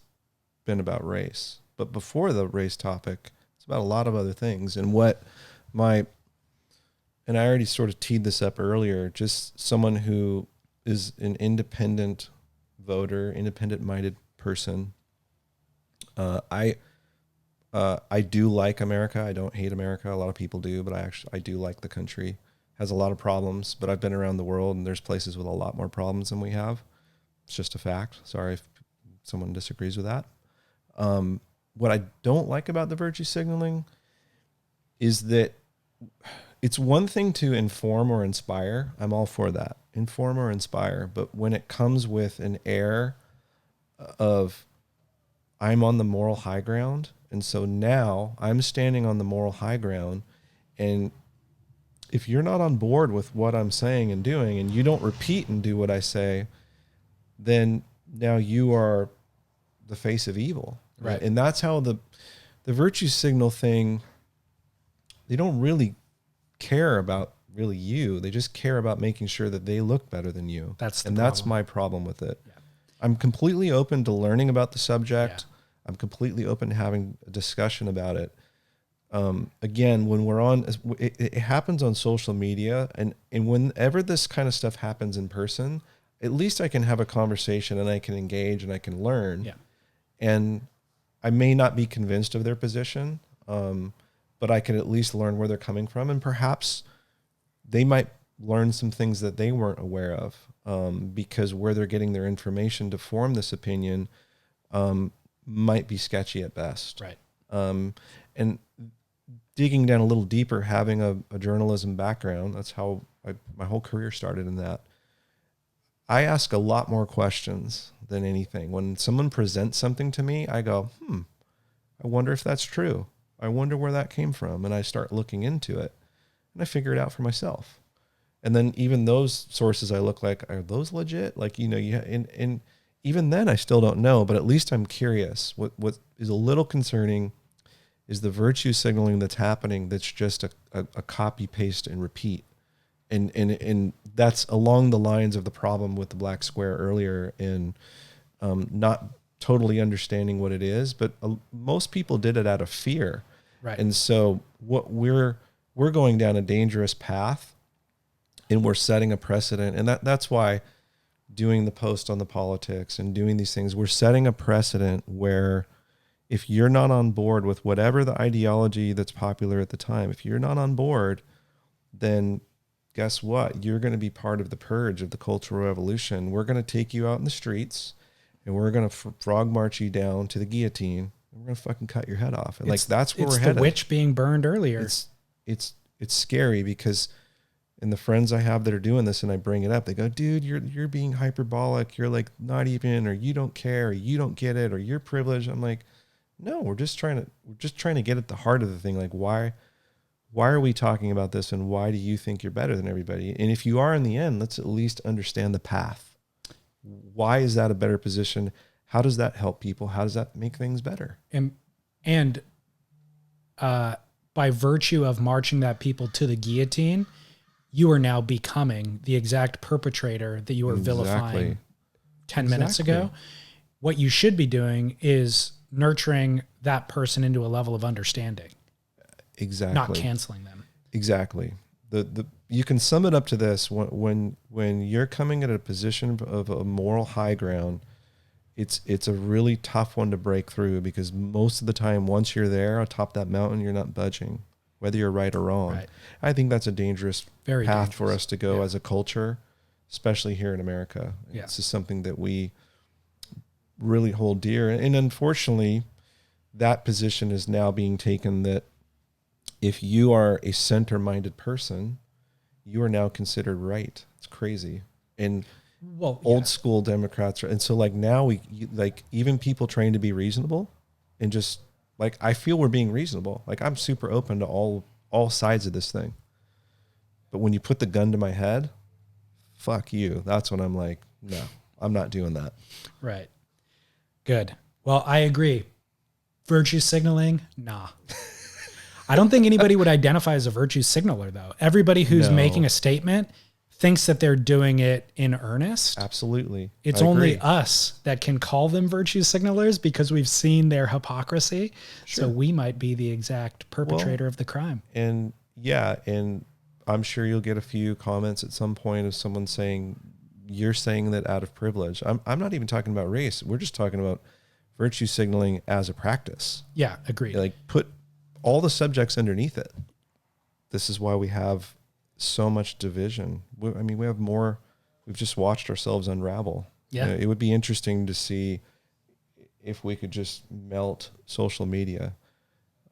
been about race. But before the race topic, it's about a lot of other things. And and I already sort of teed this up earlier, just someone who is an independent voter, independent-minded person. I do like America. I don't hate America. A lot of people do, but I do like the country. Has a lot of problems, but I've been around the world and there's places with a lot more problems than we have. It's just a fact. Sorry if someone disagrees with that. What I don't like about the virtue signaling is that it's one thing to inform or inspire. I'm all for that. Inform or inspire. But when it comes with an air of I'm on the moral high ground, and so now I'm standing on the moral high ground, and if you're not on board with what I'm saying and doing, and you don't repeat and do what I say, then now you are the face of evil. Right. And that's how the virtue signal thing, they don't really care about really you. They just care about making sure that they look better than you. That's my problem with it. Yeah. I'm completely open to learning about the subject. Yeah. I'm completely open to having a discussion about it. Again, when we're on, it happens on social media, and whenever this kind of stuff happens in person, at least I can have a conversation and I can engage and I can learn. Yeah. And I may not be convinced of their position, but I can at least learn where they're coming from, and perhaps they might learn some things that they weren't aware of, because where they're getting their information to form this opinion might be sketchy at best. Right. And digging down a little deeper, having a journalism background, that's how my whole career started in that. I ask a lot more questions than anything. When someone presents something to me, I go, I wonder if that's true. I wonder where that came from. And I start looking into it and I figure it out for myself. And then even those sources I look like, are those legit? Like, and even then I still don't know, but at least I'm curious. What is a little concerning is the virtue signaling that's happening. That's just a copy, paste, and repeat. And that's along the lines of the problem with the black square earlier in not totally understanding what it is, but most people did it out of fear. Right. And so what we're going down a dangerous path, and we're setting a precedent. And that's why doing the post on the politics and doing these things, we're setting a precedent where if you're not on board with whatever the ideology that's popular at the time, if you're not on board, then guess what? You're going to be part of the purge of the Cultural Revolution. We're going to take you out in the streets and we're going to frog march you down to the guillotine. And we're going to fucking cut your head off. And that's where we're headed. It's the witch being burned earlier. It's scary because, and the friends I have that are doing this and I bring it up, they go, dude, you're being hyperbolic. You're like not even, or you don't care, or you don't get it, or you're privileged. I'm like, no, we're just trying to get at the heart of the thing. Like, why are we talking about this, and why do you think you're better than everybody? And if you are in the end, let's at least understand the path. Why is that a better position? How does that help people? How does that make things better? And by virtue of marching that people to the guillotine, you are now becoming the exact perpetrator that you were vilifying 10 minutes ago. What you should be doing is nurturing that person into a level of understanding. Exactly. Not canceling them. Exactly. You can sum it up to this: when you're coming at a position of a moral high ground, it's a really tough one to break through, because most of the time, once you're there atop that mountain, you're not budging, whether you're right or wrong. Right. I think that's a dangerous path for us to go as a culture, especially here in America. Yeah. This is something that we really hold dear, and unfortunately, that position is now being taken that if you are a center-minded person, you are now considered right. It's crazy. And old school Democrats are, and so like now like even people trying to be reasonable and just like, I feel we're being reasonable. Like I'm super open to all sides of this thing. But when you put the gun to my head, fuck you. That's when I'm like, no, I'm not doing that. Right. Good. Well, I agree. Virtue signaling, nah. I don't think anybody would identify as a virtue signaler, though. Everybody who's making a statement thinks that they're doing it in earnest. Absolutely. It's only us that can call them virtue signalers because we've seen their hypocrisy. Sure. So we might be the exact perpetrator of the crime. And and I'm sure you'll get a few comments at some point of someone saying, you're saying that out of privilege. I'm not even talking about race. We're just talking about virtue signaling as a practice. Yeah, agreed. Like put all the subjects underneath it. This is why we have so much division. I mean, we have more. We've just watched ourselves unravel. Yeah. It would be interesting to see if we could just melt social media.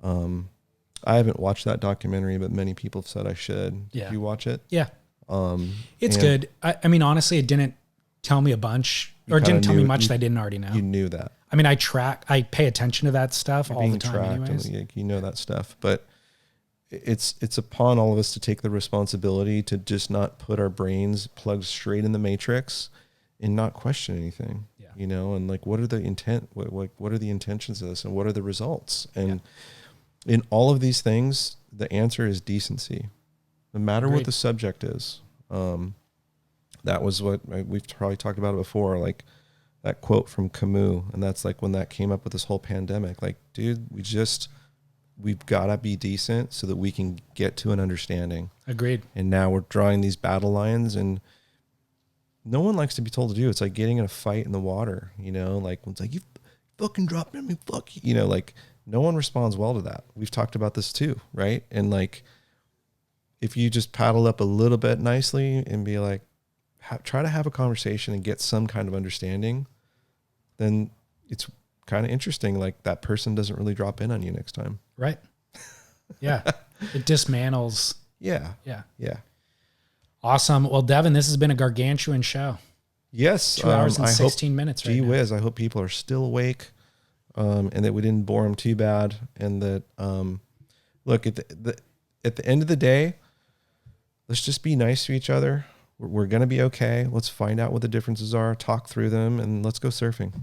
I haven't watched that documentary, but many people have said I should. Yeah. Did you watch it? Yeah. It's good. I mean, honestly, it didn't tell me a bunch, or it didn't tell me much that I didn't already know. You knew that. I mean, I pay attention to that stuff all the time anyways. And you know that stuff, but it's upon all of us to take the responsibility to just not put our brains plugged straight in the matrix and not question anything, you know, and like, what are the what are the intentions of this and what are the results? And in all of these things, the answer is decency, no matter what the subject is. That was what we've probably talked about it before, like that quote from Camus. And that's like when that came up with this whole pandemic, like, dude, we've got to be decent so that we can get to an understanding. Agreed. And now we're drawing these battle lines, and no one likes to be told to do. It's like getting in a fight in the water, you know, like it's like, you fucking dropped me, fuck you. You know, like no one responds well to that. We've talked about this too, right? And like, if you just paddle up a little bit nicely and be like, try to have a conversation and get some kind of understanding, then it's kind of interesting. Like that person doesn't really drop in on you next time. Right. Yeah. It dismantles. Yeah. Yeah. Yeah. Awesome. Well, Devin, this has been a gargantuan show. Yes. 2 hours and 16 minutes. Gee whiz. I hope people are still awake, and that we didn't bore them too bad. And that, look, at the end of the day, let's just be nice to each other. We're going to be okay. Let's find out what the differences are, talk through them, and let's go surfing.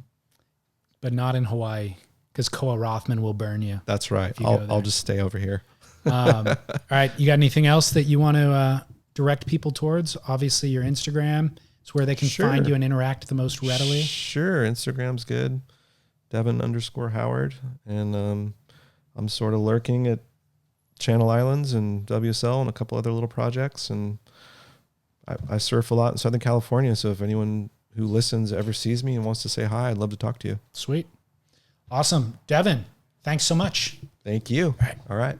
But not in Hawaii, because Koa Rothman will burn you. That's right. I'll just stay over here. All right. You got anything else that you want to direct people towards? Obviously, your Instagram is where they can find you and interact the most readily. Sure. Instagram's good. Devon_Howard. And I'm sort of lurking at Channel Islands and WSL and a couple other little projects. And I surf a lot in Southern California. So if anyone who listens ever sees me and wants to say hi, I'd love to talk to you. Sweet. Awesome. Devin, thanks so much. Thank you. All right.